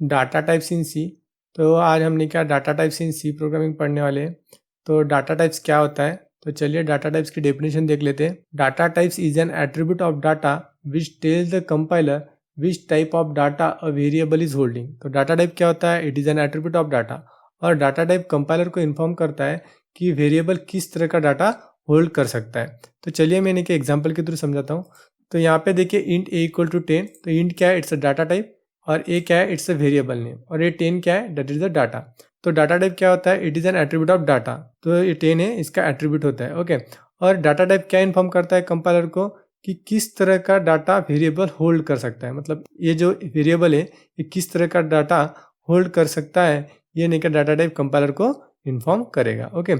Data types in सी। तो आज हमने क्या data types in C programming पढ़ने वाले हैं। तो डाटा टाइप्स क्या होता है, तो चलिए डाटा टाइप्स की डेफिनेशन देख लेते हैं। Data types is an attribute of data which tells the compiler which type of data a variable is holding. तो डाटा टाइप क्या होता है, it is an attribute of data, और डाटा टाइप कंपाइलर को inform करता है कि variable किस तरह का डाटा होल्ड कर सकता है। तो चलिए मैं इनके एग्जाम्पल के थ्रू समझाता हूँ। तो यहाँ पे देखिए इंट ए इक्वल टू 10, तो इंट क्या है, इट्स अ डाटा टाइप, और ए क्या है, इट्स अ वेरिएबल नेम, और ये 10 क्या है, दैट इज द डाटा। तो डाटा टाइप क्या होता है, it is an attribute of data, तो ये 10 है, इसका एट्रीब्यूट होता है। ओके, और डाटा टाइप क्या इन्फॉर्म करता है कंपाइलर को कि किस तरह का डाटा वेरिएबल होल्ड कर सकता है, मतलब ये जो वेरिएबल है ये किस तरह का डाटा होल्ड कर सकता है, ये नहीं का डाटा टाइप कंपाइलर को इन्फॉर्म करेगा। Okay,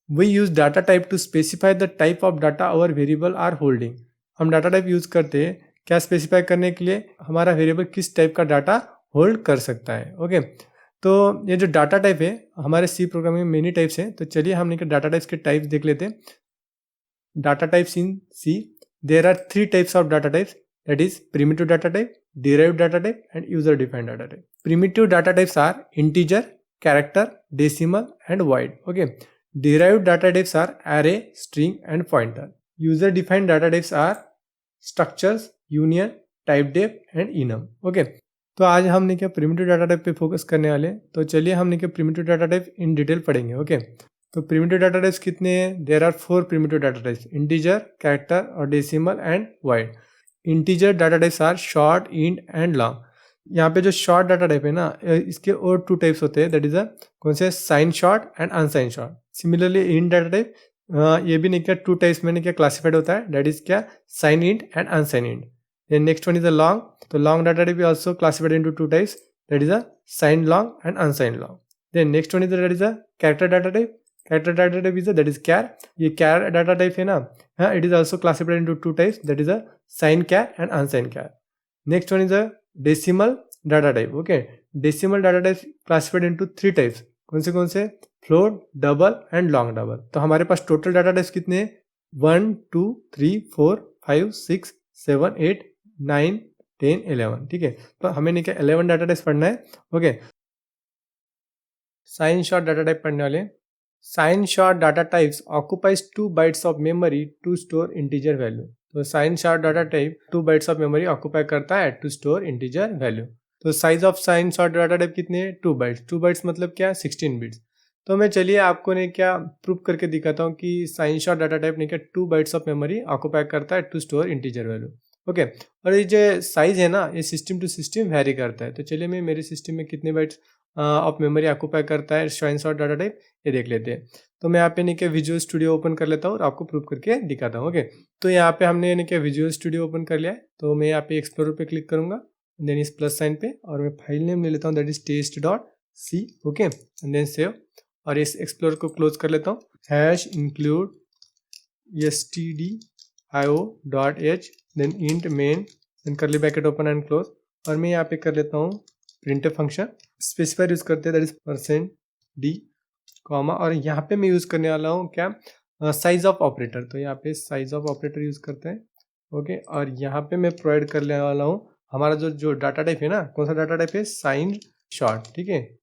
we use data type to specify the type of data our variable are holding. हम डाटा टाइप यूज करते हैं क्या, स्पेसिफाई करने के लिए हमारा वेरिएबल किस टाइप का डाटा होल्ड कर सकता है। ओके, तो ये जो डाटा टाइप है, हमारे सी प्रोग्रामिंग में मेनी टाइप्स हैं। तो चलिए हम इनके डाटा टाइप्स के टाइप्स देख लेते हैं। Data types in C, there are 3 types of data types, that is primitive data type, derived data type and user defined data type. Primitive data types are integer, character, decimal and void. Okay, derived data types are array, string and pointer. User defined data types are structures, union, typedef and enum. Okay, तो आज हमने क्या primitive data type पे focus करने वाले हैं। तो चलिए हमने क्या primitive data type in detail पढ़ेंगे। ओके, तो प्रिमिटिव डाटा टाइप्स कितने हैं, there are 4 primitive data types, integer, character और decimal and void. Integer data types are short, int and long. यहाँ पे जो शॉर्ट डाटा टाइप है ना, इसके और 2 टाइप्स होते हैं, दैट इज कौन से, sign short and unsign short. Similarly int data type ये भी नहीं क्या 2 टाइप्स में नहीं क्या क्लासिफाइड होता है, दैट इज क्या, sign int and unsign int. Then next one is a long. तो long data type also classified into 2 types, that is a sign long and unsign long. Then next one is that is a character data type. Character data type is that is char. ये char data type है ना, हाँ, it is also classified into 2 types, that is a sign char and unsign char. Next one is a decimal data type. Okay, decimal data type classified into 3 types, कौन से, float, double and long double. तो हमारे पास total data types कितने हैं, 1 2 3 4 5 6 7 8 9 10 11। ठीक है, तो हमें नहीं क्या 11 डाटा टाइप्स पढ़ना है। Okay, sign short data type पढ़ने वाले। Sign short data types occupies 2 bytes of memory to store integer value. तो sign short data type 2 bytes of memory occupy करता है टू स्टोर इंटीजर वैल्यू। तो size of sign short data type कितने हैं, 2 bytes. 2 bytes मतलब क्या, 16 bits. तो मैं चलिए आपको ने क्या प्रूव करके दिखाता हूँ कि साइन शॉर्ट डाटा टाइप ने क्या 2 बाइट्स ऑफ मेमोरी ऑक्युपाई करता है to store integer value. Okay, और ये जो साइज है ना, ये सिस्टम टू सिस्टम वेरी करता है। तो चलिए मैं मेरे सिस्टम में कितने बाइट्स ऑफ मेमोरी ऑक्युपाई करता है साइन शॉर्ट डाटा टाइप, ये देख लेते हैं। तो मैं यहाँ पे नहीं क्या विजुअल स्टूडियो ओपन कर लेता हूँ और आपको प्रूव करके दिखाता हूँ। ओके, तो यहाँ पे हमने नहीं क्या विजुअल स्टूडियो ओपन कर लिया है। तो मैं यहाँ पे एक्सप्लोरर पे क्लिक करूंगा, देन इस प्लस साइन पे, और मैं फाइल नेम ले लेता हूँ, that is test.c। Okay, and then save, और इस एक्सप्लोरर को क्लोज कर लेता हूँ। Hash include stdio.h, then int main, then curly bracket open and close, और मैं यहाँ पे कर लेता हूँ प्रिंटफ फंक्शन। स्पेसिफायर यूज करते हैं, दैट इज %d, कॉमा, और यहाँ पे मैं यूज करने वाला हूँ क्या, साइज ऑफ ऑपरेटर। तो यहाँ पे साइज ऑफ ऑपरेटर यूज करते हैं। ओके, और यहाँ पे मैं प्रोवाइड करने वाला हूँ हमारा जो डाटा टाइप है ना, कौन सा डाटा टाइप है, साइन शॉर्ट। ठीक है,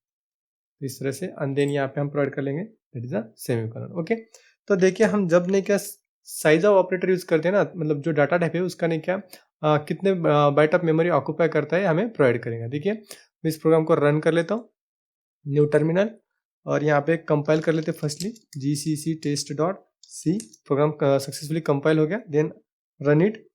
इस तरह से, एंड देन यहाँ पे हम प्रोवाइड कर लेंगे that is a semicolon. Okay, तो देखिए हम जब नहीं क्या साइज ऑफ ऑपरेटर यूज करते हैं ना, मतलब जो डाटा टाइप है उसका नहीं क्या कितने बाइट ऑफ मेमोरी ऑक्युपाई करता है हमें प्रोवाइड करेंगे। देखिए मैं इस प्रोग्राम को रन कर लेता हूँ, न्यू टर्मिनल, और यहाँ पे कंपाइल कर लेते हैं। Firstly gcc test.c, program successfully compile हो गया। Then run it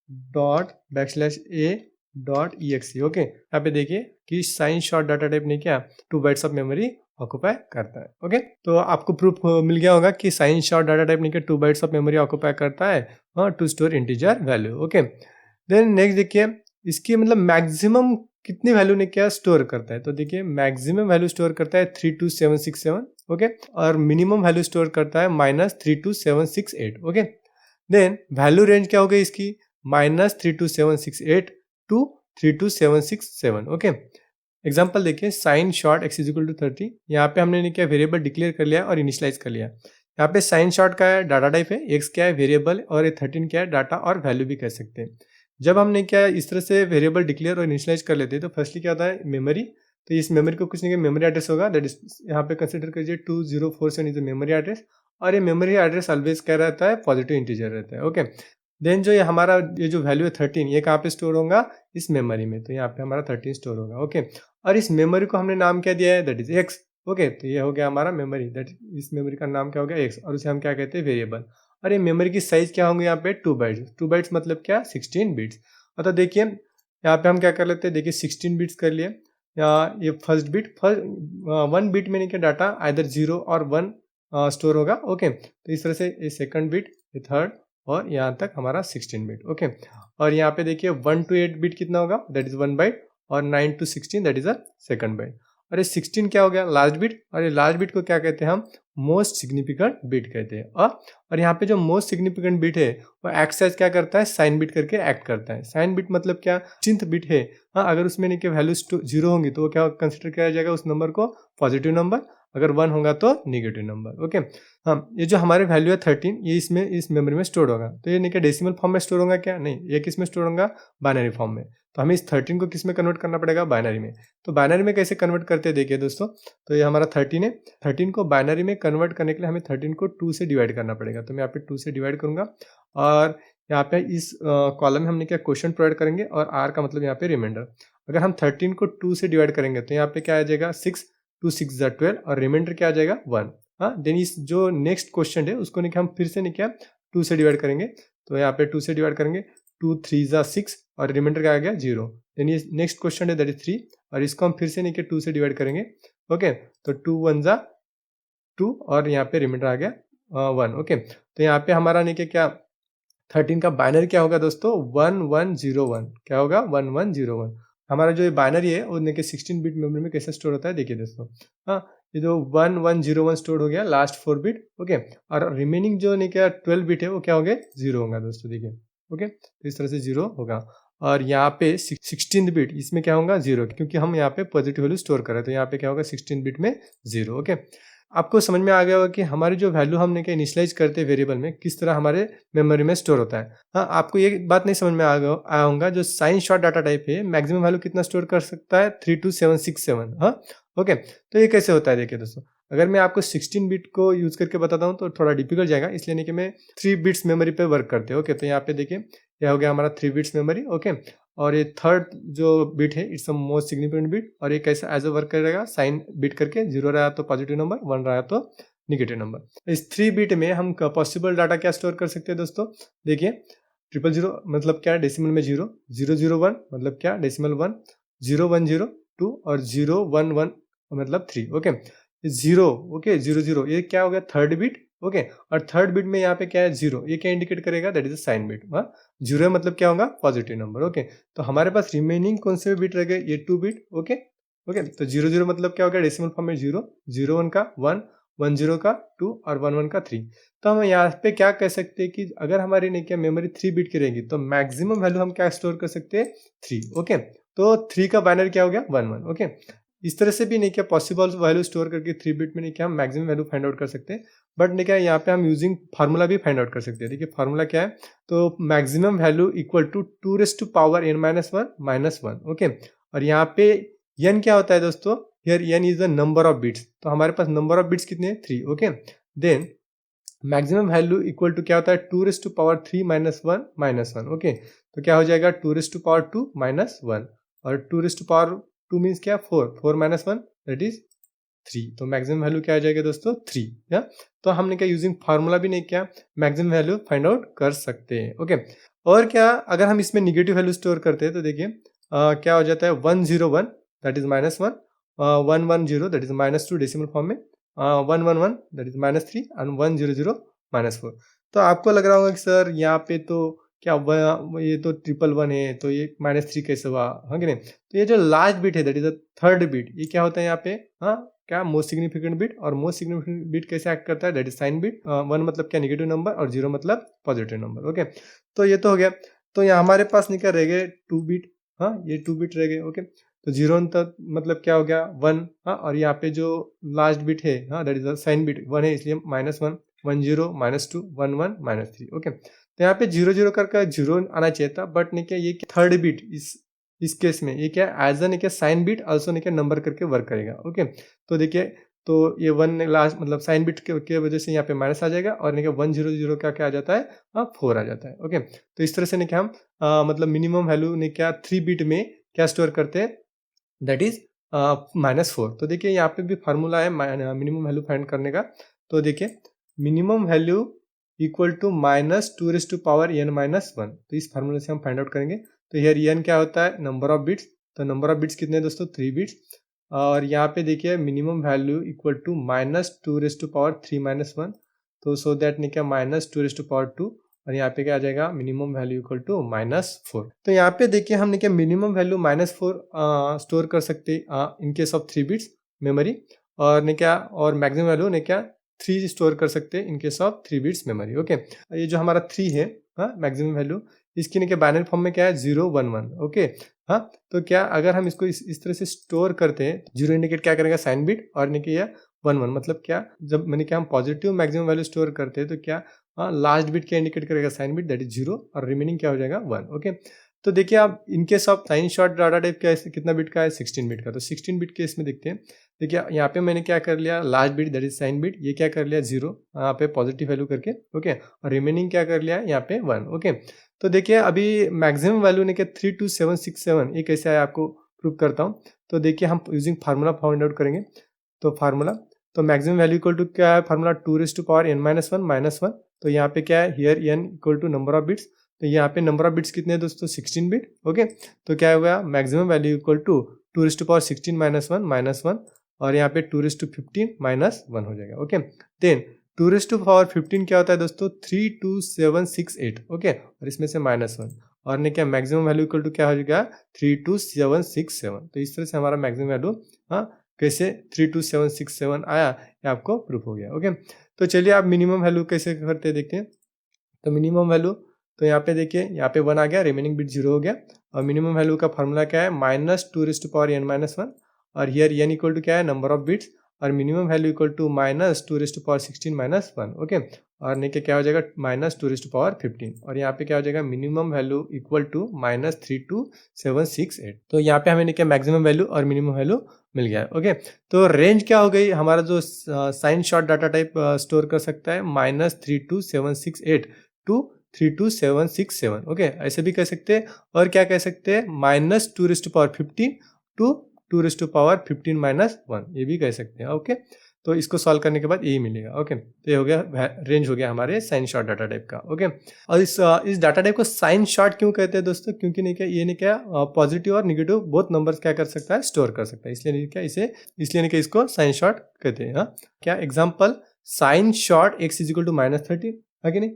.a.exe। Okay, यहाँ पे देखिए कि साइन शॉर्ट डाटा टाइप ने क्या 2 बाइट्स ऑफ मेमोरी ऑक्युपाई करता है। ओके, तो आपको प्रूफ मिल गया होगा कि साइन शॉर्ट डाटा टाइप ने क्या 2 बाइट्स ऑफ मेमोरी ऑक्युपाई करता है to store integer value. Okay, then next देखिए इसकी मतलब मैक्सिमम कितनी वैल्यू ने क्या स्टोर करता है। तो देखिए मैक्सिमम वैल्यू स्टोर करता है 32767। ओके, और मिनिमम वैल्यू स्टोर करता है -32768। ओके, देन वैल्यू रेंज क्या हो गई इसकी, -32768 टू 32767। ओके, एग्जाम्पल देखिए, sign short x is equal to 30। यहाँ पे हमने क्या वेरिएबल डिक्लेयर कर लिया और इनिशियलाइज कर लिया। यहाँ पे साइन शॉर्ट का डाटा टाइप है, x क्या है वेरिएबल, और ये 13 क्या है डाटा और वैल्यू भी कह सकते हैं। जब हमने क्या इस तरह से वेरिएबल डिक्लेयर और इनिशियलाइज कर लेते हैं तो फर्स्टली क्या होता है मेमोरी, तो इस मेमोरी को कुछ नहीं कि मेमोरी एड्रेस होगा, दैट इज यहाँ पे कंसिडर कीजिए 2047 इज द मेमोरी एड्रेस, और ये मेमोरी एड्रेस ऑलवेज क्या रहता है, पॉजिटिव इंटीजर रहता है। ओके, देन जो ये हमारा ये जो वैल्यू है 13, ये कहाँ पे स्टोर होगा, इस मेमोरी में, तो यहाँ पे हमारा 13 स्टोर होगा। ओके, और इस मेमोरी को हमने नाम क्या दिया है, दैट इज एक्स। ओके, तो ये हो गया हमारा मेमोरी, दैट इस मेमोरी का नाम क्या हो गया, एक्स, और उसे हम क्या कहते हैं, वेरिएबल। और ये मेमोरी की साइज क्या होंगे यहाँ पे, 2 बाइट्स। 2 बाइट्स मतलब क्या, 16 बिट्स। तो देखिए यहाँ पे हम क्या कर लेते हैं, देखिए 16 बिट्स कर लिए, या ये फर्स्ट बिट, 1 बिट में नहीं क्या डाटा आइदर 0 और 1 स्टोर होगा। ओके, तो इस तरह से ये सेकंड बिट, ये थर्ड, और यहाँ तक हमारा 16 बिट। ओके, और यहाँ पे देखिए 1 to 8 बिट कितना होगा, दैट इज 1 बाइट, और 9 to 16 that is a second byte. और ये 16 क्या हो गया, लास्ट बिट, और ये लास्ट बिट को क्या कहते हैं हम, मोस्ट सिग्निफिकेंट बिट कहते हैं। और यहाँ पे जो मोस्ट सिग्निफिकेंट बिट है वो एक्ट एज क्या करता है, साइन बिट करके एक्ट करता है। साइन बिट मतलब क्या, 16th बिट है, हाँ, अगर उसमें नहीं कि वैल्यू 0 होंगी तो वो क्या कंसिडर किया जाएगा, उस नंबर को पॉजिटिव नंबर, अगर 1 होगा तो निगेटिव नंबर। ओके, हाँ, ये जो हमारे वैल्यू है 13, ये इसमें इस मेमोरी में स्टोर होगा, तो ये नहीं कि डेसिमल फॉर्म में स्टोर होगा क्या, नहीं, ये किस में स्टोर होगा, बाइनरी फॉर्म में। तो हमें इस 13 को किस में कन्वर्ट करना पड़ेगा, बाइनरी में। तो बाइनरी में कैसे कन्वर्ट करते हैं देखिए दोस्तों, तो ये हमारा 13 है, 13 को बाइनरी में कन्वर्ट करने के लिए हमें 13 को 2 से डिवाइड करना पड़ेगा। तो मैं यहाँ पे 2 से डिवाइड करूंगा, और यहाँ पे इस कॉलम में हमने क्या क्वेश्चन प्रोवाइड करेंगे, और आर का मतलब यहाँ पे रिमाइंडर। अगर हम 13 को 2 से डिवाइड करेंगे तो यहाँ पे क्या आ जाएगा, 6, 2 6 12, और रिमाइंडर क्या आ जाएगा, 1। हाँ, देन इस जो नेक्स्ट क्वेश्चन है उसको नहीं हम फिर से नहीं क्या 2 से डिवाइड करेंगे, तो यहाँ पे 2 से डिवाइड करेंगे, 2 3 6, और रिमाइंडर क्या आ गया, 0। देन ये नेक्स्ट क्वेश्चन है दैट इज 3, और इसको हम फिर से नहीं क्या 2 से डिवाइड करेंगे। ओके, तो 2 1 2, और यहाँ पे रिमाइंडर आ गया 1। ओके, तो यहाँ पे हमारा नहीं क्या 13 का बाइनरी क्या होगा दोस्तों, 1101, क्या होगा, 1101। हमारा जो ये बाइनरी है वो देखिए 16 बिट मेमोरी में कैसे स्टोर होता है, देखिए दोस्तों, हाँ, ये जो 1101 स्टोर हो गया लास्ट 4 बिट। ओके, और रिमेनिंग जो नहीं क्या 12 बिट है वो क्या हो गया, 0 होगा दोस्तों, देखिए। ओके, तो इस तरह से 0 होगा, और यहाँ पे 16th बिट, इसमें क्या होगा, 0, क्योंकि हम यहाँ पे पॉजिटिव वैल्यू स्टोर कर रहे हैं, तो यहाँ पे क्या होगा, 16 बिट में 0। ओके, आपको समझ में आ गया होगा कि हमारी जो वैल्यू हमने क्या इनिशियलाइज करते हैं वेरिएबल में, किस तरह हमारे मेमोरी में स्टोर होता है। हाँ, आपको ये बात नहीं समझ में आया होगा, जो साइन शॉर्ट डाटा टाइप है मैक्सिमम वैल्यू कितना स्टोर कर सकता है, 32767। हाँ, ओके, तो ये कैसे होता है देखिए दोस्तों, अगर मैं आपको 16 बिट को यूज करके बताता हूँ तो थोड़ा डिफिकल्ट जाएगा, इसलिए नहीं कि मैं 3 बिट्स मेमोरी पे वर्क करते हैं। ओके, तो यहाँ पे देखिए यह हो गया हमारा 3 बिट्स मेमोरी। ओके, और ये थर्ड जो बिट है it's the most significant bit, और ये कैसे एज अ वर्क करेगा, साइन बिट करके, 0 रहा तो पॉजिटिव नंबर, 1 रहा तो निगेटिव नंबर। इस 3 बिट में हम पॉसिबल डाटा क्या स्टोर कर सकते हैं दोस्तों, देखिए 000 मतलब क्या, डेसिमल में 0, 001 मतलब क्या, डेसिमल 1, 0102, और 011 मतलब 3। ओके, 0, ओके, 00, ये क्या हो गया, थर्ड बिट। ओके, और थर्ड बिट में यहाँ पे क्या है, 0, ये क्या इंडिकेट करेगा, that is a sign bit. हाँ, 0 मतलब क्या होगा, पॉजिटिव नंबर। ओके, तो हमारे पास रिमेनिंग कौन से बिट रह गए, ये 2 बिट। ओके, ओके, तो 00 मतलब क्या हो गया, डेसिमल फॉर्म में 0, 01 का 1, 10 का 2, और 11 का 3। तो हम यहाँ पे क्या कह सकते हैं कि अगर हमारी नहीं क्या मेमोरी 3 बिट की रहेगी तो मैक्सिमम वैल्यू हम क्या स्टोर कर सकते हैं, 3। ओके, तो 3 का बाइनरी क्या हो गया, 11। ओके, इस तरह से भी नहीं क्या पॉसिबल वैल्यू स्टोर करके 3 बिट में नहीं क्या हम मैक्सिमम वैल्यू फाइंड आउट कर सकते हैं। बट नहीं क्या यहाँ पे हम यूजिंग फार्मूला भी फाइंड आउट कर सकते हैं। देखिए फार्मूला क्या है, तो maximum value equal to 2n-1 okay, और यहाँ पे n क्या होता है दोस्तों, here n is the number of bits, तो हमारे पास नंबर ऑफ बिट्स कितने हैं, 3। Okay, then maximum value equal to क्या होता है, 2^3 -1 ओके, तो क्या हो जाएगा 2^2 -1, और 2^2 मीन्स क्या, 4 -1 दैट इज 3। तो मैक्सिमम वैल्यू क्या आ जाएगा दोस्तों, 3। या तो हमने क्या यूजिंग फार्मूला भी नहीं किया, मैक्सिमम वैल्यू फाइंड आउट कर सकते हैं। ओके, और क्या अगर हम इसमें निगेटिव वैल्यू स्टोर करते हैं तो देखिए क्या हो जाता है, 101 that is -1, 110 that is -2 decimal form में, 111 दैट इज -3, एंड 100 -4। तो आपको लग रहा होगा कि सर यहाँ पे तो क्या ये तो 111 है, तो ये -3 कैसे हुआ, हाँ कि नहीं। तो ये जो लास्ट बिट है that is the third bit, ये क्या होता है यहाँ पे, हाँ, क्या मोस्ट सिग्निफिकेंट बिट, और मोस्ट सिग्निफिकेंट बिट कैसे एक्ट करता है, दैट इज साइन बिट। 1 मतलब क्या, नेगेटिव नंबर, और 0 मतलब पॉजिटिव नंबर। ओके, तो ये तो हो गया। तो यहाँ हमारे पास निकल रह गए 2 बिट, हाँ, ये 2 बिट रह गए। ओके, तो 0 तक मतलब क्या हो गया, 1, हाँ, और यहाँ पे जो लास्ट बिट है, हाँ, दैट इज साइन बिट 1 है, इसलिए -1, 10 -2, 11 -3। ओके, तो यहाँ पे 0 करके 0 आना चाहिए था, बट नहीं क्या ये थर्ड बिट इस केस में ये क्या एज अ नहीं क्या साइन बिट ऑल्सो नहीं क्या नंबर करके वर्क करेगा। ओके, तो देखिए तो ये 1 लास्ट मतलब साइन बिट के वजह से यहाँ पे माइनस आ जाएगा और नहीं क्या 100 का क्या आ जाता है 4 आ जाता है। ओके, तो इस तरह से नहीं क्या हम मतलब मिनिमम वैल्यू नहीं क्या 3 बिट में क्या स्टोर करते हैं, दैट इज -4। तो देखिए यहाँ पे भी फार्मूला है मिनिमम वैल्यू फाइंड करने का। तो देखिए minimum value equal to -2n-1। तो इस फार्मूले से हम फाइंड आउट करेंगे। तो हियर n क्या होता है, नंबर ऑफ बिट्स। तो नंबर ऑफ बिट्स कितने हैं दोस्तों, 3 बिट्स। और यहाँ पे देखिए मिनिमम वैल्यू इक्वल टू -2^3-1। तो सो दैट नहीं क्या -2^2 और यहाँ पे क्या आ जाएगा मिनिमम वैल्यू इक्वल टू -4। तो यहाँ पे देखिए हमने क्या मिनिमम वैल्यू -4 स्टोर कर सकते इन केस ऑफ 3 बिट्स मेमोरी, और ने क्या और मैक्सिमम वैल्यू ने क्या 3 स्टोर कर सकते हैं इन case of 3 bits memory. Okay, ये जो हमारा 3 है मैक्सिमम वैल्यू, इसकी ने क्या बाइनरी फॉर्म में क्या है 0 1 1। ओके, हाँ, तो क्या अगर हम इसको इस तरह से स्टोर करते हैं, 0 इंडिकेट क्या करेगा साइन बिट और ने क्या 1 1, मतलब क्या जब मैंने क्या हम पॉजिटिव मैक्सिमम वैल्यू स्टोर करते हैं तो क्या लास्ट बिट क्या इंडिकेट करेगा साइन बिट, दैट इज 0 और रिमेनिंग क्या हो जाएगा 1। ओके, तो देखिए आप in case of sign short data type क्या है, कितना बिट का है 16 बिट का। तो 16 बिट केस में देखते हैं, देखिए यहाँ पे मैंने क्या कर लिया last bit that is sign bit, ये क्या कर लिया 0 यहाँ पे पॉजिटिव वैल्यू करके। ओके, और रिमेनिंग क्या कर लिया यहाँ पे 1। ओके, तो देखिए अभी मैक्सिमम वैल्यू ने क्या 32767, ये कैसे आया आपको प्रूव करता हूँ। तो देखिए हम यूजिंग फार्मूला फाइंड आउट करेंगे। तो फार्मूला, तो मैक्सिमम वैल्यू इक्वल टू क्या है फार्मूला 2^n-1 तो यहाँ पे क्या है here n equal to number of bits. तो यहाँ पे नंबर ऑफ बिट्स कितने हैं दोस्तों 16 बिट। ओके, तो क्या होगा मैक्सिमम वैल्यू इक्वल टू 2^16-1 और यहाँ पे 2^15-1 हो जाएगा। ओके, देन 2^15 क्या होता है दोस्तों 32768। ओके, और इसमें से -1 और ने क्या मैक्सिमम वैल्यू इक्वल टू क्या हो जाएगा 32767। तो इस तरह से हमारा मैक्सिमम वैल्यू कैसे 32767 आया, ये आपको प्रूफ हो गया। ओके, तो चलिए आप मिनिमम वैल्यू कैसे करते हैं देखते हैं। तो मिनिमम वैल्यू, तो यहाँ पे देखिए यहाँ पे 1 आ गया, रिमेनिंग बिट 0 हो गया, और मिनिमम वैल्यू का फार्मूला क्या है -2^n-1 और हियर n इक्वल टू क्या है नंबर ऑफ बिट्स और minimum value equal to -2^16-1। Okay, और नहीं क्या हो जाएगा -2^15 और यहाँ पे क्या हो जाएगा मिनिमम वैल्यू इक्वल टू -32768। तो यहाँ पे हमें नहीं क्या मैक्सिमम वैल्यू और मिनिमम वैल्यू मिल गया है। ओके, तो रेंज क्या हो गई हमारा जो sign short data type store कर सकता है -32768 टू 32767। ओके, ऐसे भी कह सकते हैं, और क्या कह सकते हैं -2^15 टू 2^15-1, ये भी कह सकते हैं। ओके, तो इसको सॉल्व करने के बाद यही मिलेगा। ओके, तो ये हो गया रेंज हो गया हमारे साइन शॉर्ट डाटा टाइप का। ओके, और इस डाटा टाइप को साइन शॉर्ट क्यों कहते हैं दोस्तों, क्योंकि नहीं क्या ये नहीं क्या पॉजिटिव और निगेटिव बोथ नंबर्स क्या कर सकता है स्टोर कर सकता है, इसलिए नहीं क्या इसलिए नहीं क्या इसको साइन शॉर्ट कहते हैं। क्या example sign short x is equal to -30 है कि नहीं।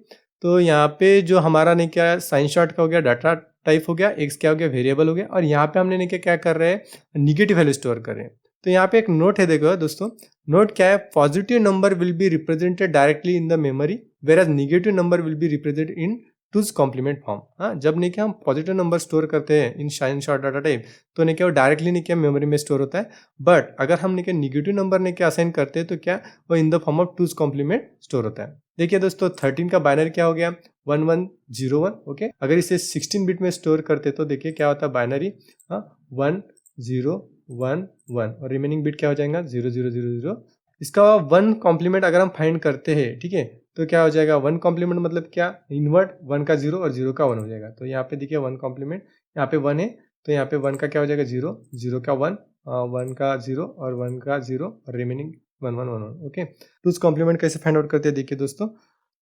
तो यहाँ पे जो हमारा नहीं क्या साइन शॉर्ट का हो गया डाटा टाइप हो गया, x क्या हो गया वेरिएबल हो गया, और यहाँ पे हमने नहीं क्या कर रहे हैं निगेटिव वैल्यू स्टोर कर रहे हैं। तो यहाँ पे एक नोट है, देखो दोस्तों नोट क्या है, positive number will be represented directly in the memory whereas negative number will be represented in two's complement form. जब नहीं क्या हम पॉजिटिव नंबर स्टोर करते हैं in sign short data type, तो नहीं क्या वो डायरेक्टली नहीं क्या मेमोरी में स्टोर होता है, बट अगर हम नहीं क्या निगेटिव नंबर नहीं क्या असाइन करते हैं तो क्या वो in the form of two's complement store होता है। देखिए दोस्तों 13 का बाइनरी क्या हो गया 1101। ओके, अगर इसे 16 बिट में स्टोर करते तो देखिए क्या होता है बाइनरी 1011 और रिमेनिंग बिट क्या हो जाएगा 0000। इसका 1 कॉम्प्लीमेंट अगर हम फाइंड करते हैं, ठीक है, तो क्या हो जाएगा 1 कॉम्प्लीमेंट मतलब क्या इनवर्ट 1 का 0 और 0 का 1 हो जाएगा। तो यहाँ पे देखिए 1 कॉम्प्लीमेंट यहाँ पे 1 है, तो यहाँ पे 1 का क्या हो जाएगा 0, 0 का 1, 1 का 0 और 1 का 0 और रिमेनिंग 1 1 1 1। ओके, टूज कॉम्प्लीमेंट कैसे फाइंड आउट करते हैं देखिए दोस्तों।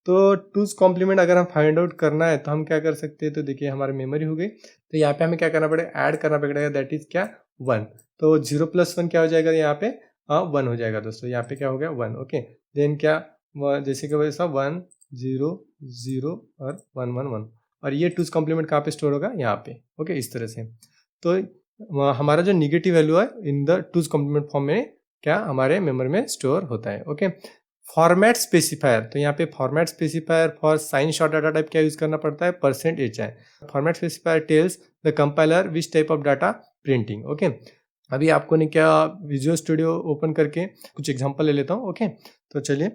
तो टूज कॉम्प्लीमेंट अगर हम फाइंड आउट करना है तो हम क्या कर सकते हैं, तो देखिए हमारी मेमोरी हो गई, तो यहाँ पे हमें क्या करना पड़ेगा ऐड करना पड़ेगा, दैट इज क्या 1। तो 0 + 1 क्या हो जाएगा यहाँ पे 1 हो जाएगा दोस्तों, यहाँ पे क्या हो गया 1। ओके, देन क्या जैसे कि वैसा 1 0 0 और 1 1 1 और ये टूज कॉम्प्लीमेंट कहाँ पे स्टोर होगा यहाँ पे। ओके, इस तरह से तो हमारा जो निगेटिव वैल्यू है in the two's complement form में क्या हमारे मेमोरी में स्टोर होता है। ओके, फॉर्मेट स्पेसिफायर, तो यहाँ पे format specifier for sign short data type क्या यूज करना पड़ता है %hi। Format specifier tells the compiler which type of data printing. Okay, अभी आपको ने क्या विजुअल स्टूडियो ओपन करके कुछ एग्जांपल ले लेता हूँ। ओके, तो चलिए,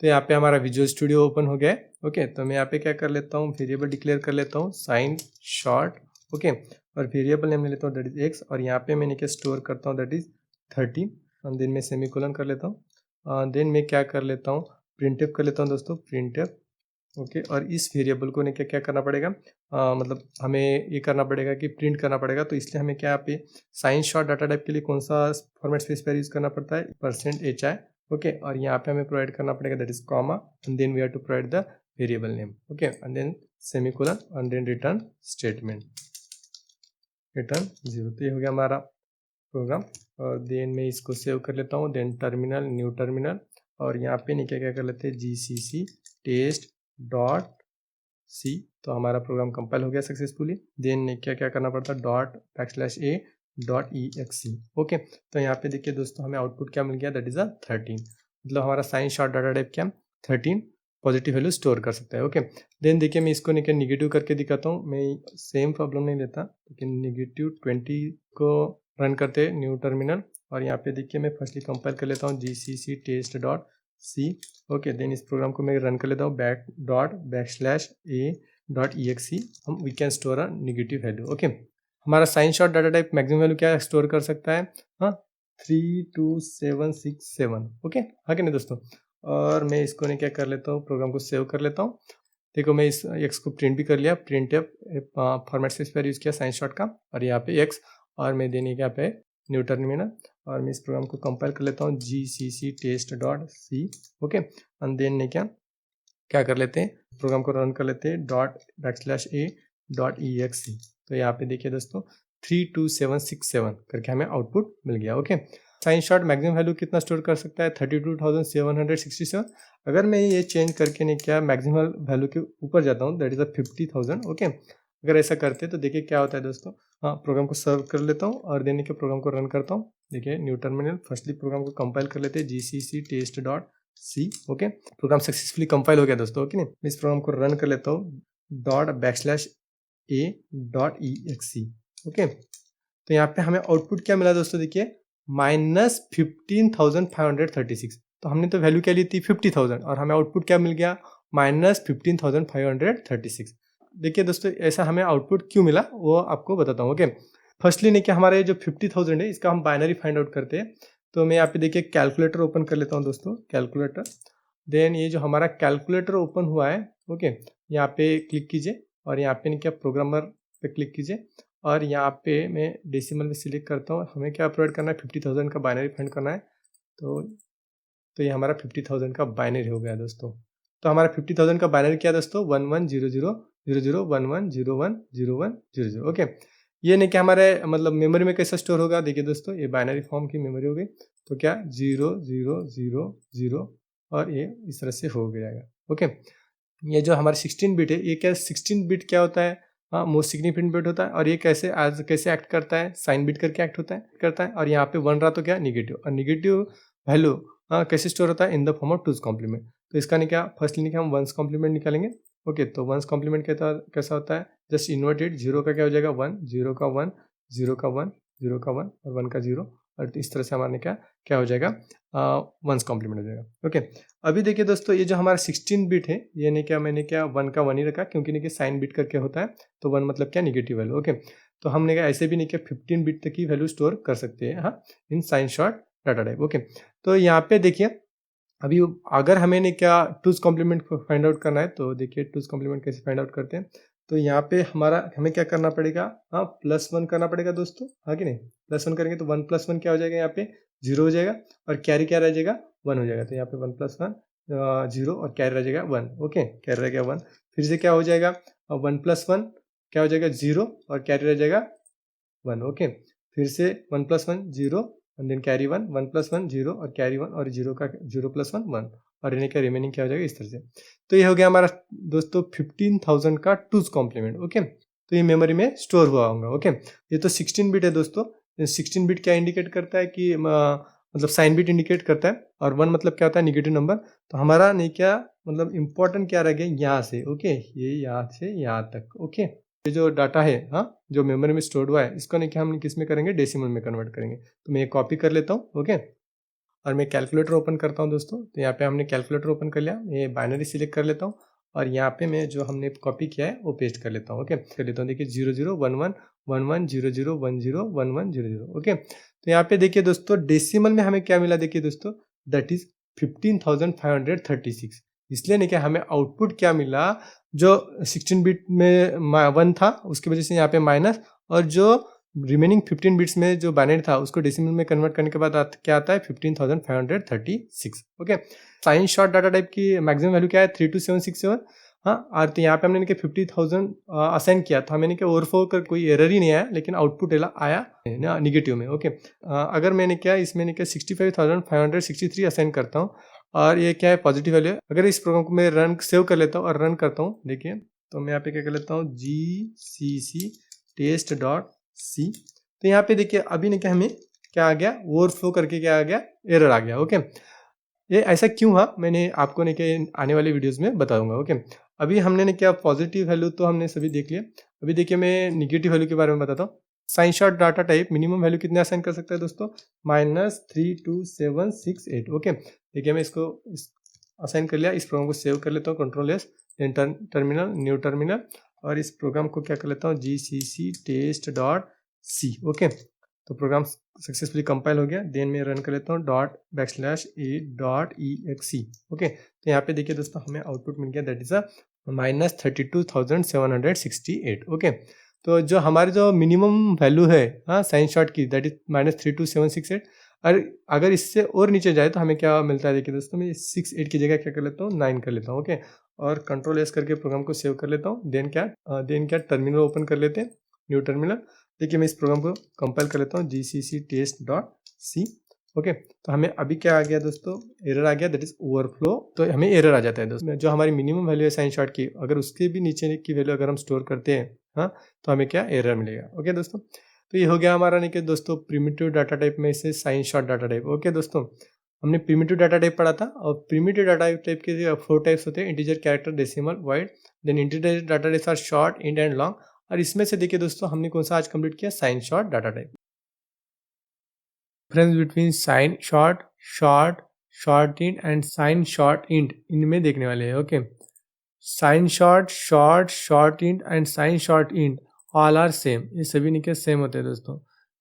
तो यहाँ पे हमारा विजुअल स्टूडियो ओपन हो गया है। ओके, तो मैं यहाँ पे क्या कर लेता हूँ, वेरिएबल डिक्लेयर कर लेता हूँ साइन शॉर्ट। ओके, और वेरिएबल नेम ले लेता हूँ दैट इज एक्स, और यहाँ पे मैंने क्या स्टोर करता हूँ दैट इज 13, और देन मैं सेमीकोलन कर लेता हूँ। देन मैं क्या कर लेता हूँ, प्रिंटफ कर लेता हूँ दोस्तों, प्रिंटफ। ओके, और इस वेरिएबल को ने क्या क्या करना पड़ेगा, मतलब हमें ये करना पड़ेगा कि प्रिंट करना पड़ेगा। तो इसलिए हमें क्या यहाँ पे साइन शॉर्ट डाटा टाइप के लिए कौन सा फॉर्मेट स्पेसिफायर यूज करना पड़ता है, %hi। ओके, और यहाँ पे हमें प्रोवाइड करना पड़ेगा that is comma, and then we have to provide the variable name. Okay, and then semicolon, and then return statement, return 0। तो ये हो गया हमारा प्रोग्राम, और देन मैं इसको सेव कर लेता हूँ। देन टर्मिनल, न्यू टर्मिनल, और यहाँ पे नहीं क्या क्या कर लेते हैं, GCC टेस्ट डॉट सी। तो हमारा प्रोग्राम कंपाइल हो गया सक्सेसफुली। देन क्या क्या करना पड़ता है, $a डॉट exe। ओके, तो यहाँ पे देखिए दोस्तों हमें आउटपुट क्या मिल गया, दैट इज अ 13। मतलब हमारा साइन शॉर्ट डाटा टाइप क्या 13 पॉजिटिव वैल्यू स्टोर कर सकता है। ओके, देन देखिए मैं इसको नेगेटिव करके दिखाता हूँ। मैं सेम प्रॉब्लम नहीं लेता, लेकिन -20 को रन करते हैं न्यू टर्मिनल, और यहाँ पे देखिए मैं फर्स्टली कंपाइल कर लेता हूँ GCC test dot C. Okay, then इस प्रोग्राम को मैं रन कर लेता हूँ $a.exe। हम we can store a negative value. Okay, हमारा sign short data type maximum value क्या स्टोर कर सकता है, हाँ 32767। ओके, हाँ कि नहीं दोस्तों। और मैं इसको ने क्या कर लेता हूँ, प्रोग्राम को सेव कर लेता हूँ। देखो मैं इस एक्स को प्रिंट भी कर लिया, प्रिंट फॉर्मेट स्पेसिफायर यूज किया साइन शॉर्ट का, और यहाँ पे एक्स, और मैं देने क्या पे न्यू टर्मिनल, और मैं इस प्रोग्राम को कंपाइल कर लेता हूँ GCC test dot C. Okay, and then ने क्या क्या कर लेते हैं, प्रोग्राम को रन कर लेते हैं $a डॉट exe। तो यहाँ पे देखिए दोस्तों 32767 करके हमें आउटपुट मिल गया। Okay, sign short maximum value कितना स्टोर कर सकता है, 32,767। अगर मैं ये चेंज करके नहीं क्या मैक्सिमम वैल्यू के ऊपर जाता हूँ, दैट इज 50,000। ओके, अगर ऐसा करते तो देखिए क्या होता है दोस्तों। हाँ, प्रोग्राम को सर्व कर लेता हूँ, और देने के प्रोग्राम को रन करता हूँ। देखिए न्यू टर्मिनल, फर्स्टली प्रोग्राम को कंपाइल कर लेते हैं GCC test dot C. Okay, program successfully compile हो गया दोस्तों। ओके, मैं इस प्रोग्राम को रन कर लेता हूँ $a.exe। ओके, तो यहाँ पे हमें आउटपुट क्या मिला दोस्तों, देखिए -15,536। तो हमने तो वैल्यू क्या ली थी 50,000, और हमें आउटपुट क्या मिल गया -15,536। देखिए दोस्तों ऐसा हमें आउटपुट क्यों मिला वो आपको बताता हूँ। ओके, फर्स्टली ने क्या हमारे जो 50,000 है इसका हम बाइनरी फाइंड आउट करते हैं। तो मैं यहाँ पे देखिए कैलकुलेटर ओपन कर लेता हूँ दोस्तों, कैलकुलेटर। देन ये जो हमारा कैलकुलेटर ओपन हुआ है, ओके, यहाँ पे क्लिक कीजिए, और यहाँ पे क्या प्रोग्रामर पे क्लिक कीजिए, और यहाँ पे मैं डेसिमल में सिलेक्ट करता हूँ। हमें क्या प्रोवाइड करना है, 50,000 का बाइनरी फाइंड करना है। तो ये हमारा 50,000 का बाइनरी हो गया दोस्तों। तो हमारा 50,000 का बाइनरी क्या है दोस्तों, 11000011010100। ओके, ये नहीं क्या हमारे मतलब मेमोरी में कैसा स्टोर होगा, देखिए दोस्तों ये बाइनरी फॉर्म की मेमोरी हो गई। तो क्या 0000, और ये इस तरह से हो जाएगा। ओके, ये जो हमारा 16 बिट है, ये क्या 16 बिट क्या होता है, हाँ मोस्ट सिग्निफिकेंट बिट होता है, और ये कैसे एक्ट करता है, साइन बिट करके एक्ट करता है। और यहाँ पे 1 रहा तो क्या निगेटिव, और निगेटिव वैल्यू कैसे स्टोर होता है, in the form of 2's complement. तो इसका नहीं क्या फर्स्ट लिखे हम 1's कॉम्प्लीमेंट निकालेंगे। ओके, तो 1's कॉम्प्लीमेंट कैसा होता है, जस्ट इन्वर्टेड, 0 का क्या हो जाएगा 1, 0 का 1, 0 का 1, 0 का 1, और 1 का 0, और इस तरह से हमारे क्या क्या हो जाएगा 1's कॉम्प्लीमेंट हो जाएगा। ओके, अभी देखिए दोस्तों ये जो हमारा 16 बिट है, ये नहीं क्या मैंने क्या 1 का 1 ही रखा, क्योंकि नहीं साइन बिट करके होता है, तो 1 मतलब क्या निगेटिव वैल्यू। ओके, तो हमने क्या ऐसे भी नहीं क्या 15 बिट तक की वैल्यू स्टोर कर सकते हैं, हाँ, in sign short data type. Okay, तो यहाँ पे देखिए अभी अगर हमें ने क्या 2's कॉम्प्लीमेंट फाइंड आउट करना है, तो देखिए 2's कॉम्प्लीमेंट कैसे फाइंड आउट करते हैं। तो यहाँ पे हमें क्या करना पड़ेगा, हाँ +1 करना पड़ेगा दोस्तों, हाँ कि नहीं, +1 करेंगे तो 1 + 1 क्या हो जाएगा, यहाँ पे 0 हो जाएगा, और कैरी क्या रह जाएगा 1 हो जाएगा। तो यहाँ पे 1 + 1 0, और कैरी रह जाएगा 1। ओके, कैरी रह गया 1, फिर से क्या हो जाएगा 1 + 1 क्या हो जाएगा 0, और कैरी रह जाएगा 1। ओके, फिर से 1 + 1 0, एंड देन कैरी 1, 1 + 1 0, और कैरी 1, और 0 + 1 1, और इन्हें का रिमेनिंग क्या हो जाएगा इस तरह से। तो ये हो गया हमारा दोस्तों 15,000 का 2's कॉम्प्लीमेंट। ओके, तो ये मेमोरी में स्टोर हुआ होगा। ओके, ये तो 16 बिट है दोस्तों। 16 बिट क्या इंडिकेट करता है कि मतलब साइन बिट इंडिकेट करता है, और 1 मतलब क्या होता है निगेटिव नंबर। तो हमारा नहीं क्या मतलब इंपॉर्टेंट क्या रह गया यहाँ से, ओके, ये यहाँ से यहाँ तक। ओके, ये जो डाटा है, हाँ जो मेमोरी में स्टोर्ड हुआ है, इसको नहीं क्या हम किस में करेंगे, डेसिमल में कन्वर्ट करेंगे। तो मैं ये कॉपी कर लेता हूँ। ओके, और मैं कैलकुलेटर ओपन करता हूँ दोस्तों। तो यहाँ पे हमने कैलकुलेटर ओपन कर लिया, ये बाइनरी सिलेक्ट कर लेता हूँ और यहाँ पे मैं जो हमने कॉपी किया है वो पेस्ट कर लेता हूँ। ओके, कर लेता हूँ। देखिए 001111001010, ओके। तो यहाँ पे देखिए दोस्तों डेसिमल में हमें क्या मिला, देखिए दोस्तों दैट इज 15,536। इसलिए नहीं क्या हमें आउटपुट क्या मिला, जो 16 बिट में 1 था उसकी वजह से यहाँ पे माइनस, और जो रिमेनिंग 15 बिट्स में जो बाइनरी था उसको डेसिमल में कन्वर्ट करने के बाद क्या आता है 15,536। Okay, sign short data type की मैक्सिमम वैल्यू क्या है 32767। हाँ, और तो यहाँ पे हमने 50,000 असाइन किया था, मैंने क्या ओवरफ्लो कर कोई एरर ही नहीं आया, लेकिन आउटपुट आया निगेटिव में। ओके, अगर मैंने क्या इसमें क्या 65,563 असाइन करता हूँ और ये क्या है पॉजिटिव वैल्यू है। अगर इस प्रोग्राम को मैं रन सेव कर लेता हूँ और रन करता हूँ, देखिए तो मैं यहाँ पे क्या कर लेता हूँ gcc test.c। तो यहाँ पे देखिए अभी ने क्या हमें क्या आ गया, ओवरफ्लो करके क्या आ गया, एरर आ गया। ओके, ये ऐसा क्यों हुआ मैंने आपको ने क्या आने वाले वीडियोस में बताऊंगा। ओके, अभी हमने ने क्या पॉजिटिव वैल्यू तो हमने सभी देख लिया, अभी देखिए मैं निगेटिव वैल्यू के बारे में बताता हूँ। Sign short data type minimum value कितने असाइन कर सकता है दोस्तों, -32768। ओके, देखिए मैं इसको असाइन कर लिया, इस प्रोग्राम को सेव कर लेता हूँ, control S, then terminal, new terminal, और इस प्रोग्राम को क्या कर लेता हूँ gcc test.c। ओके, तो प्रोग्राम सक्सेसफुली कंपाइल हो गया, देन मैं रन कर लेता हूँ ./a.exe। ओके, तो यहाँ पे देखिए दोस्तों हमें आउटपुट मिल गया, दैट इज -32,768। ओके, तो जो हमारी जो मिनिमम वैल्यू है हाँ साइन शॉर्ट की, दैट इज -32768। और अगर इससे और नीचे जाए तो हमें क्या मिलता है, देखिए दोस्तों मैं 68 की जगह क्या कर लेता हूँ 9 कर लेता हूँ। ओके, और कंट्रोल एस करके प्रोग्राम को सेव कर लेता हूँ, देन क्या टर्मिनल ओपन कर लेते हैं, न्यू टर्मिनल। देखिए मैं इस प्रोग्राम को कंपाइल कर लेता हूँ gcc test.c। ओके, तो हमें अभी क्या आ गया दोस्तों, एरर आ गया, दैट इज ओवरफ्लो। तो हमें एरर आ जाता है दोस्तों, जो हमारी मिनिमम वैल्यू है साइन शॉर्ट की, अगर उसके भी नीचे की वैल्यू अगर हम स्टोर करते हैं हाँ तो हमें क्या एरर मिलेगा। ओके दोस्तों, तो ये हो गया हमारा नहीं कि दोस्तों प्रिमिटिव डाटा टाइप में से sign short data type. Okay दोस्तों, हमने प्रिमिटिव डाटा टाइप पढ़ा था, और प्रिमिटिव डाटा टाइप के 4 टाइप्स होते हैं, integer, character, decimal, void. Then integer data types are short, int and long. और इसमें से देखिए दोस्तों हमने कौन सा आज कंप्लीट किया, sign short data type. Difference between sign short, short int and sign short int, इनमें देखने वाले हैं। Okay, sign short, short int and sign short int all are same, ये सभी निके सेम होते हैं दोस्तों।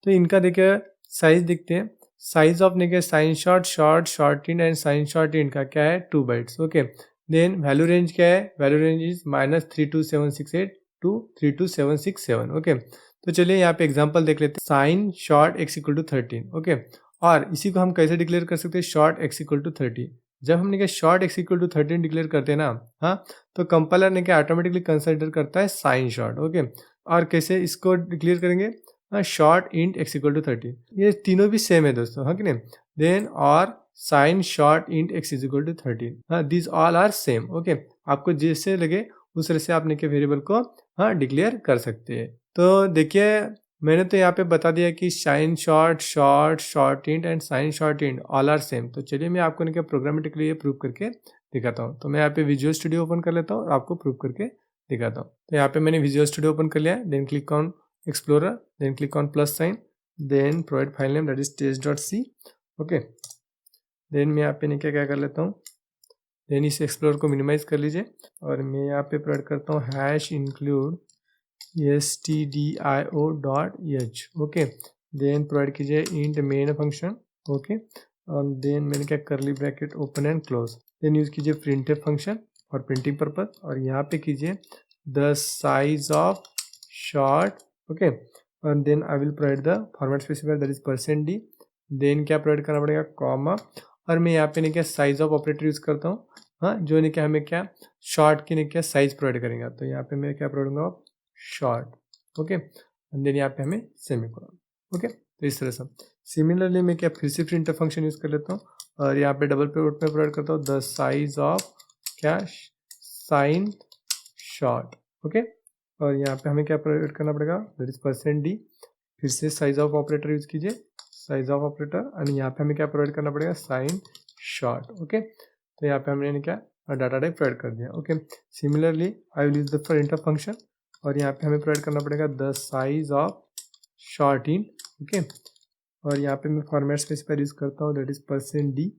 तो इनका देखिए साइज देखते हैं, साइज ऑफ निके sign short, short int and sign short int का क्या है 2 bytes. Okay, then value range क्या है, value range is -32768 to 32767। Okay, तो चलिए यहाँ पे एग्जांपल देख लेते हैं, sign short x equal to 13। Okay, और इसी को हम कैसे डिक्लेयर कर सकते हैं, शॉर्ट x इक्वल टू 30। जब हमने क्या short x equal to 13 declare करते हैं ना हाँ, तो कंपाइलर ने क्या ऑटोमेटिकली कंसिडर करता है साइन शॉर्ट। ओके, और कैसे इसको डिक्लेयर करेंगे, short int x equal to 13, ये तीनों भी सेम है दोस्तों, हाँ कि नहीं। देन और sign short int x is equal to 13, हाँ this all are same. Okay, आपको जैसे लगे उस तरह से आपने के वेरिएबल को हाँ डिक्लेयर कर सकते हैं। तो देखिए मैंने तो यहाँ पे बता दिया कि sign short int and sign short int all are same. तो चलिए मैं आपको क्या प्रोग्रामेटिकली ये प्रूव करके दिखाता हूँ। तो मैं यहाँ पे विजुअल स्टूडियो ओपन कर लेता हूँ और आपको प्रूव करके दिखाता हूँ। तो यहाँ पे मैंने विजुअल स्टूडियो ओपन कर लिया है, then click on explorer, then click on plus sign, then provide file name that is test.c। Okay, then मैं यहाँ पे क्या क्या कर लेता हूँ, देन इस एक्सप्लोर को मिनिमाइज कर लीजिए और मैं यहाँ पे प्रोवाइड करता हूँ #include stdio.h। Okay, then provide कीजिए इंट मेन फंक्शन। ओके, और देन मैंने क्या curly bracket open and close, then use कीजिए printf फंक्शन और प्रिंटिंग पर्पज, और यहाँ पे कीजिए the size of short. Okay, और then I will provide the format specifier that is %d। Then क्या प्रोवाइड करना पड़ेगा, कॉमा, और मैं यहाँ पे नहीं क्या साइज ऑफ ऑपरेटर यूज करता हूँ हाँ, जो नहीं क्या हमें क्या शॉर्ट की नहीं क्या साइज प्रोवाइड करेंगे। तो यहाँ पे मैं क्या प्रोवाइड करूँगा, शॉर्ट। ओके, देन यहाँ पे हमें सेमीकोलन। ओके, तो इस तरह से सिमिलरली मैं क्या फिर से प्रिंटफ फंक्शन यूज कर लेता हूँ और यहाँ पे डबल कोट में प्रोवाइड करता हूँ द साइज ऑफ क्या साइन शॉर्ट। ओके, और यहाँ पे हमें क्या प्रोवाइड करना पड़ेगा, दैट इज %d। फिर से साइज ऑफ ऑपरेटर यूज कीजिए, साइज ऑफ ऑपरेटर, और यहाँ पे हमें क्या प्रोवाइड करना पड़ेगा, साइन शॉर्ट। ओके, तो यहाँ पे हमने क्या डाटा टाइप प्रोवाइड कर दिया। Okay, similarly I will use the printf function और यहाँ पे हमें प्रोवाइड करना पड़ेगा the size of short int. Okay, और यहाँ पे मैं फॉर्मेट स्पेसिफायर यूज़ करता हूँ, that is %d।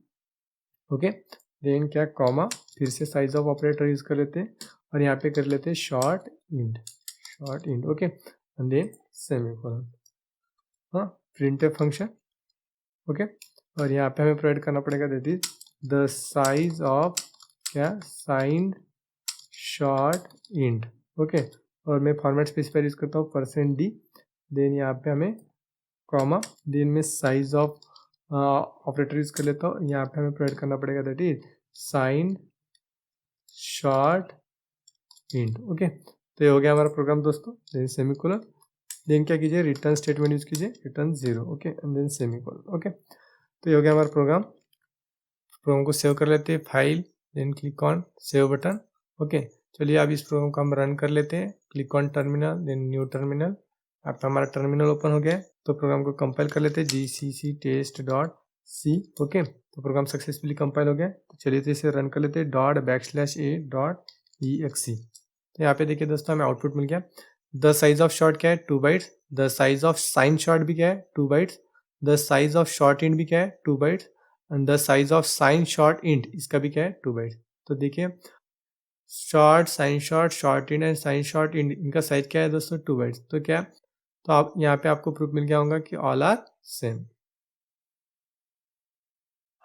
Okay, then क्या कॉमा, फिर से साइज ऑफ ऑपरेटर यूज़ कर लेते हैं और यहाँ पे कर लेते हैं short int. Okay, and then semicolon. हाँ, प्रिंटफ फंक्शन। ओके, और यहाँ पे हमें प्रोवाइड करना पड़ेगा that is the size of क्या साइंड शॉर्ट इंट। ओके, और मैं फॉर्मेट स्पेसिफायर यूज़ करता हूँ %d, देन यहाँ पे हमें कॉमा, देन में साइज ऑफ ऑपरेटर यूज़ कर लेता हूँ, यहाँ पे हमें प्रोवाइड करना पड़ेगा that is signed short int. Okay, तो ये हो गया हमारा प्रोग्राम दोस्तों। देन सेमीकोलन, देन क्या कीजिए, रिटर्न स्टेटमेंट यूज़ कीजिए, return 0। Okay, and then semicolon. Okay, तो ये हो गया हमारा प्रोग्राम को सेव कर लेते हैं, file, then click on save button. Okay, चलिए अब इस प्रोग्राम को हम रन कर लेते हैं, click on terminal, then new terminal. अब हमारा टर्मिनल ओपन हो गया है, तो प्रोग्राम को कंपाइल कर लेते हैं, gcc test.c। ओके, तो प्रोग्राम सक्सेसफुली कंपाइल हो गया, तो चलिए तो इसे रन कर लेते हैं, ./a.exe। तो यहाँ पे देखिए दोस्तों हमें आउटपुट मिल गया। द साइज ऑफ शॉर्ट क्या है 2 bytes, the size of sign short भी क्या है 2 bytes, the size of short int भी क्या है 2 bytes, and the size of sign short int इसका भी क्या है 2 बाइट्स। तो देखिए short, sign short, short int and sign short int, इनका साइज क्या है दोस्तों 2 बाइट्स। तो क्या, तो आप यहाँ पे आपको प्रूफ मिल गया होगा कि ऑल आर सेम।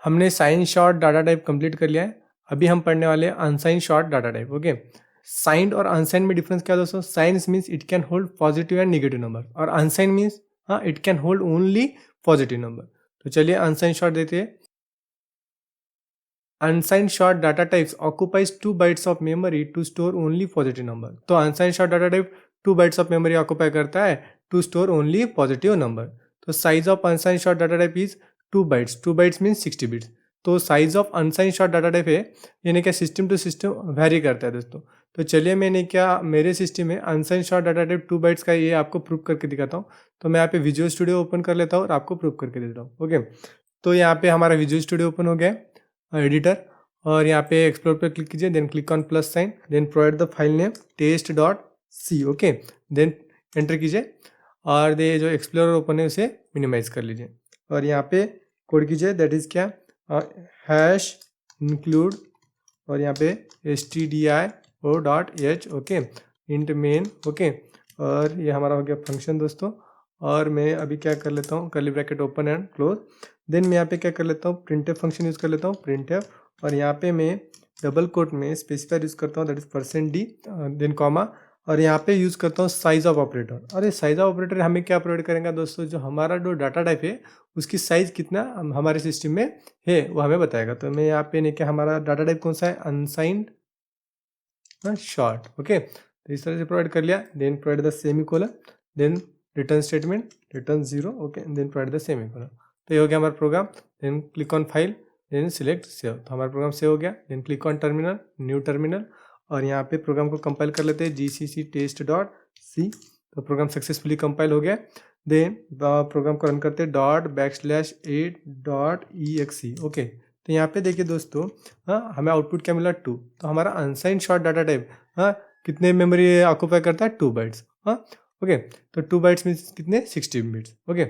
हमने sign short data type complete कर लिया है, अभी हम पढ़ने वाले हैं unsign short data type. Okay, signed और अनसाइंड में डिफरेंस क्या है दोस्तों, signed means it can hold positive and negative number, और अनसाइंड मीन्स हाँ it can hold only positive number. तो चलिए अनसाइन शॉर्ट देते हैं। Unsigned short data types occupies 2 bytes of memory to store only positive number। तो unsigned short data type 2 bytes of memory occupy करता है to store only positive number. तो size of unsigned short data type is 2 bytes, 2 bytes means 60 bits. तो size of unsigned short data type है, यानी क्या system to system very करता है दोस्तों। तो चलिए मैंने क्या मेरे सिस्टम में unsigned short data type 2 bytes का ये आपको प्रूव करके दिखाता हूँ। तो मैं यहाँ पे विजुअल स्टूडियो ओपन कर लेता हूँ और आपको प्रूव करके देता हूँ। ओके, तो यहाँ पे हमारा विजुअल स्टूडियो ओपन हो गया एडिटर, और यहाँ पे एक्सप्लोर पे क्लिक कीजिए, then click on plus sign, then provide the file name test.c। Okay, then enter कीजिए और दे जो एक्सप्लोरर ओपन है उसे मिनिमाइज कर लीजिए, और यहाँ पे कोड कीजिए दैट इज़ क्या हैश इंक्लूड, और यहाँ पे stdio.h। Okay, int main. Okay, और ये हमारा हो गया फंक्शन दोस्तों। और मैं अभी क्या कर लेता हूँ, curly bracket open and close, then मैं यहाँ पे क्या कर लेता हूँ, प्रिंटफ फंक्शन यूज़ कर लेता हूँ, प्रिंटफ, और यहाँ पे मैं डबल कोट में स्पेसिफायर यूज़ करता हूँ that is %d, then comma, और यहाँ पे यूज़ करता हूँ साइज ऑफ ऑपरेटर। और ये साइज ऑफ ऑपरेटर हमें क्या प्रोवाइड करेंगे दोस्तों, जो हमारा जो डाटा टाइप है उसकी साइज कितना हमारे सिस्टम में है वो हमें बताएगा। तो मैं यहाँ पे नहीं क्या, हमारा डाटा टाइप कौन सा है अनसाइंड शॉर्ट। ओके, तो इस तरह से प्रोवाइड कर लिया, then provide the semicolon, then return statement return 0। Okay, then provide the semicolon. तो ये हो गया हमारा program, then click on file, then select save. तो हमारा प्रोग्राम सेव हो गया, then click on terminal, new terminal, और यहाँ पे प्रोग्राम को कंपाइल कर लेते हैं gcc test.c। तो प्रोग्राम सक्सेसफुली कंपाइल हो गया, देन प्रोग्राम को रन करते हैं ./a.exe। ओके, तो यहाँ पे देखिए दोस्तों, हाँ हमें आउटपुट क्या मिला 2। तो हमारा अनसाइंड शॉर्ट डाटा टाइप हाँ कितने मेमोरी ऑक्यूपाई करता है 2 बाइट्स। हाँ ओके, तो 2 बाइट्स मीन्स कितने 60 बिट्स। ओके,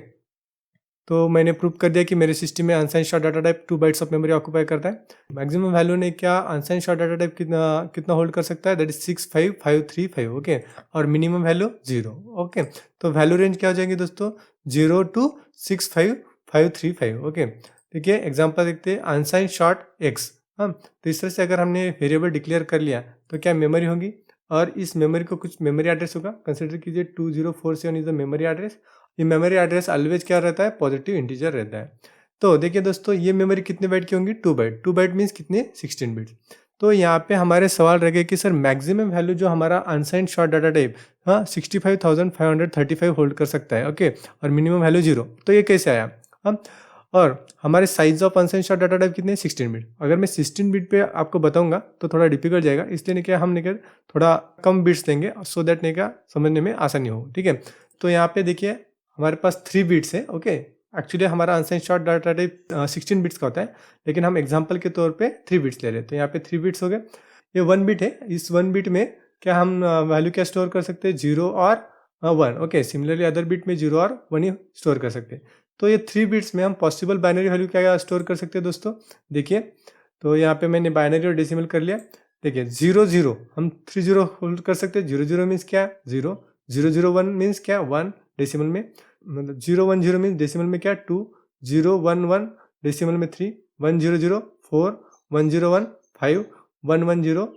तो मैंने प्रूव कर दिया कि मेरे सिस्टम में unsigned short data type 2 bytes of memory occupy करता है। मैक्सिमम वैल्यू ने क्या अनसाइंड शॉर्ट डाटा टाइप कितना कितना होल्ड कर सकता है, दैट इज 65535। ओके, और मिनिमम वैल्यू 0। ओके, तो वैल्यू रेंज क्या हो जाएंगे दोस्तों 0 to 65535। ओके, देखिए एग्जाम्पल देखते हैं, अनसाइंड शॉर्ट एक्स। हाँ, तो इस तरह से अगर हमने वेरिएबल डिक्लेयर कर लिया तो क्या मेमोरी होगी, और इस मेमोरी को कुछ मेमोरी एड्रेस होगा, कंसिडर कीजिए 2047 इज द मेमोरी एड्रेस। ये मेमोरी एड्रेस ऑलवेज क्या रहता है पॉजिटिव इंटीजर रहता है। तो देखिए दोस्तों, ये मेमोरी कितने बाइट की होंगी 2 बाइट। 2 बाइट मीन्स कितने 16 बिट्स। तो यहाँ पे हमारे सवाल रह गए कि सर मैक्सिमम वैल्यू जो हमारा अनसाइंड शॉर्ट डाटा टाइप हाँ 65,535 होल्ड कर सकता है। ओके, और मिनिमम वैल्यू 0, तो ये कैसे आया। हाँ, और हमारे size of unsigned short data type कितने 16 बिट। अगर मैं 16 बिट पे आपको बताऊंगा तो थोड़ा डिफिकल्ट जाएगा, इसलिए नहीं क्या हम नहीं क्या थोड़ा कम बिट्स देंगे सो दैट नहीं क्या समझने में आसानी हो। ठीक है, तो यहाँ पे देखिए हमारे पास 3 बिट्स है। ओके, एक्चुअली हमारा unsigned short data type 16 bits का होता है, लेकिन हम एग्जांपल के तौर पे 3 बिट्स ले लेते हैं। यहाँ पे 3 बिट्स हो गए, ये 1 बिट है। इस 1 बिट में क्या हम वैल्यू क्या स्टोर कर सकते हैं 0 और 1। ओके, सिमिलरली अदर बिट में 0 और 1 ही स्टोर कर सकते हैं। तो ये 3 बिट्स में हम पॉसिबल बाइनरी वैल्यू क्या क्या स्टोर कर सकते हैं दोस्तों, देखिए। तो यहाँ पे मैंने बाइनरी और डेसिमल कर लिया। देखिए 0 0 हम 3 0 होल्ड कर सकते हैं। 0 0 मीन्स क्या, 0। 0 0 1 मीन्स क्या, 1 डेसिमल में। मतलब 0 1 0 मीन्स डेसिमल में क्या, 2। 0 1 1 डेसिमल में 3। 1 0 0 4। 1 0 1 5। 1 1 0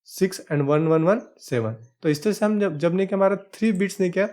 6 एंड 1 1 1 7। तो इस तरह से हम जब नहीं कि हमारा 3 बिट्स नहीं क्या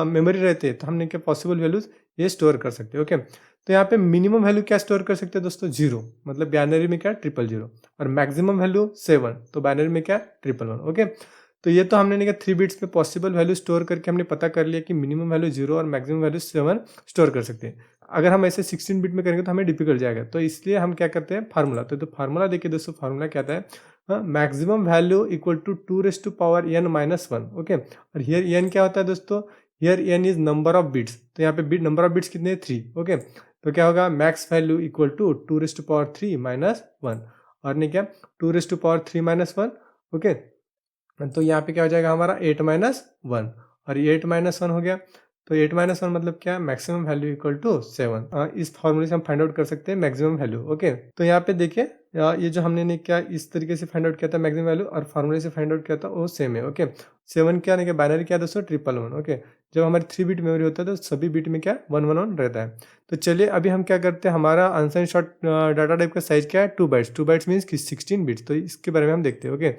मेमोरी रहते हैं, तो हमने क्या पॉसिबल वैल्यूज ये स्टोर कर सकते हैं। ओके, तो यहाँ पे मिनिमम वैल्यू क्या स्टोर कर सकते हैं दोस्तों, 0। मतलब बाइनरी में क्या, 000। और मैक्सिमम वैल्यू 7, तो बाइनरी में क्या, 111। ओके, तो ये तो हमने नहीं क्या 3 बिट्स में पॉसिबल वैल्यू स्टोर करके हमने पता कर लिया कि मिनिमम वैल्यू 0 और मैक्सिमम वैल्यू 7 स्टोर कर सकते हैं। अगर हम ऐसे 16 बिट में करेंगे तो हमें डिफिकल्ट जाएगा, तो इसलिए हम क्या करते हैं, फार्मूला। तो फार्मूला देखिए दोस्तों, फार्मूला क्या आता है, maximum value equal to 2 n - 1। Okay, और हियर n क्या होता है दोस्तों, here n is number of bits. तो यहाँ पे बिट नंबर ऑफ बिट्स कितने हैं, 3। ओके, तो क्या होगा, मैक्स वैल्यू इक्वल टू 2 - 1। और नहीं क्या, 2 - 1। ओके, तो यहाँ पे क्या हो जाएगा हमारा 8 - 1। और ये 8 - 1 हो गया। तो 8 - 1 मतलब क्या, मैक्सिमम वैल्यू इक्वल टू 7। इस फॉर्मूले से हम फाइंड आउट कर सकते हैं मैक्सिमम वैल्यू। ओके, तो यहाँ पे देखिए ये जो हमने ने क्या इस तरीके से फाइंड आउट किया था मैक्सिमम वैल्यू, और फार्मूले से फाइंड आउट किया था वो सेम है। ओके, 7 क्या नहीं, बाइनरी क्या दोस्तों, 111। ओके, जब हमारी 3 बिट मेमोरी होता है तो सभी बिट में क्या 111 रहता है। तो चलिए अभी हम क्या करते हैं, हमारा अनसाइन शॉर्ट डाटा टाइप का साइज क्या है, 2 बाइट्स। 2 बाइट्स मीन्स कि 16 बिट्स। तो इसके बारे में हम देखते हैं। ओके,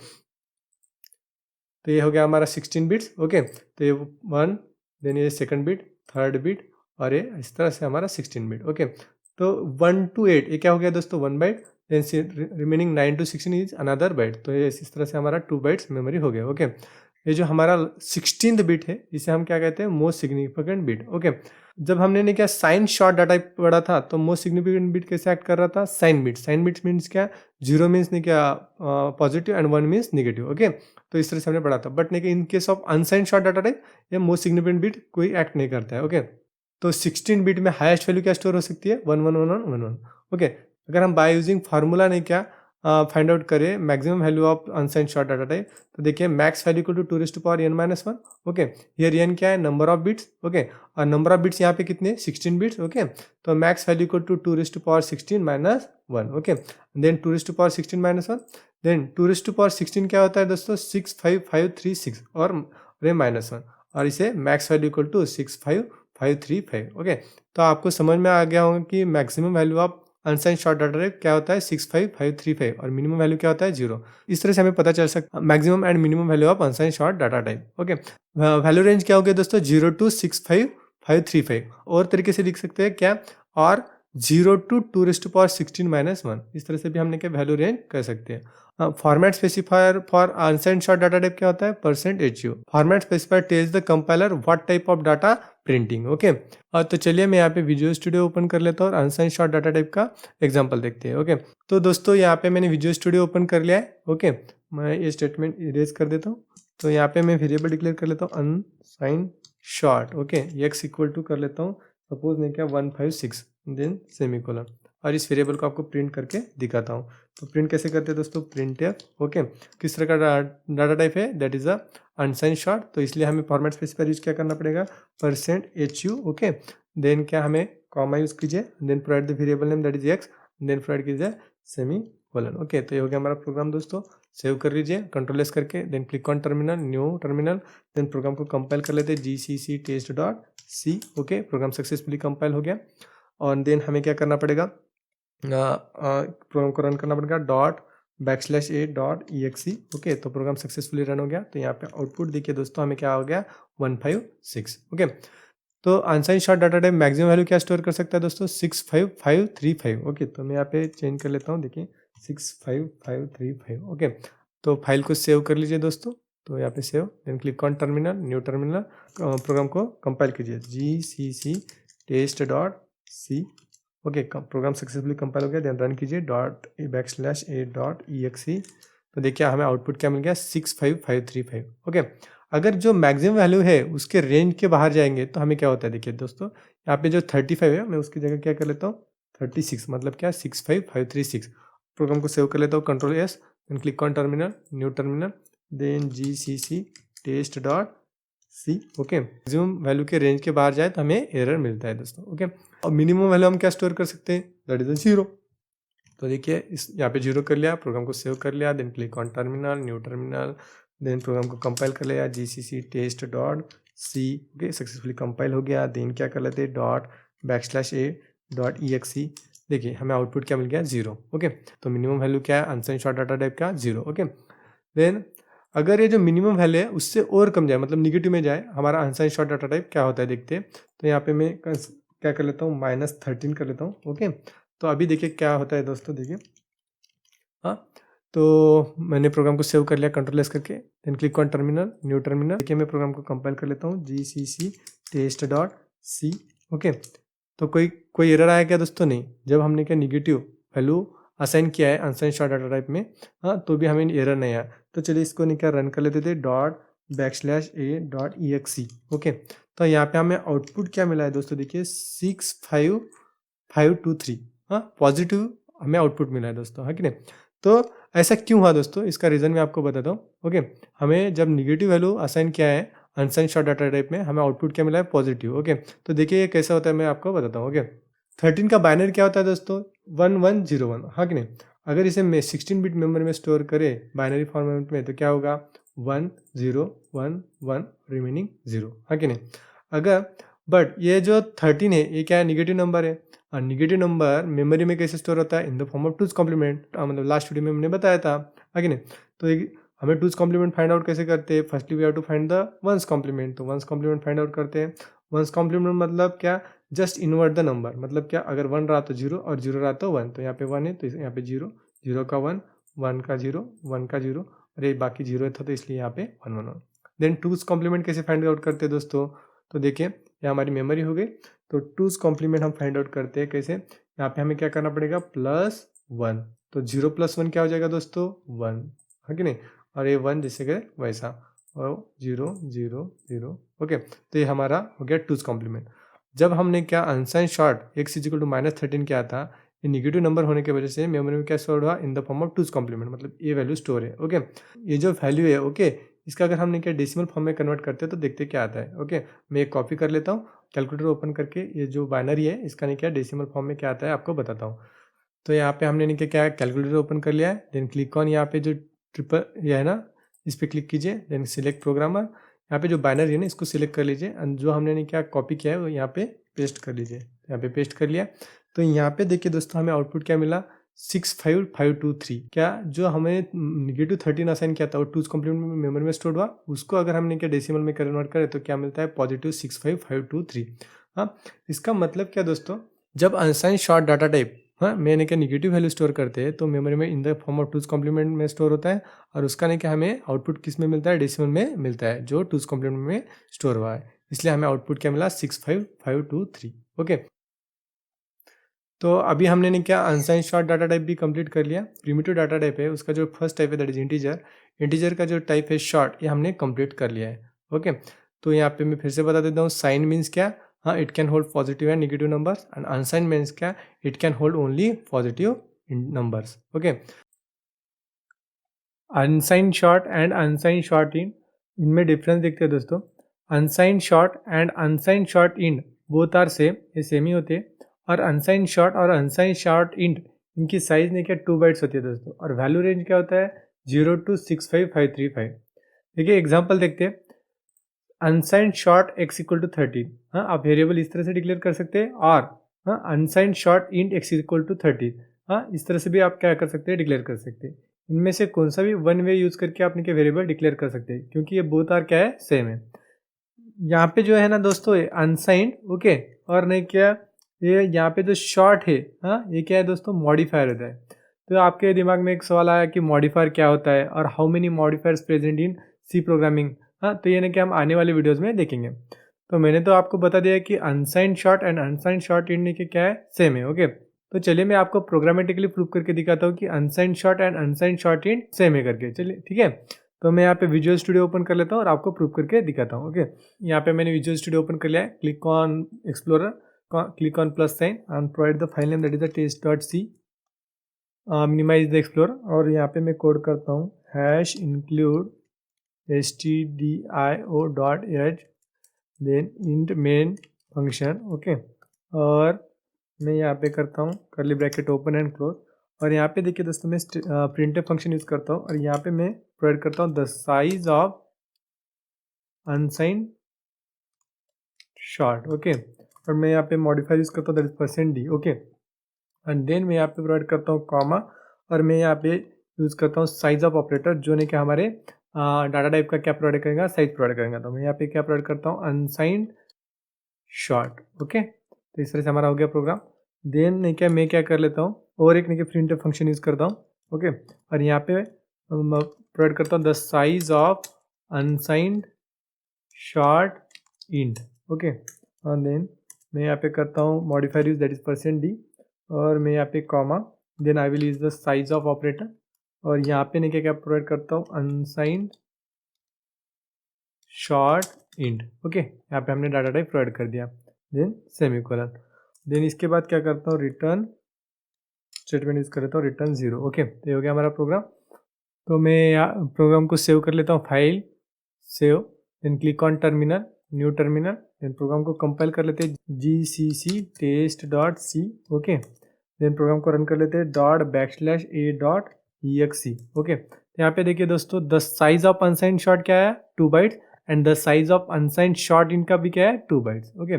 तो ये हो गया हमारा 16 बिट्स। ओके, तो ये 1, देन ये सेकंड बिट, थर्ड बिट, और ये इस तरह से हमारा 16 बिट। ओके, तो 1 to 8 ये क्या हो गया दोस्तों, 1 byte. Then remaining 9 to 16 is another byte. तो ये इस तरह से हमारा 2 बाइट्स मेमोरी हो गया। ओके, ये जो हमारा 16th बिट है इसे हम क्या कहते हैं, मोस्ट सिग्निफिकेंट बिट। ओके, जब हमने ने क्या साइन शॉर्ट डाटा पढ़ा था, तो मोस्ट सिग्निफिकेंट बिट कैसे एक्ट कर रहा था, sign bit. Sign bits means क्या, 0 मीन्स नहीं क्या positive and 1 means negative. Okay, तो इस तरह से हमने पढ़ा था। बट नहीं, in case of unsign short data type ये मोस्ट सिग्निफिकेंट बिट कोई एक्ट नहीं करता है। ओके, तो 16 बिट में हाईएस्ट वैल्यू क्या स्टोर हो सकती है, 111111। ओके, अगर हम बाय यूजिंग फार्मूला नहीं क्या फाइंड आउट करें maximum value of unsign short data type, तो देखिए max value equal to 2n - 1। Okay, here n क्या है, नंबर ऑफ बिट्स। ओके, और नंबर ऑफ बिट्स यहाँ पे कितने, 16 बिट्स। ओके, तो max value equal to 216 - 1। Okay, then 216 - 1, then 216 क्या होता है दोस्तों, 65536 और रे -1, और इसे max value equal to 65535। Okay, तो आपको समझ में आ गया होगा कि maximum value of unsign short data type क्या होता है, 65535, और मिनिमम वैल्यू क्या होता है, 0। इस तरह से हमें पता चल सकता maximum and minimum value of unsign short data type. Okay, value range क्या हो गया दोस्तों, 0 to 65535। और तरीके से लिख सकते हैं क्या, और 0 to 2 - 1। इस तरह से भी हमने क्या वैल्यू रेंज कर सकते हैं। Format specifier for अनसाइन short data type क्या होता है, %HU। Format specifier tells the compiler what type of data printing. Okay, तो चलिए मैं यहाँ पे विजुअल स्टूडियो ओपन कर लेता हूँ और अनसाइन शॉर्ट डाटा टाइप का एग्जांपल देखते हैं। ओके, तो दोस्तों यहाँ पे मैंने विजुअल स्टूडियो ओपन कर लिया है। ओके, मैं ये स्टेटमेंट इरेज कर देता हूँ। तो यहाँ पे मैं वेरिएबल डिक्लेयर कर लेता हूँ unsign short. Okay, x equal to कर लेता हूँ सपोज नहीं क्या 156, देन सेमीकोलन, और इस वेरिएबल को आपको प्रिंट करके दिखाता हूँ। तो प्रिंट कैसे करते हैं दोस्तों, प्रिंट एफ। ओके, किस तरह का डाटा टाइप है, दैट इज अ अनसाइन शॉर्ट। तो इसलिए हमें फॉर्मेट स्पेसिफायर यूज क्या करना पड़ेगा, %HU। ओके, देन क्या हमें कॉमा यूज कीजिए, then provide the variable name that is x, then provide कीजिए सेमीकोलन। ओके, तो ये हो गया हमारा प्रोग्राम दोस्तों। सेव कर लीजिए कंट्रोल एस करके, then click on terminal, new terminal, then program को कंपाइल कर लेते हैं gcc test.c। Okay, program successfully compile हो गया। और देन हमें क्या करना पड़ेगा, प्रोग्राम को रन करना पड़ेगा ./a.exe। ओके, तो प्रोग्राम सक्सेसफुली रन हो गया। तो यहाँ पे आउटपुट देखिए दोस्तों, हमें क्या हो गया, 156। ओके, तो अनसाइन short data type maximum value क्या स्टोर कर सकता है दोस्तों, 65535। ओके, तो मैं यहाँ पे चेंज कर लेता हूँ, देखिए 65535। ओके, तो फाइल को सेव कर लीजिए दोस्तों। तो यहाँ पे save, then click on terminal, new terminal, program को कंपाइल कीजिए gcc test.c। Okay, program successfully compile हो गया, देन रन कीजिए ./a.exe। तो देखिए हमें आउटपुट क्या मिल गया, 65535। ओके, अगर जो मैक्सिमम वैल्यू है उसके रेंज के बाहर जाएंगे तो हमें क्या होता है, देखिए दोस्तों यहाँ पे जो 35 है मैं उसकी जगह क्या कर लेता हूँ 36, मतलब क्या 65536। प्रोग्राम को सेव कर लेता हूँ, control S, then click on terminal, new terminal, then gcc test.c। C. Okay, maximum value के रेंज के बाहर जाए तो हमें एरर मिलता है दोस्तों। ओके, और मिनिमम वैल्यू हम क्या स्टोर कर सकते हैं, दैट इज 0। तो देखिए इस यहाँ पे 0 कर लिया, प्रोग्राम को सेव कर लिया, then click on terminal, new terminal, then program को कंपाइल कर लिया, GCC test dot C. Okay, successfully compile हो गया। देन क्या कर लेते हैं, ./a.exe। देखिए हमें आउटपुट क्या मिल गया, 0। ओके, तो मिनिमम वैल्यू क्या है अनसाइन शॉर्ट डाटा टाइप का, 0। ओके, देन अगर ये जो मिनिमम वैल्यू है उससे और कम जाए, मतलब निगेटिव में जाए, हमारा अनसाइन शॉर्ट डाटा टाइप क्या होता है देखते हैं। तो यहाँ पे मैं क्या कर लेता हूँ, -13 कर लेता हूँ। ओके, तो अभी देखिए क्या होता है दोस्तों, देखिए हाँ, तो मैंने प्रोग्राम को सेव कर लिया कंट्रोल एस करके, then click on terminal, new terminal. देखिए मैं प्रोग्राम को कंपाइल कर लेता हूँ, GCC test dot C. Okay, तो कोई एरर आया क्या दोस्तों, नहीं। जब हमने क्या निगेटिव वैल्यू असाइन किया है अनसाइन शॉर्ट डाटा टाइप में, हाँ, तो भी हमें एरर नहीं आया। तो चलिए इसको नहीं क्या रन कर लेते थे, ./a.exe। ओके, तो यहाँ पे हमें आउटपुट क्या मिला है दोस्तों, देखिए 65523। हाँ, पॉजिटिव हमें आउटपुट मिला है दोस्तों, है कि नहीं। तो ऐसा क्यों हुआ दोस्तों, इसका रीज़न मैं आपको बताता हूँ। ओके, हमें जब निगेटिव वैल्यू असाइन किया है अनसाइन शॉर्ट डाटा टाइप में, हमें आउटपुट क्या मिला है, पॉजिटिव। ओके, तो देखिए ये कैसा होता है, मैं आपको बताता हूँ। ओके, 13 का बाइनरी क्या होता है दोस्तों, 1101, हाँ कि नहीं। अगर इसे मैं 16 बिट मेमोरी में स्टोर करें बाइनरी फॉर्मेट में, तो क्या होगा, 1011 रिमेनिंग 0, हाँ कि नहीं। अगर बट ये जो 13 है ये क्या है, निगेटिव नंबर है, और निगेटिव नंबर मेमोरी में कैसे स्टोर होता है, in the form of two's complement. मतलब लास्ट वीडियो में मैंने बताया था, है कि नहीं। तो हमें टूज कॉम्प्लीमेंट फाइंड आउट कैसे करते हैं, firstly we have to find the one's complement. तो वंस कॉम्प्लीमेंट फाइंड आउट करते हैं। वंस कॉम्प्लीमेंट मतलब क्या, जस्ट इन्वर्ट द नंबर, मतलब क्या, अगर 1 रहा तो 0 और 0 रहा तो 1। तो यहाँ पे 1 है तो यहाँ पे 0, 0 का 1, 1 का 0, 1 का 0, और ये बाकी 0 था तो इसलिए यहाँ पे 1 1 1। देन टूज कॉम्प्लीमेंट कैसे फाइंड आउट करते हैं दोस्तों, तो देखिए ये हमारी मेमोरी हो गई। तो टूज कॉम्प्लीमेंट हम फाइंड आउट करते हैं कैसे, यहाँ पे हमें क्या करना पड़ेगा, +1। तो 0 + 1 क्या हो जाएगा दोस्तों, 1, है कि नहीं। और ये 1 जैसे कि वैसा, और 0 0 0। ओके, तो ये हमारा हो गया टूज कॉम्प्लीमेंट। जब हमने क्या अनसाइन शॉर्ट x = -13 किया था, ये निगेटिव नंबर होने की वजह से मेमोरी में क्या स्टोर हुआ, in the form of two's complement, मतलब ये वैल्यू स्टोर है। ओके, ये जो वैल्यू है, ओके, इसका अगर हमने क्या डेसिमल फॉर्म में कन्वर्ट करते हैं तो देखते क्या आता है। ओके, मैं एक कॉपी कर लेता हूँ, कैलकुलेटर ओपन करके ये जो बाइनरी है इसका नहीं क्या डेसिमल फॉर्म में क्या आता है आपको बताता हूँ। तो यहाँ पे हमने नहीं क्या कैलकुलेटर ओपन कर लिया है, देन क्लिक ऑन यहाँ पे जो ट्रिपल ये है ना, इस पर क्लिक कीजिए, देन सिलेक्ट प्रोग्रामर। यहाँ पे जो बाइनरी है ना इसको सिलेक्ट कर लीजिए, एंड जो हमने नहीं क्या कॉपी किया है वो यहाँ पे पेस्ट कर लीजिए। यहाँ पे पेस्ट कर लिया। तो यहाँ पे देखिए दोस्तों हमें आउटपुट क्या मिला, 65523। क्या जो हमें -13 असाइन किया था और टूज कॉम्प्लीमेंट मेमोरी में स्टोर हुआ, उसको अगर हमने क्या डेसिमल में कन्वर्ट करें तो क्या मिलता है, +65523। हाँ, इसका मतलब क्या दोस्तों, जब अनसाइन शॉर्ट डाटा टाइप, हाँ, मैंने क्या निगेटिव वैल्यू स्टोर करते हैं तो मेमोरी में in the form of two's complement में स्टोर होता है, और उसका नहीं क्या हमें आउटपुट किस में मिलता है, डेसिमल में मिलता है जो टूज कॉम्प्लीमेंट में स्टोर हुआ है। इसलिए हमें आउटपुट क्या मिला, 65523। ओके, तो अभी हमने नहीं क्या अनसाइन शॉर्ट डाटा टाइप भी कंप्लीट कर लिया। प्रिमिटिव डाटा टाइप है, उसका जो फर्स्ट टाइप है दैट इज इंटीजर। इंटीजर का जो टाइप है शॉर्ट, ये हमने कंप्लीट कर लिया है। ओके, तो यहाँ पे मैं फिर से बता देता हूँ, साइन मीन्स क्या, हाँ, it can hold positive and negative numbers, and unsign means क्या, it can hold only positive numbers. Okay, unsign short and unsign short int, इनमें डिफरेंस देखते हैं दोस्तों। Unsign short and unsign short int both are same, ये same ही होते हैं। और अनसाइन शॉर्ट और अनसाइन शॉर्ट इंड, इनकी साइज नहीं क्या 2 बाइट्स होती है दोस्तों, और वैल्यू रेंज क्या होता है 0 to 65535। देखिए एग्जाम्पल देखते हैं। अनसाइन शॉर्ट x = 13, हाँ, आप वेरिएबल इस तरह से डिक्लेयर कर सकते हैं, और हाँ, अनसाइन शॉर्ट इंट x = 13, हाँ, इस तरह से भी आप क्या कर सकते हैं, डिक्लेयर कर सकते हैं। इनमें से कौन सा भी वन वे यूज करके आपने क्या वेरिएबल डिक्लेयर कर सकते हैं, क्योंकि ये बोथ आर क्या है, सेम है। यहाँ पे जो है ना दोस्तों अनसाइंड, ओके, और नहीं क्या, ये यहाँ पे जो शॉर्ट है, हाँ, ये क्या है दोस्तों, मॉडिफायर होता है। तो आपके दिमाग में एक सवाल आया कि मॉडिफायर क्या होता है और how many modifiers present in C programming. हाँ, तो ये ना कि हम आने वाले वीडियोज़ में देखेंगे। तो मैंने तो आपको बता दिया कि unsigned short and unsigned short int के क्या है, सेम है। ओके, तो चलिए मैं आपको प्रोग्रामेटिकली प्रूव करके दिखाता हूँ कि unsigned short and unsigned short int same है करके। चलिए ठीक है, तो मैं यहाँ पे विजुअल स्टूडियो ओपन कर लेता हूँ और आपको प्रूव करके दिखाता हूँ। ओके, यहाँ पे मैंने विजुअल स्टूडियो ओपन कर लिया है। Click on explorer, click on plus sign and provide the file name that is the test.c। Minimize the explore, और यहाँ पे मैं कोड करता हूँ #include stdio.h then int main function okay. और मैं यहाँ पे करता हूँ curly bracket open and close, और यहाँ पे देखिए दोस्तों मैं प्रिंटफ फंक्शन यूज़ करता हूँ और यहाँ पे मैं प्रोवाइड करता हूँ the size of unsigned short okay. और मैं यहाँ पे मॉडिफायर यूज़ करता हूँ that is %d okay. And then मैं यहाँ पे प्रोवाइड करता हूँ कॉमा, और मैं यहाँ पे यूज़ करता हूँ साइज ऑफ ऑपरेटर जो नहीं कि हमारे डाटा टाइप का क्या प्रोवाइड करेगा, साइज प्रोवाइड करेगा। तो मैं यहाँ पे क्या प्रोवाइड करता हूँ, अनसाइंड शॉर्ट ओके। तो इस तरह से हमारा हो गया प्रोग्राम। देन नहीं क्या मैं क्या कर लेता हूँ, और एक नहीं कि प्रिंट फंक्शन यूज़ करता हूँ ओके। और यहाँ पे प्रोवाइड करता हूँ the size of unsigned short int okay. और देन मैं यहाँ पे करता हूँ modifier use that is %d, और मैं यहाँ पे comma, then I will use the size of operator, और यहाँ पे नहीं क्या प्रोवाइड करता हूँ अनसाइंड शॉर्ट इंट ओके। यहाँ पे हमने डाटा टाइप प्रोवाइड कर दिया, देन सेमीकोलन। देन इसके बाद क्या करता हूँ, रिटर्न स्टेटमेंट यूज कर लेता हूँ, रिटर्न 0 ओके। तो ये हो गया हमारा प्रोग्राम। तो मैं यहाँ प्रोग्राम को सेव कर लेता हूँ, file save, then click on terminal, new terminal, then program को कंपाइल कर लेते हैं gcc test.c okay. Then program को रन कर लेते हैं .\a.exe ओके। यहाँ पे देखिए दोस्तों the size of unsigned short क्या है, 2 bytes, and the size of unsigned short इनका भी क्या है, 2 बाइट्स ओके।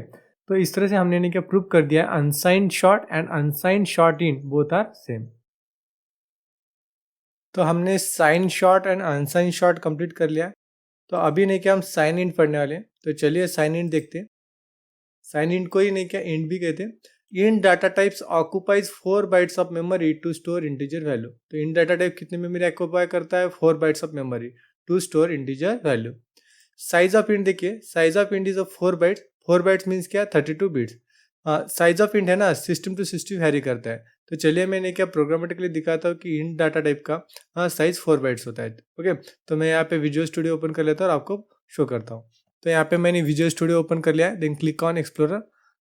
तो इस तरह से हमने नहीं क्या प्रूव कर दिया है unsigned short and unsigned short int both are same. तो हमने sign short and unsign short complete कर लिया। तो अभी नहीं क्या हम साइन इंट पढ़ने वाले हैं, तो चलिए साइन इंट देखते हैं। साइन इंट को ही नहीं क्या इंट भी कहते हैं। Int data types occupies 4 bytes of memory to store integer value. तो इंट डाटा टाइप कितनी मेमोरी ऑक्युपाई करता है, 4 bytes of memory to store integer value. Size of int देखिए, size of int is of 4 bytes. 4 bytes means क्या, 32 bits. Size of int है ना, system to system very करता है। तो चलिए मैंने क्या प्रोग्रामेटिकली दिखाता हूँ कि इंट डाटा टाइप का साइज 4 बाइट्स होता है ओके। तो मैं यहाँ पे विजुअल स्टूडियो ओपन कर लेता हूँ और आपको शो करता हूँ। तो यहाँ पे मैंने विजुअल स्टूडियो ओपन कर लिया है, then click on explorer,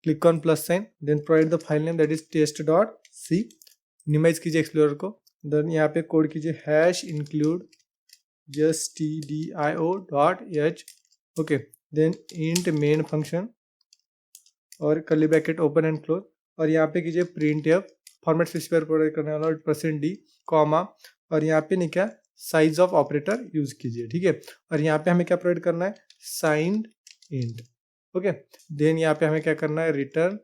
click on plus sign, then provide the file name that is test.c, minimize कीजिए एक्सप्लोरर को, देन यहाँ पे कोड कीजिए #include stdio.h okay. Then int main function और curly bracket open and close, और यहाँ पे कीजिए printf फॉर्मेट स्पेसिफायर प्रोवाइड करने वाला %d कॉमा, और यहाँ पे नहीं क्या साइज ऑफ ऑपरेटर यूज कीजिए ठीक है। और यहाँ पे हमें क्या प्रोवाइड करना है, साइंड इंट ओके। देन यहाँ पे हमें क्या करना है, रिटर्न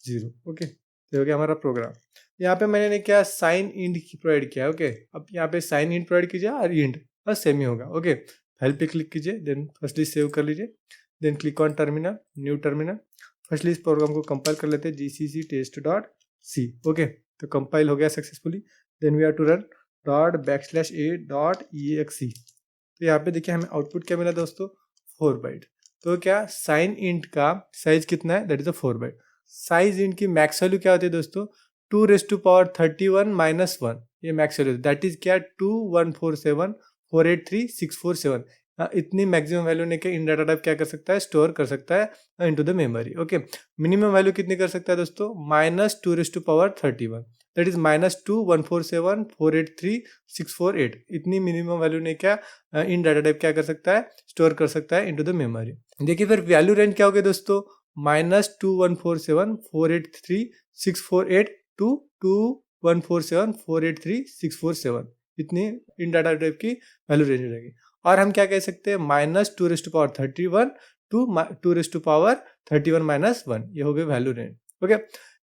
0 ओके। तो हो गया हमारा प्रोग्राम। यहाँ पे मैंने क्या साइन इंट प्रोवाइड किया ओके। अब यहाँ पे साइन इंट प्रोवाइड कीजिए और इंट बस सेम ही होगा ओके। फाइल पे क्लिक कीजिए, देन फर्स्टली सेव कर लीजिए, then click on terminal, new terminal. Firstly इस प्रोग्राम को कंपाइल कर लेते हैं gcc test.c ओके। तो कंपाइल हो गया successfully. Then we are to run .\a.exe। तो यहाँ पे देखिए हमें आउटपुट क्या मिला दोस्तों, 4 बाइट। तो क्या साइन इंट का साइज कितना है, that is 4 byte. Size int की मैक्स वैल्यू क्या होती है दोस्तों, 2⁻31 - 1, ये मैक्स वैल्यू दैट इज क्या 2147483 इतनी मैक्सिमम वैल्यू ने क्या इन डाटा टाइप क्या कर सकता है, स्टोर कर सकता है into the memory okay. Minimum value कितनी कर सकता है दोस्तों, -2⁻31 दैट इज -2147483 इतनी मिनिमम वैल्यू ने क्या इन डाटा टाइप क्या कर सकता है, स्टोर कर सकता है इनटू द मेमोरी। देखिए फिर वैल्यू रेंज क्या हो गया दोस्तों, -2147483 टू 2147483 इतनी इन डाटा टाइप की वैल्यू रेंज रहेगी। और हम क्या कह सकते हैं, -2⁻31 टू 2⁻31 - 1, ये हो गए वैल्यू रेंज ओके।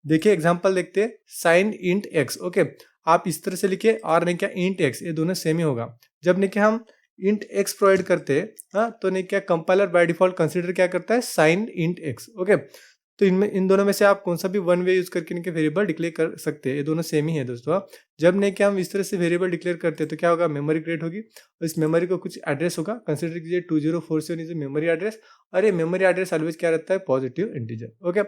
देखिए एग्जांपल देखते हैं, साइन इंट x ओके। आप इस तरह से लिखिए और नहीं क्या इंट x, ये दोनों सेम ही होगा। जब नहीं क्या हम इंट x प्रोवाइड करते हैं तो नहीं क्या कंपाइलर बाय डिफॉल्ट कंसीडर क्या करता है, साइन इंट x ओके। तो इनमें इन दोनों में से आप कौन सा भी वन वे यूज करके इनके वेरिएबल डिक्लेयर कर सकते हैं, ये दोनों सेम ही है दोस्तों। जब नहीं क्या हम इस तरह से वेरिएबल डिक्लेयर करते हैं तो क्या होगा, मेमोरी क्रिएट होगी और इस मेमोरी को कुछ एड्रेस होगा, कंसीडर कीजिए 2047 इज मेमोरी एड्रेस, और ये मेमोरी एड्रेस ऑलवेज क्या रहता है, पॉजिटिव इंटीजर ओके।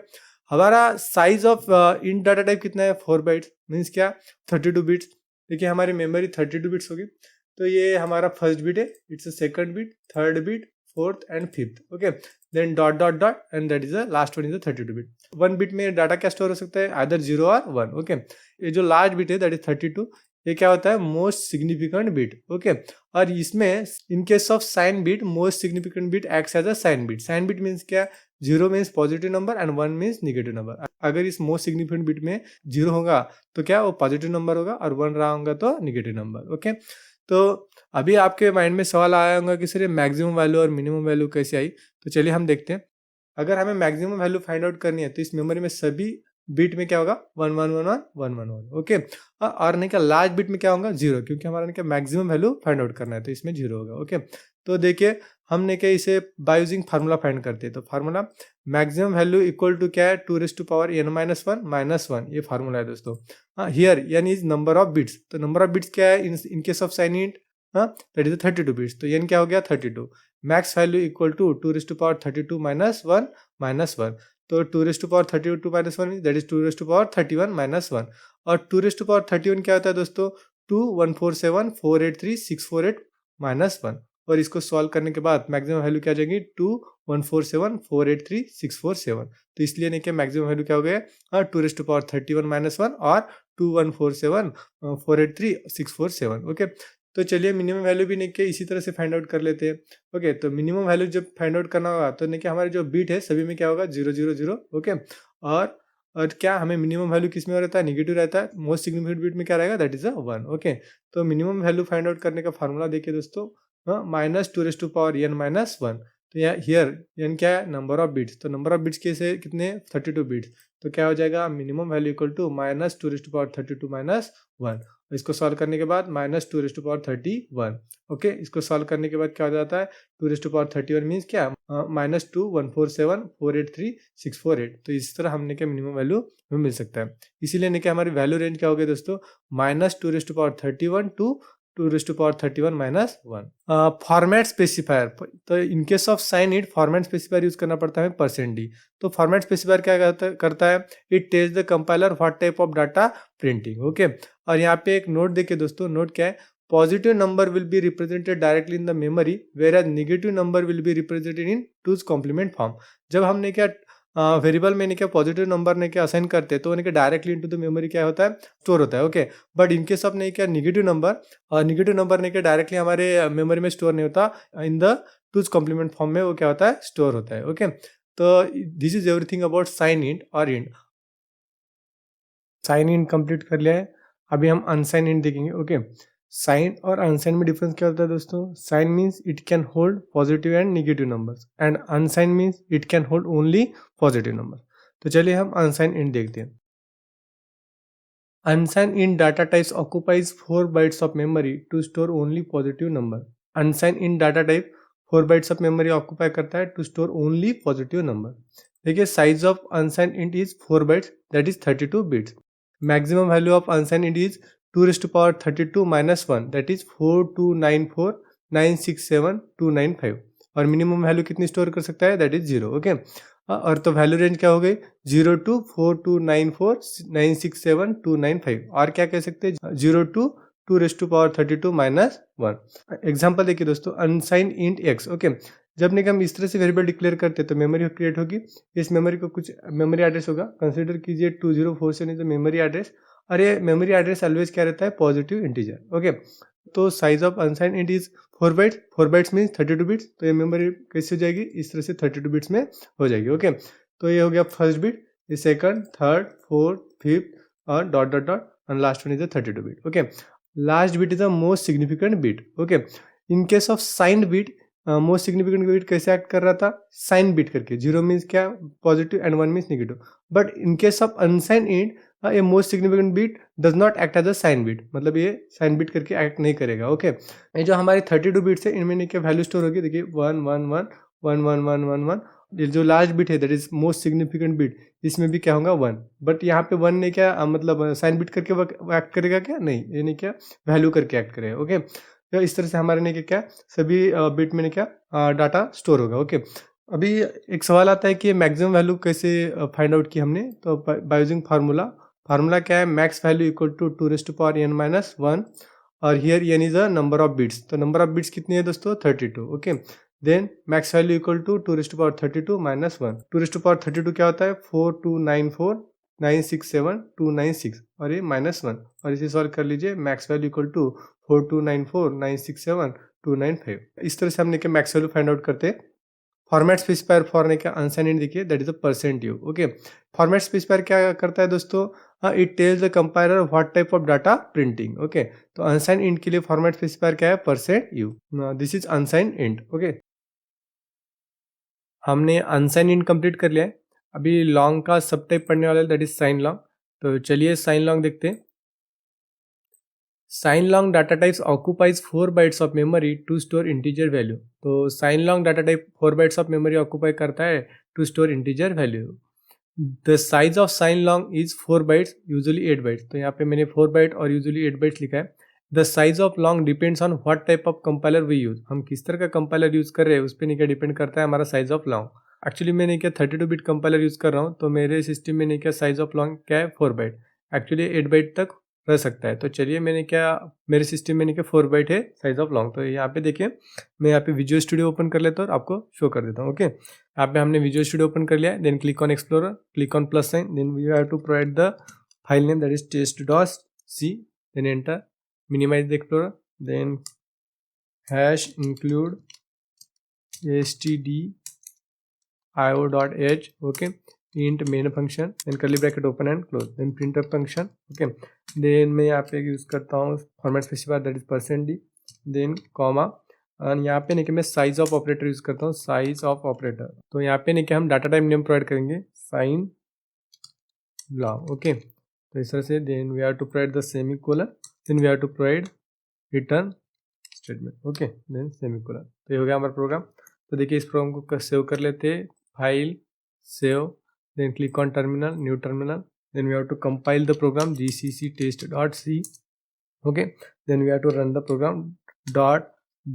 हमारा size of int data type कितना है, 4 बाइट्स मीन्स क्या 32 बिट्स। देखिए हमारी मेमोरी 32 बिट्स होगी, तो ये हमारा फर्स्ट बिट है, it's second bit, third bit, fourth and fifth okay. Then dot dot dot and that is the last one is the 32 bit. 1 bit में डाटा क्या स्टोर हो सकता है, आइदर 0 और 1 ओके। ये जो लास्ट बिट है दैट इज 32, ये क्या होता है, मोस्ट सिग्निफिकेंट बिट। ओके, और इसमें in case of sign bit, most significant bit acts as a sign bit. Sign bit means क्या, 0 means positive number and 1 means negative number. अगर इस मोस्ट सिग्निफिकेंट बिट में 0 होगा तो क्या वो पॉजिटिव नंबर होगा, और 1 रहा होगा तो निगेटिव नंबर। ओके, तो अभी आपके माइंड में सवाल आया होगा कि सर ये मैक्सिमम वैल्यू और मिनिमम वैल्यू कैसे आई। तो चलिए हम देखते हैं। अगर हमें मैक्सिमम वैल्यू फाइंड आउट करनी है तो इस मेमोरी में सभी बिट में क्या होगा, 1 1 1 1 1 1। ओके, और नहीं क्या लास्ट बिट में क्या होगा, 0, क्योंकि हमारा नहीं क्या मैक्सिमम वैल्यू फाइंड आउट करना है तो इसमें 0 होगा। ओके, तो देखिए हमने क्या इसे बाय यूजिंग फार्मूला फाइंड करते हैं। तो formula maximum value equal to क्या है, 2n-1 ये फार्मूला है दोस्तों। Here n is number of bits. तो नंबर ऑफ बिट्स क्या है in case of sign int, that is 32 bits. तो n क्या हो गया, 32। Max value equal to 2 minus 1 तो 2 माइनस 1 दैट इज 2 माइनस 1। और 2 क्या होता है दोस्तों, 2 147 483 648 माइनस 1। और इसको सॉल्व करने के बाद मैक्सिमम वैल्यू क्या आ जाएगी, 2 147 483 647। तो इसलिए नहीं कि मैक्सिमम वैल्यू क्या हो गया, 2 माइनस 1 और 2 147 483 647। ओके, तो चलिए मिनिमम वैल्यू भी नहीं कि इसी तरह से फाइंड आउट कर लेते हैं। ओके, तो मिनिमम वैल्यू जब फाइंड आउट करना होगा तो नहीं कि हमारे जो बीट है सभी में क्या होगा, 0 0 0। ओके, और क्या हमें मिनिमम वैल्यू किस में रहता है, निगेटिव रहता है। मोस्ट सिग्निफिकेंट बीट में क्या रहेगा, दैट इज अ 1। ओके, तो मिनिमम वैल्यू फाइंड आउट करने का फार्मूला देखिए दोस्तों, -2n-1। तो यहाँ हियर n क्या है, नंबर ऑफ बिट्स। तो नंबर ऑफ बिट्स कैसे कितने, 32 बिट्स। तो क्या हो जाएगा, minimum value equal to -2n-32 - 1। इसको सॉल्व करने के बाद -2n-31। ओके, इसको सॉल्व करने के बाद क्या हो जाता है, 2n-31 मीन्स क्या, -2 147 483 648। तो इस तरह हमने क्या मिनिमम वैल्यू हमें मिल सकता है। इसीलिए नहीं कि हमारी वैल्यू रेंज क्या हो गई दोस्तों, -2n-31 to 2n-31 - 1। Format specifier, तो इन case of sign it format specifier use करना पड़ता है %d। तो फॉर्मेट स्पेसिफायर क्या करता है, it tells the compiler what type of data printing. Okay, और यहाँ पे एक नोट देखिए दोस्तों, नोट क्या है, positive number will be represented directly in the memory whereas negative number will be represented in two's complement form. जब हमने क्या वेरिएबल में क्या पॉजिटिव नंबर ने क्या असाइन करते हैं तो उन्हें क्या डायरेक्टली इनटू द मेमोरी क्या होता है, स्टोर होता है। Okay, but in case of नहीं क्या नेगेटिव नंबर ने क्या डायरेक्टली हमारे मेमोरी में स्टोर नहीं होता, in the two's complement form में वो क्या होता है, स्टोर होता है। ओके, तो this is everything about sign int और इंट। साइन इंट कंप्लीट कर लिया है, अभी हम अनसाइन इंट देखेंगे। ओके, साइन और अनसाइन में डिफरेंस क्या होता है दोस्तों, sign means it can hold positive and negative numbers and unsign means it can hold only positive number. तो चलिए हम अनसाइन इंट देखते हैं। Unsigned int data types occupies 4 bytes of memory to store only positive number. Unsigned int data type 4 bytes of memory occupy करता है to store only positive number. देखिए size of unsigned int is 4 bytes, that is 32 bits. Maximum value of unsigned int is 2^32 - 1, that is 4294 967 295। और minimum value कितनी store कर सकता है, that is 0। Okay, और तो वैल्यू रेंज क्या हो गई, 0 to 4294 967 295। और क्या कह सकते हैं, 0 to 2^32 - 1। एग्जाम्पल देखिए दोस्तों, अनसाइन इंट x। ओके, जब नहीं हम इस तरह से वेरिएबल डिक्लेयर करते हैं तो मेमोरी क्रिएट होगी। इस मेमोरी को कुछ मेमोरी एड्रेस होगा, कंसीडर कीजिए 2047 इज द मेमोरी एड्रेस। और ये मेमोरी एड्रेस ऑलवेज क्या रहता है, पॉजिटिव इंटीजर। ओके, तो size of unsign int is 4 bytes. 4 bytes means 32 bits. तो ये मेमोरी कैसे हो जाएगी, इस तरह से 32 बिट्स में हो जाएगी। ओके, तो ये हो गया फर्स्ट बिट, ये सेकंड, थर्ड, फोर्थ, फिफ्थ और डॉट डॉट डॉट, और last one is the 32 bit. Okay, last bit is the most significant bit. Okay, in case of sign bit most significant bit कैसे act कर रहा था, sign bit करके, 0 means क्या, positive and 1 means negative. But in case of unsign int ये most significant bit does not act as a sign bit, मतलब ये sign bit करके एक्ट नहीं करेगा। ओके, ये जो हमारे 32 बिट्स है इनमें क्या वैल्यू स्टोर होगी, देखिए 1 1 1 1 1 1 1 1। ये जो लास्ट बिट है that is most significant bit, इसमें भी क्या होगा 1। बट यहाँ पे 1 ने क्या मतलब साइन बिट करके एक्ट करेगा क्या, नहीं, ये नहीं क्या वैल्यू करके एक्ट करेगा। ओके, तो इस तरह से हमारे ने क्या सभी बिट में क्या डाटा स्टोर होगा। ओके, अभी एक सवाल आता है कि मैक्सिमम वैल्यू कैसे फाइंड आउट की हमने, तो बाय यूजिंग फार्मूला क्या है, max value equal to 2^n - 1। और here n is a number of bits. तो नंबर ऑफ बिट्स कितनी है दोस्तों, 32। Okay, then max value equal to 2^32 - 1। 2^32 क्या होता है, 4294 967,296 और ये -1 और इसे सॉल्व कर लीजिए। Max value equal to 4294,967,295। इस तरह से हमने क्या मैक्स वैल्यू फाइंड आउट करते हैं। फॉर्मेट स्पेसिफायर फॉर ने क्या अनसाइन इंट देखिए, that is a %u। Okay, format specifier क्या करता है दोस्तों, it tells the compiler what type of data printing. Okay, तो अनसाइन इंट के लिए फॉर्मेट स्पेसिफायर क्या है, %u। This is अनसाइन int. Okay, हमने अनसाइन इंट कंप्लीट कर लिया है। अभी लॉन्ग का सब टाइप पढ़ने वाला है, दैट इज साइन लॉन्ग। तो चलिए साइन लॉन्ग देखते हैं। Sign long data types occupies 4 bytes of memory to store integer value. तो sign long data type 4 bytes of memory occupy करता है to store integer value. The size of sign long is 4 bytes, usually 8 bytes. तो यहाँ पे मैंने 4 bite और usually 8 bytes लिखा है। The size of long depends on what type of compiler we use. हम किस तरह का कंपाइलर यूज कर रहे हैं उस पर नहीं क्या डिपेंड करता है हमारा साइज ऑफ लॉन्ग। एक्चुअली मैंने क्या 32 बिट कंपाइलर यूज कर रहा हूँ, तो मेरे सिस्टम में नहीं क्या साइज ऑफ लॉन्ग क्या है 4 बाइट। एक्चुअली 8 बाइट तक रह सकता है। तो चलिए मैंने क्या मेरे सिस्टम में नहीं क्या 4 बाइट है साइज ऑफ लॉन्ग। तो यहाँ पे देखिए मैं यहाँ पे विजुअल स्टूडियो ओपन कर लेता हूँ और आपको शो कर देता हूँ। ओके, यहाँ पे हमने विजुअल स्टूडियो ओपन कर लिया है। Then click on explorer, click on plus sign, then we have to provide the file name that is test.c, then enter, minimize the explorer, then hash include stdio.h, okay, int main function, then curly bracket open and close, then printf function। okay, then मैं यहाँ पे use करता हूँ format specifier that is %d, then comma, और यहाँ पे नहीं कि मैं साइज ऑफ ऑपरेटर यूज करता हूँ, साइज ऑफ ऑपरेटर। तो यहाँ पे नहीं कि हम डाटा टाइप नेम प्रोवाइड करेंगे साइन लॉन्ग। ओके, तो इस तरह से then we have to provide the semicolon, then we have to provide return statement. Okay, then semicolon. तो ये हो गया हमारा प्रोग्राम। तो देखिए इस प्रोग्राम को सेव कर लेते हैं, file save, then click on terminal, new terminal, then we have to compile the program gcc test.c। Okay, then we have to run the program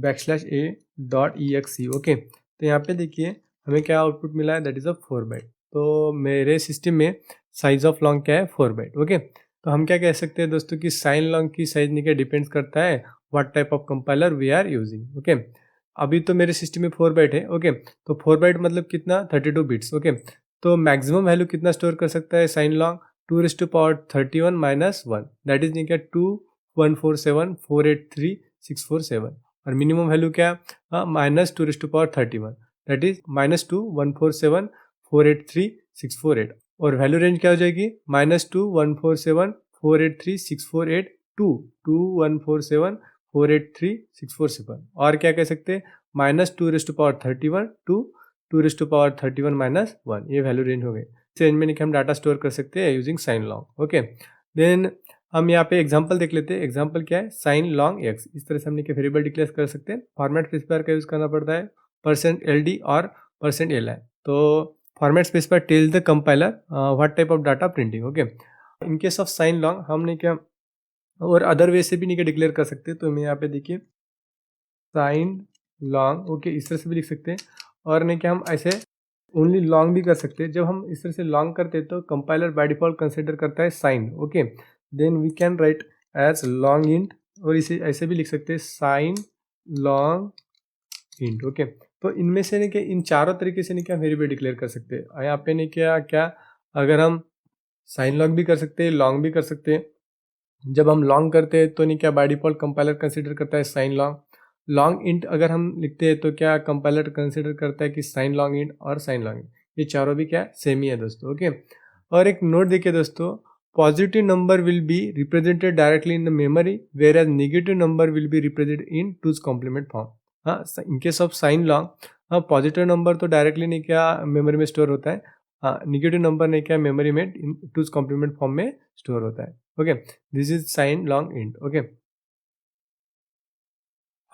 .\a.exe। Okay, तो यहाँ पे देखिए हमें क्या आउटपुट मिला है, दैट इज अ 4 बाइट। तो मेरे सिस्टम में साइज ऑफ लॉन्ग क्या है 4 बाइट। ओके, तो हम क्या कह सकते हैं दोस्तों कि साइन लॉन्ग की साइज नहीं क्या डिपेंड्स करता है what type of compiler we are using. Okay, अभी तो मेरे सिस्टम में 4 बाइट है। ओके, तो 4 बाइट मतलब कितना, 32 बिट्स। ओके, तो मैक्सिमम वैल्यू कितना स्टोर कर सकता है साइन लॉन्ग, 2⁻31 - 1, दैट इज नहीं क्या 2,147,483,647। और मिनिमम वैल्यू क्या, -2⁻31, दैट इज -2,147,483,648। और वैल्यू रेंज क्या हो जाएगी, -2,147,483,648 टू 2,147,483,647। और क्या कह सकते हैं, -2⁻31 टू 2⁻31 - 1, ये वैल्यू रेंज हो गई। इस रेंज में हम डाटा स्टोर कर सकते हैं using sign long. Okay, then हम यहाँ पे एग्जांपल देख लेते हैं। एग्जांपल क्या है, साइन लॉन्ग x। इस तरह से हमने वेरिएबल डिक्लेयर कर सकते हैं। फॉर्मेट स्पेसिफायर का यूज करना पड़ता है %ld और %li। तो format specifier tells the compiler what type of data printing. Okay, in case of sign long हमने क्या और अदर वे से भी नहीं डिक्लेयर कर सकते। तो मैं यहाँ पे देखिए साइन लॉन्ग, ओके, इस तरह से भी लिख सकते हैं। और नहीं क्या हम ऐसे ओनली लॉन्ग भी कर सकते हैं। जब हम इस तरह से लॉन्ग करते हैं तो कंपाइलर बाय डिफॉल्ट कंसिडर करता है sign. Okay, then we can write as long int, और इसे ऐसे भी लिख सकते हैं साइन लॉन्ग इंट। ओके, तो इनमें से नहीं क्या इन चारों तरीके से नहीं क्या वेरिएबल डिक्लेयर कर सकते हैं। यहाँ पे नहीं क्या अगर हम साइन लॉन्ग भी कर सकते हैं, लॉन्ग भी कर सकते हैं। जब हम लॉन्ग करते हैं तो नहीं क्या बाय डिफॉल्ट कंपाइलर कंसीडर करता है साइन लॉन्ग। लॉन्ग इंट अगर हम लिखते हैं तो क्या कंपाइलर कंसीडर करता है कि साइन लॉन्ग इंट और साइन लॉन्ग इंट, ये चारों भी क्या सेम ही है दोस्तों। ओके, और एक नोट देखिए दोस्तों, positive number will be represented directly in the memory whereas negative number will be represented in two's complement form. हाँ, in case of sign long, हाँ, पॉजिटिव नंबर तो डायरेक्टली नहीं क्या मेमोरी में स्टोर होता है, हाँ, निगेटिव नंबर नहीं क्या मेमोरी में टूज कॉम्प्लीमेंट फॉर्म में स्टोर होता है। Okay, this is signed long int. Okay,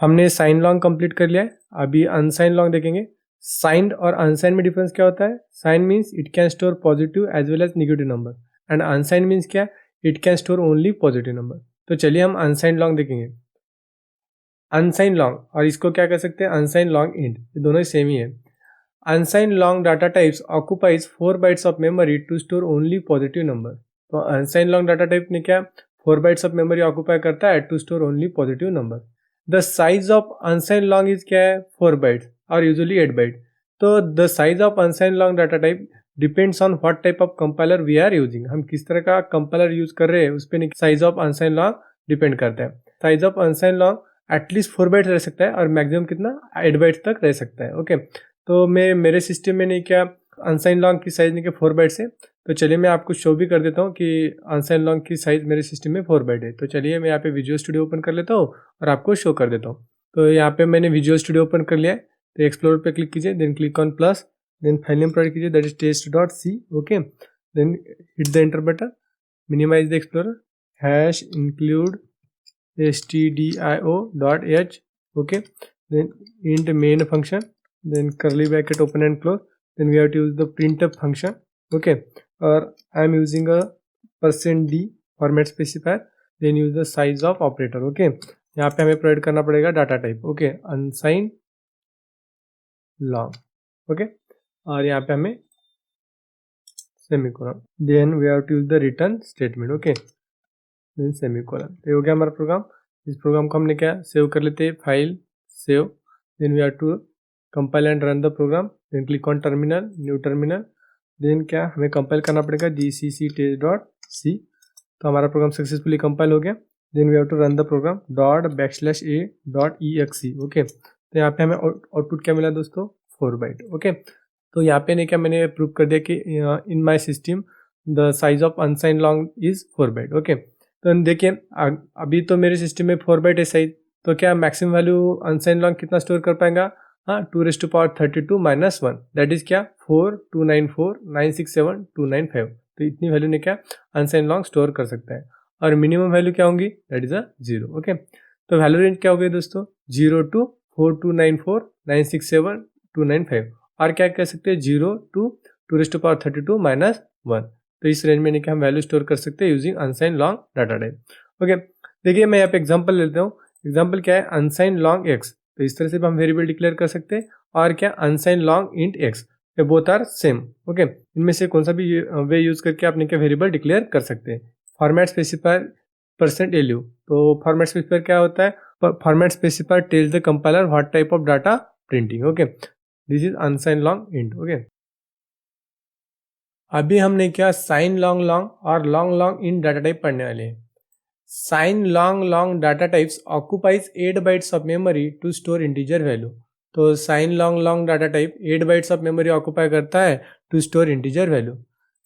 हमने साइन लॉन्ग कंप्लीट कर लिया है। अभी अनसाइन लॉन्ग देखेंगे। साइंड और अनसाइन में डिफरेंस क्या होता है, sign means it can store positive as well as negative number, and unsign means क्या, it can store only positive number. तो चलिए हम अनसाइन लॉन्ग देखेंगे। अनसाइन लॉन्ग, और इसको क्या कह सकते हैं, अनसाइन लॉन्ग इंट, ये दोनों ही सेम ही है। Unsign long data types occupies 4 bytes of memory to store only positive number. तो अनसाइन लॉन्ग डाटा टाइप ने क्या 4 बाइट्स ऑफ मेमोरी ऑक्यूपाई करता है to store only positive number. The size of अनसाइन long is क्या है 4 bytes और usually 8 byte. तो the size of अनसाइन long data type depends on what type of compiler we are using, हम किस तरह का कंपाइलर यूज कर रहे हैं उस पर साइज ऑफ अनसाइन लॉन्ग डिपेंड करता है। Size of अनसाइन long at least 4 byte रह सकता है और मैक्सिमम कितना 8 बाइट तक रह सकता है। ओके, तो मैं मेरे सिस्टम में नहीं क्या अनसाइन लॉन्ग की साइज नहीं क्या 4 बाइट है। तो चलिए मैं आपको शो भी कर देता हूँ कि अनसाइन लॉन्ग की साइज मेरे सिस्टम में 4 बाइट है। तो चलिए मैं यहाँ पे विजुअल स्टूडियो ओपन कर लेता हूँ और आपको शो कर देता हूँ। तो यहाँ पे मैंने विजुअल स्टूडियो ओपन कर लिया है। तो एक्सप्लोरर पे क्लिक कीजिए, then click on plus, then file name provide कीजिए that is test.c। Okay, then hit the enter button, minimize the explorer, hash include stdio.h। Okay, then int main function, then curly bracket open and close, then we have to use the printf function। okay, or I am using a %d format specifier, then use the size of operator। okay, यहाँ पे हमें provide करना पड़ेगा data type. Okay, unsigned long. Okay, और यहाँ पे हमें semicolon, then we have to use the return statement. Okay, then semicolon. तो ये हो गया हमारा प्रोग्राम। इस प्रोग्राम को हमने क्या सेव कर लेते हैं, file save, then we have to compile and run the program, then click on terminal, new terminal, then क्या हमें कंपाइल करना पड़ेगा gcc test.c। तो हमारा प्रोग्राम सक्सेसफुली कंपाइल हो गया। Then we have to run the program ./a.exe। Okay, तो यहाँ पे हमें आउटपुट क्या मिला दोस्तों, 4 बाइट। ओके, तो यहाँ पे नहीं क्या मैंने प्रूव कर दिया कि in my system the size of अनसाइन long is 4 byte. Okay, तो देखिए अभी तो मेरे सिस्टम में 4 बाइट है साइज, तो क्या मैक्सिमम वैल्यू अनसाइन लॉन्ग कितना स्टोर कर पाएगा, हाँ 2⁻32 - 1 दैट इज क्या 4294967 तो इतनी वैल्यू ने क्या अनसाइन लॉन्ग स्टोर कर सकता है। और मिनिमम वैल्यू क्या होंगी, दैट इज 0। ओके, तो वैल्यू रेंज क्या हो गई दोस्तों, 0 to 4294967 और क्या कह सकते हैं 0 to 2⁻32 - 1। तो इस रेंज में क्या हम वैल्यू स्टोर कर सकते हैं using अनसाइन long data type. Okay, देखिए मैं यहाँ पे एग्जांपल लेता हूँ। एग्जांपल क्या है, अनसाइन लॉन्ग एक्स, तो इस तरह से हम वेरिएबल डिक्लेयर कर सकते हैं। और क्या अनसाइन लॉन्ग इंट एक्स, ये बोथ आर सेम। ओके, इनमें से कौन सा भी वे यूज करके आपने क्या वेरिएबल डिक्लेयर कर सकते हैं। फॉर्मेट स्पेसिफायर %lu, तो फॉर्मेट स्पेसिफायर क्या होता है, format specifier tells the compiler what type of data printing. Okay, this is unsigned long int. Okay, अभी हमने क्या साइन लॉन्ग लॉन्ग और लॉन्ग लॉन्ग इन डाटा टाइप पढ़ने वाले हैं। Sign long long data types occupies 8 bytes of memory to store integer value. तो sign long long data type 8 bytes of memory occupy करता है to store integer value.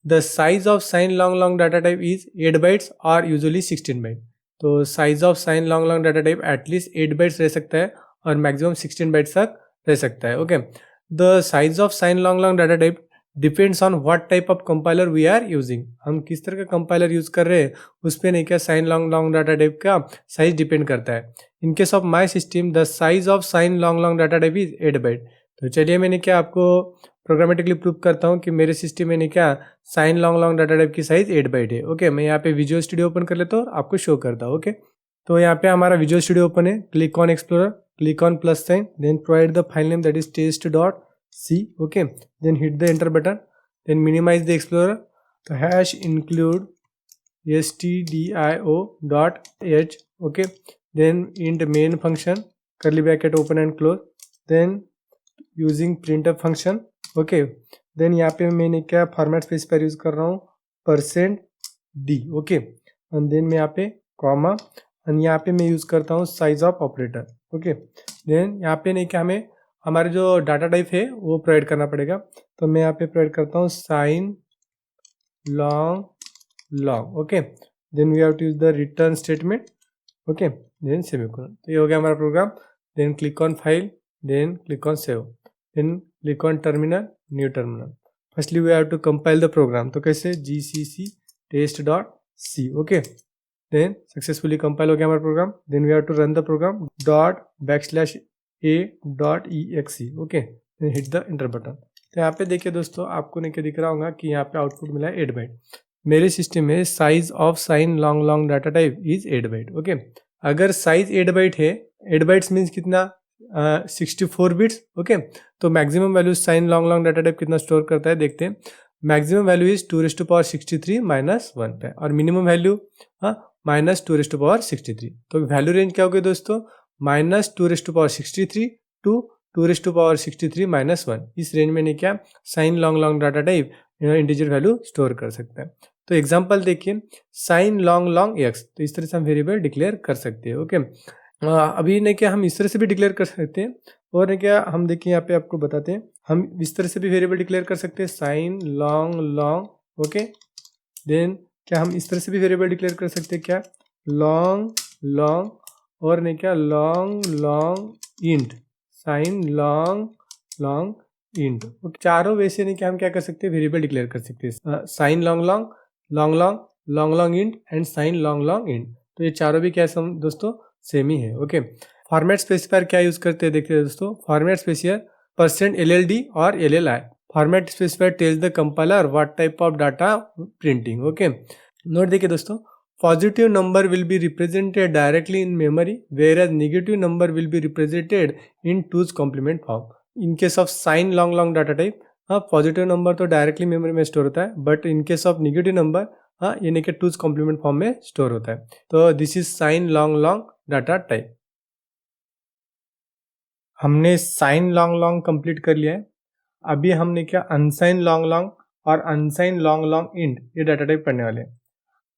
The size of sign long long data type is 8 bytes और usually 16 byte. तो size of sign long long data type at least 8 bytes रह सकता है और maximum 16 bytes तक रह सकता है। Okay, the size of sign long long data type depends on what type of compiler we are using, हम किस तरह का कंपाइलर यूज कर रहे हैं उस पर नहीं क्या signed long long data type का साइज डिपेंड करता है। In case of my system the size of sign long long data type is 8 byte. तो चलिए मैंने क्या आपको प्रोग्रामेटिकली प्रूव करता हूँ कि मेरे सिस्टम में नहीं क्या signed long long data type की साइज 8 बाइट है। ओके, मैं यहाँ पे विजुअल स्टूडियो ओपन कर लेता हूँ और आपको शो करता हूँ। ओके, तो यहाँ पे हमारा विजुअल स्टूडियो ओपन है, click on explorer, click on plus sign, then provide the file name that is test.c। Okay, then hit the enter button, then minimize the explorer, तो hash include stdio.h। okay, then int main function, curly bracket open and close, then using printf function। okay, then यहाँ पे मैंने क्या format specifier use कर रहा हूँ %d। Okay, and then मैं यहाँ पे कॉमा एंड यहाँ पे मैं यूज करता हूँ size of operator. Okay, then यहाँ पे नहीं क्या हमें हमारे जो डाटा टाइप है वो प्रोवाइड करना पड़ेगा। तो मैं यहाँ पे प्रोवाइड करता हूँ signed long long. Okay, then we have to use the return statement. Okay, then semicolon. तो ये हो गया हमारा program. Then click on file, then click on save, then click on terminal, new terminal. Firstly we have to compile the program, तो कैसे gcc test.c। Okay, then successfully compile हो गया हमारा program. Then we have to run the program ./a.exe। Okay, hit the enter button. तो यहाँ पे देखिए दोस्तों आपको नहीं क्या दिख रहा होगा कि यहाँ पे आउटपुट मिला है 8 बाइट। मेरे सिस्टम में size of sign long long data type is 8 byte. Okay, अगर साइज 8 बाइट है, 8 बाइट्स मीन्स कितना 64 बिट्स। ओके, तो maximum value signed long long data type कितना स्टोर करता है देखते हैं। मैक्सिमम वैल्यू इज 2⁻63 - 1 पे और मिनिमम वैल्यू -2⁻63। तो वैल्यू रेंज क्या हो गई दोस्तों, -2⁻63 to 2⁻63 - 1। इस रेंज में नहीं क्या signed long long data type integer value store कर सकता है। तो एग्जांपल देखिए, साइन लॉन्ग लॉन्ग एक्स, तो इस तरह से हम वेरिएबल डिक्लेयर कर सकते हैं। ओके, अभी नहीं क्या हम इस तरह से भी डिक्लेयर कर सकते हैं, और नहीं क्या हम देखिए यहाँ पे आपको बताते हैं, हम इस तरह से भी वेरिएबल डिक्लेयर कर सकते हैं, sign long long. Okay, then क्या हम इस तरह से भी वेरिएबल डिक्लेयर कर सकते हैं, क्या लॉन्ग लॉन्ग, और नहीं क्या long long int, signed long long int. चारों वैसे नहीं क्या हम क्या कर सकते हैं, वेरिएबल डिक्लेयर कर सकते हैं, sign long long, long long, long long int and signed long long int. तो ये चारों भी क्या दोस्तों सेम ही है। ओके, फॉर्मेट स्पेसिफायर क्या यूज करते हैं देखते हैं दोस्तों, फॉर्मेट स्पेसिफायर %LLD और LLI। Format specifier tells the compiler what type of data printing. Okay, note देखिए दोस्तों, positive number will be represented directly in memory, whereas negative number will be represented in two's complement form. In case of sign long long data type, हाँ positive number तो directly memory में store होता है, but in case of negative number हाँ यानी कि two's complement form में store होता है। तो this is signed long long data type. हमने साइन लॉन्ग लॉन्ग कंप्लीट कर लिया है। अभी हमने क्या अनसाइन लॉन्ग लॉन्ग और अनसाइन लॉन्ग लॉन्ग इंट ये डाटा टाइप पढ़ने वाले हैं।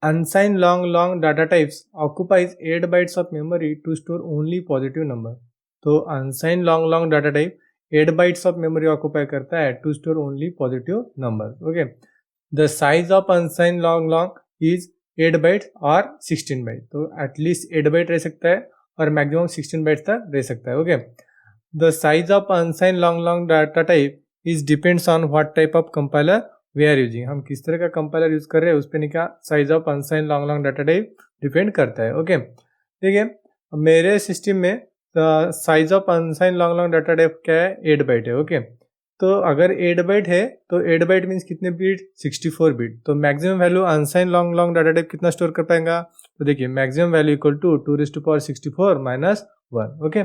Unsigned long long data types occupies 8 bytes of memory to store only positive number. तो अनसाइन long long data type 8 bytes of memory occupy करता है to store only positive number. Okay, the size of अनसाइन long long is 8 bytes और 16 byte. तो at least 8 bite रह सकता है और maximum 16 bytes तक रह सकता है। Okay, the size of अनसाइन long long data type is depends on what type of compiler we are using. हम किस तरह का कंपाइलर यूज कर रहे हैं उस पर नहीं क्या size of अनसाइन long long data type depend करता है। ओके, देखिए मेरे सिस्टम में size of अनसाइन long long data type क्या है, 8 बाइट है। ओके, तो अगर 8 बाइट है तो 8 बाइट मीन्स कितने बिट, 64 बिट। तो maximum value unsigned long long data type कितना स्टोर कर पाएगा, तो देखिए maximum value equal to 2⁴ minus 1। Okay,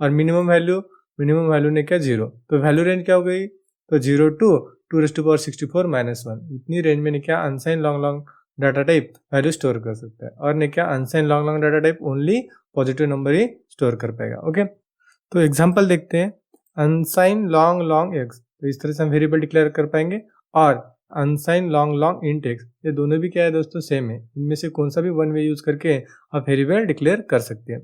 और मिनिमम वैल्यू ने क्या 0, तो वैल्यू रेंज क्या हो गई, तो 0 टू 2⁴ माइनस 1। इतनी रेंज में ने क्या unsigned long long data type value store कर सकता है, और ने क्या unsigned long long data type only positive number ही स्टोर कर पाएगा। ओके, तो एग्जांपल देखते हैं, अनसाइन लॉन्ग लॉन्ग एक्स, तो इस तरह से हम वेरिएबल डिक्लेयर कर पाएंगे, और unsigned long long int x, ये दोनों भी क्या है दोस्तों सेम है। इनमें से कौन सा भी वन वे यूज करके आप वेरिएबल डिक्लेयर कर सकते हैं।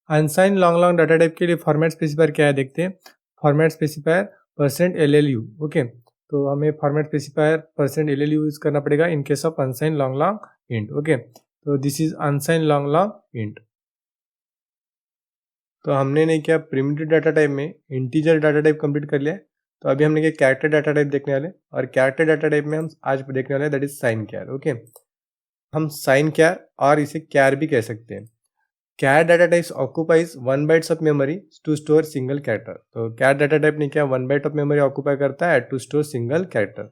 Unsigned long long data type के लिए फॉर्मेट स्पेसिफायर क्या है देखते हैं, फॉर्मेट स्पेसिफायर %LLU। ओके, तो हमें फॉर्मेट स्पेसिफायर %LLU यूज करना पड़ेगा in case of अनसाइन long long int. Okay, तो this is unsigned long long int. तो हमने नहीं क्या प्रिमिटिव डाटा टाइप में इंटीजर डाटा टाइप कंप्लीट कर लिया है। तो अभी हमने क्या कैरेक्टर डाटा टाइप देखने वाले, और कैरेक्टर डाटा टाइप में हम आज देखने वाले that is signed char. Okay, हम साइन कैर और इसे कैर भी कह सकते हैं। Char data types occupies 1 bytes of memory to store single character. तो कैर डाटा टाइप ने क्या 1 बाइट ऑफ मेमोरी ऑक्युपाई करता है to store single character.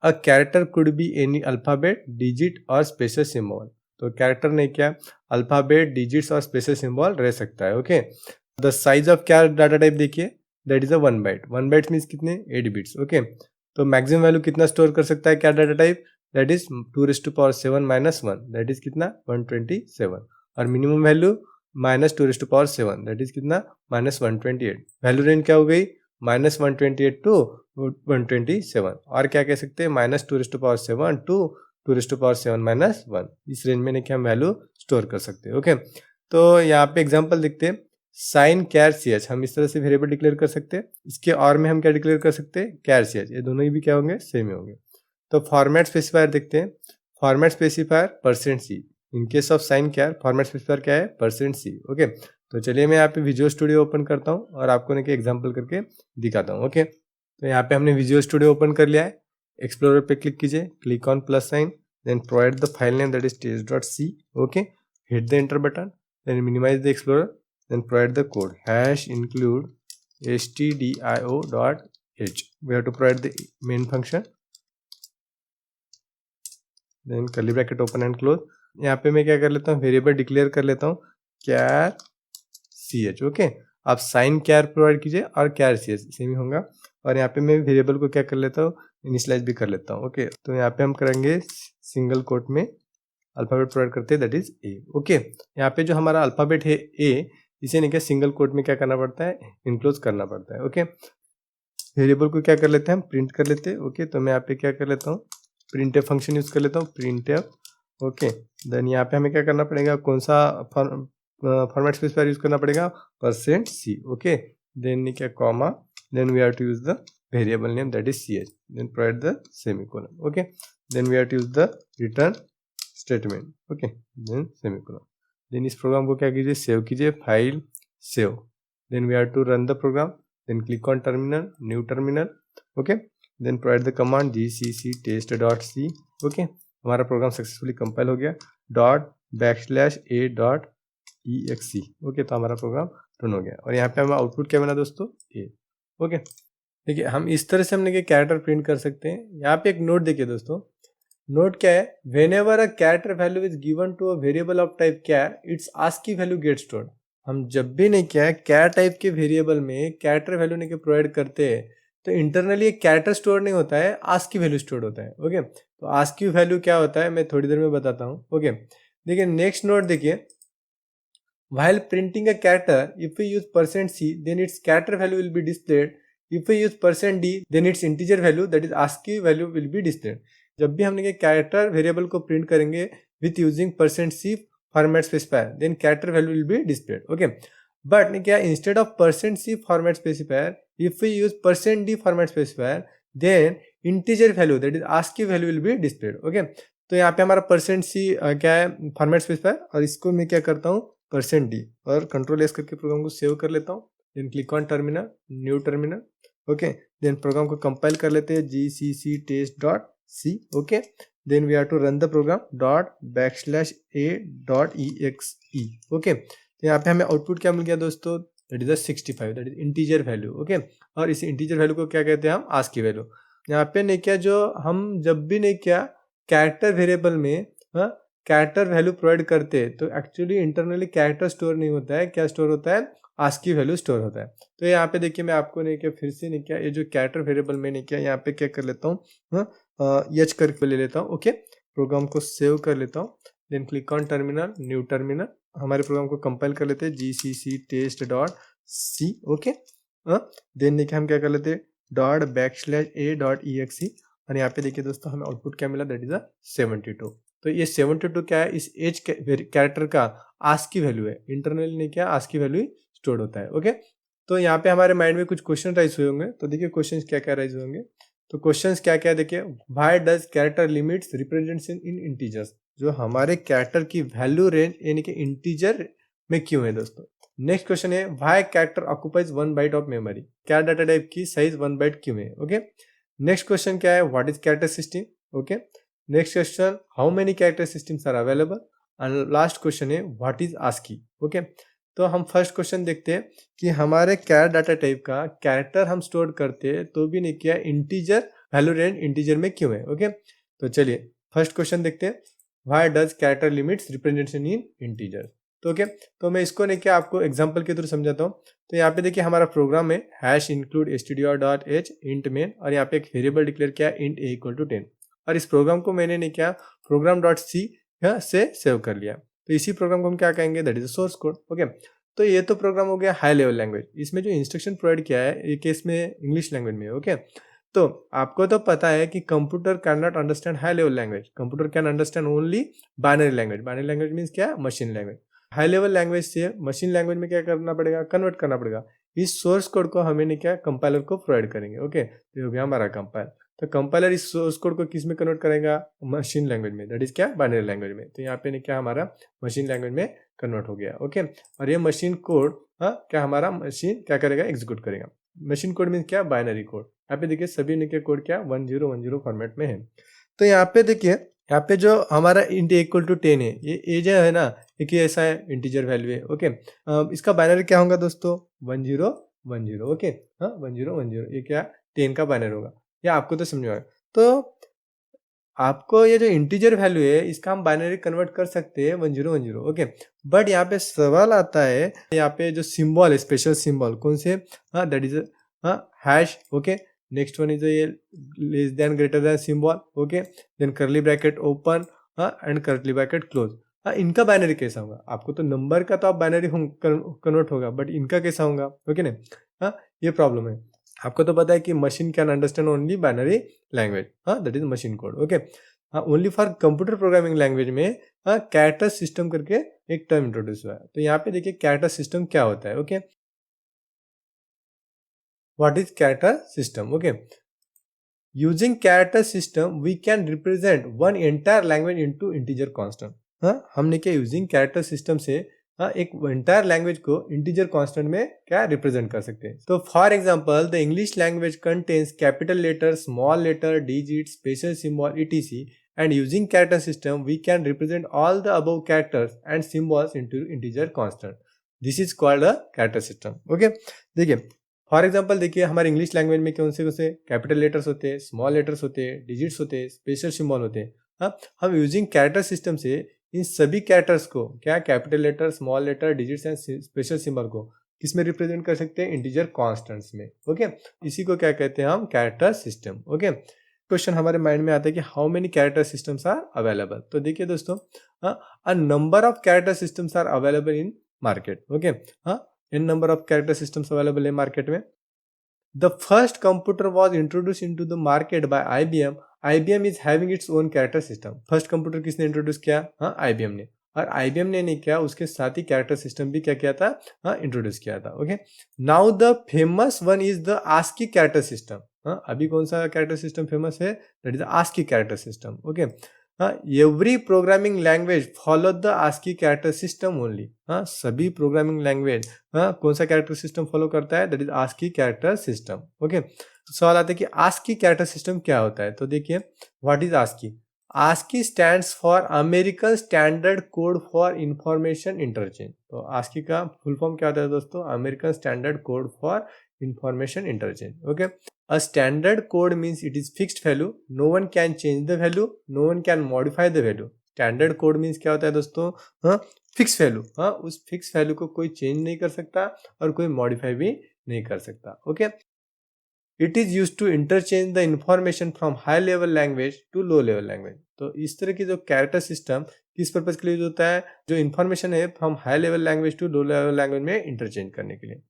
A character could be any alphabet, digit और स्पेशल सिंबल। तो character ने क्या alphabet, digits और स्पेशल सिंबल रह सकता है। Okay, the size of char data type देखिए that is a 1 byte. 1 byte means कितने 8 बिट्स। ओके, तो मैक्सिमम वैल्यू कितना स्टोर कर सकता है char data type, that is 2⁻7 minus 1, that is कितना 127, और मिनिमम वैल्यू -2⁻7 दैट इज कितना -128। वैल्यू रेंज क्या हो गई -128 टू 127, और क्या कह सकते हैं -2⁻7 टू 2⁻7 माइनस 1। इस रेंज में क्या हम वैल्यू स्टोर कर सकते हैं। ओके, तो यहाँ पे एग्जांपल देखते हैं, साइन कैर CH हम इस तरह से वेरिएबल डिक्लेयर कर सकते हैं। इसके और में हम क्या डिक्लेयर कर सकते हैं कैर CH, ये दोनों ही भी क्या होंगे सेम ही होंगे। तो फॉर्मेट स्पेसिफायर देखते हैं, format specifier %C। In case of signed char format specifier क्या है %C। ओके, तो चलिए मैं यहाँ पे विजुअल स्टूडियो ओपन करता हूँ और आपको ने एग्जाम्पल करके दिखाता हूँ। ओके, तो यहाँ पे हमने विजुअल स्टूडियो ओपन कर लिया है। एक्सप्लोरर पे क्लिक कीजिए, click on plus sign, then provide the file name that is test.c। Okay, hit the enter button, then minimize the explorer, then provide the code #include stdio.h. we have to provide the main function, then curly bracket open and close। यहाँ पे मैं क्या कर लेता हूँ variable declare कर लेता हूँ कैर CH। ओके, आप साइन कैर प्रोवाइड कीजिए और कैर CH सेम ही होगा, और यहाँ पे मैं वेरिएबल को क्या कर लेता हूँ इनिशियलाइज भी कर लेता हूँ। ओके, तो यहाँ पे हम करेंगे सिंगल कोट में अल्फाबेट प्रोवाइड करते हैं दैट इज A। ओके, यहाँ पे जो हमारा अल्फाबेट है A, इसे नहीं क्या सिंगल कोट में क्या करना पड़ता है इनक्लोज करना पड़ता है। ओके, वेरिएबल को क्या कर लेते हैं हम, प्रिंट कर लेते हैं। ओके, तो मैं यहाँ पे क्या कर लेता हूँ, प्रिंट एफ फंक्शन यूज कर लेता हूँ, प्रिंट एफ। ओके, देन यहाँ पे हमें क्या करना पड़ेगा, कौन सा फॉर्मेट स्पेसिफायर यूज करना पड़ेगा, %c। ओके, देन क्या comma, then we have to use the variable name that is ch, then provide the semicolon. Okay, then we have to use the return statement. Okay, then semicolon. Then इस program को क्या कीजिए, save कीजिए, file save, then we have to run the program, then click on terminal, new terminal. Okay, then provide the command gcc test.c। ओके, हमारा program successfully compile हो गया, .\a.exe। Okay, तो हमारा प्रोग्राम रन हो गया, और यहाँ पे हमारा आउटपुट क्या बना दोस्तों, a। ओके, देखिए हम इस तरह से हमने कैरेक्टर प्रिंट कर सकते हैं। यहाँ पे एक नोट देखिए दोस्तों, नोट क्या है, whenever a character value is given to a variable of type क्या है, it's ASCII value get stored. हम जब भी नहीं क्या है कैर टाइप के वेरिएबल में कैरेक्टर वैल्यू नहीं प्रोवाइड करते हैं, तो इंटरनली एक कैरेक्टर स्टोर नहीं होता है, आस्की वैल्यू स्टोर होता है। ओके, तो आस्की वैल्यू क्या होता है मैं थोड़ी देर में बताता हूँ। ओके, देखिए नेक्स्ट नोट देखिए, while printing a character, if we use %c, then its character value will be displayed. If we use %d, then its integer value, that is ASCII value, will be displayed. जब भी हमने character variable को print करेंगे with using %c format specifier, then character value will be displayed. Okay, but क्या instead of %c format specifier, if we use %d format specifier, then integer value that is ASCII value will be displayed. Okay, तो यहाँ पे हमारा %c क्या है format specifier, और इसको मैं क्या करता हूँ %d, और कंट्रोल एस करके प्रोग्राम को सेव कर लेता हूँ, then click on terminal, new terminal. Okay, then program को कंपाइल कर लेते हैं, gcc test.c। Okay, then we have to run the program .\a.exe। Okay, तो यहाँ पे हमें आउटपुट क्या मिल गया दोस्तों, that is 65, that is integer value. Okay, और इस इंटीजर वैल्यू को क्या कहते हैं हम, आस्की वैल्यू। यहाँ पे नहीं क्या, जो हम जब भी नहीं क्या कैरेक्टर वेरिएबल में कैरेक्टर वैल्यू प्रोवाइड करते हैं, तो एक्चुअली इंटरनली कैरेक्टर स्टोर नहीं होता है, क्या स्टोर होता है, आस्की वैल्यू स्टोर होता है। तो यहाँ पे देखिए मैं आपको नहीं क्या फिर से नहीं क्या, ये जो कैरेक्टर वेरिएबल में नहीं क्या, यहाँ पे क्या कर लेता हूँ, एच करके ले लेता हूँ। ओके, प्रोग्राम को सेव कर लेता हूँ, then click on terminal, new terminal, हमारे प्रोग्राम को कंपाइल कर लेते हैं, gcc test.c। ओके, देन देखिए हम क्या कर लेते हैं, .\a.exe, और यहाँ पे देखिए दोस्तों हमें आउटपुट क्या मिला, दैट इज 72। तो ये 72 क्या है, इस एज कैरेक्टर का आस्की वैल्यू है, इंटरनली नहीं क्या आस्की वैल्यू स्टोर होता है। ओके, तो यहाँ पे हमारे माइंड में कुछ क्वेश्चन राइज हुए होंगे, तो देखिए क्वेश्चंस क्या क्या राइज होंगे। तो क्वेश्चंस क्या क्या देखिए, why does character limits representation in integers, जो हमारे कैरेक्टर की वैल्यू रेंज यानी कि इंटीजर में क्यों है दोस्तों। नेक्स्ट क्वेश्चन है, why character occupies 1 byte of memory, क्या डाटा टाइप की साइज 1 बाइट क्यों है। ओके, नेक्स्ट क्वेश्चन क्या है, what is character system. Okay, next question, how many character systems are available, and last question है, what is ASCII. Okay, तो हम first question देखते हैं कि हमारे कैर डाटा टाइप का कैरेक्टर हम स्टोर करते हैं तो भी नहीं किया इंटीजर वैल्यू रेंज इंटीजर में क्यों है। ओके, तो चलिए फर्स्ट क्वेश्चन देखते हैं, why does character limits representation in integer. तो ओके, तो मैं इसको नहीं क्या आपको एग्जांपल के थ्रू समझाता हूँ। तो यहाँ पे देखिए हमारा प्रोग्राम है #include str.h int main, और यहाँ पे एक वेरिएबल डिक्लेयर किया int a = 10, और इस प्रोग्राम को मैंने नहीं किया program.c से सेव कर लिया। तो इसी प्रोग्राम को हम क्या कहेंगे, that is source code. Okay, तो ये तो प्रोग्राम हो गया हाई लेवल लैंग्वेज, इसमें जो इंस्ट्रक्शन प्रोवाइड किया है ये केस में इंग्लिश लैंग्वेज में। ओके, तो आपको तो पता है कि computer can not understand high level language, computer can understand only binary language. Binary language means क्या, machine language. High level language से मशीन लैंग्वेज में क्या करना पड़ेगा, कन्वर्ट करना पड़ेगा। इस सोर्स कोड को हमें नहीं क्या कंपाइलर को प्रोवाइड करेंगे। ओके, तो ये हो गया हमारा कंपाइल। तो कंपाइलर इस सोर्स कोड को किस में कन्वर्ट करेगा, मशीन लैंग्वेज में, दैट इज क्या, बाइनरी लैंग्वेज में। तो यहाँ पे नहीं क्या हमारा मशीन लैंग्वेज में कन्वर्ट हो गया। ओके, और ये मशीन कोड क्या हमारा मशीन क्या करेगा, एग्जीक्यूट करेगा। मशीन कोड मीन क्या, बाइनरी कोड। यहाँ पे देखिए सभी ने कोड क्या 1010 फॉर्मेट में है। तो यहाँ पे देखिए, यहाँ पे जो हमारा int = 10 है, ये जो है ना, एक ऐसा है इंटीजर वैल्यू है। ओके, इसका बाइनरी क्या होगा दोस्तों, 1010। ओके, 1010, ये क्या 10 का बाइनरी होगा, ये आपको तो समझ में आएगा। तो आपको ये जो इंटीजर वैल्यू है इसका हम बाइनरी कन्वर्ट कर सकते हैं 1010। ओके, बट यहाँ पे सवाल आता है, यहाँ पे जो सिंबल है, स्पेशल सिंबल कौन से, that is hash. Okay, next one is ये less than greater than symbol. Okay, then curly bracket open and curly bracket close. इनका बाइनरी कैसा होगा, आपको तो नंबर का तो आप बाइनरी कन्वर्ट होगा, बट इनका कैसा होगा। ओके ना, ये प्रॉब्लम है। आपको तो पता है कि machine can understand only binary language, हाँ, that is machine code, okay. हाँ, only for computer programming language में कैरेक्टर सिस्टम करके एक टर्म इंट्रोड्यूस हुआ है। तो यहाँ पे देखिए कैरेक्टर सिस्टम क्या होता है, okay. What is character system, okay. Using character system we can represent one entire language into integer constant. हाँ, हमने क्या यूजिंग कैरेक्टर सिस्टम से एक एंटायर लैंग्वेज को इंटीजर कांस्टेंट में क्या रिप्रेजेंट कर सकते हैं। तो for example the English language contains capital letter, small letter, digit, special symbol etc, and using character system we can represent all the above characters and symbols into integer constant. This is called a character system, okay। देखिए for example देखिए हमारे English language में कौन से capital letters होते हैं, small letters होते हैं, डिजिट्स होते हैं, स्पेशल सिंबल होते हैं। हाँ, हम यूजिंग कैरेक्टर सिस्टम से इन सभी कैरेक्टर्स को क्या capital letter, small letter, digits and special symbol को किस में रिप्रेजेंट कर सकते हैं, इंटीजर कॉन्स्टेंट्स में, ओके। इसी को क्या कहते हैं हम, कैरेक्टर सिस्टम, ओके। क्वेश्चन हमारे माइंड में आता है कि how many character systems are available. तो देखिए दोस्तों, a number of character systems are available in market, okay. हाँ, in number of character systems available है मार्केट में। The first computer was introduced into the market by IBM. IBM is having its own character system. First computer किसने introduce किया, हाँ, IBM ने। और IBM ने नहीं किया, उसके साथ ही कैरेक्टर सिस्टम भी क्या किया था, हाँ, इंट्रोड्यूस किया था, okay. Now the famous one is the ASCII character system. हाँ, अभी कौन सा कैरेक्टर सिस्टम फेमस है, that is ASCII character system, okay. हाँ, every programming language follow the ASCII character system only. हाँ, सभी प्रोग्रामिंग लैंग्वेज कौन सा कैरेक्टर सिस्टम फॉलो करता है, that is ASCII character system, okay. तो सवाल आता है कि ASCII कैरेक्टर सिस्टम क्या होता है। तो देखिए what is ASCII। ASCII stands for American standard code for information interchange. तो ASCII का फुल फॉर्म क्या होता है दोस्तों, American standard code for information interchange, okay. A standard code means it is fixed value, no one can change the value, no one can modify the value. Standard code means क्या होता है दोस्तों, हाँ, fix value, हाँ, उस fix value को कोई change नहीं कर सकता और कोई मॉडिफाई भी नहीं कर सकता, okay. It is use to interchange the information from high level language to low level language. तो इस तरह की जो कैरेक्टर सिस्टम किस पर्पज के लिए यूज होता है, जो इन्फॉर्मेशन है from high level language to low level language में इंटरचेंज करने के लिए।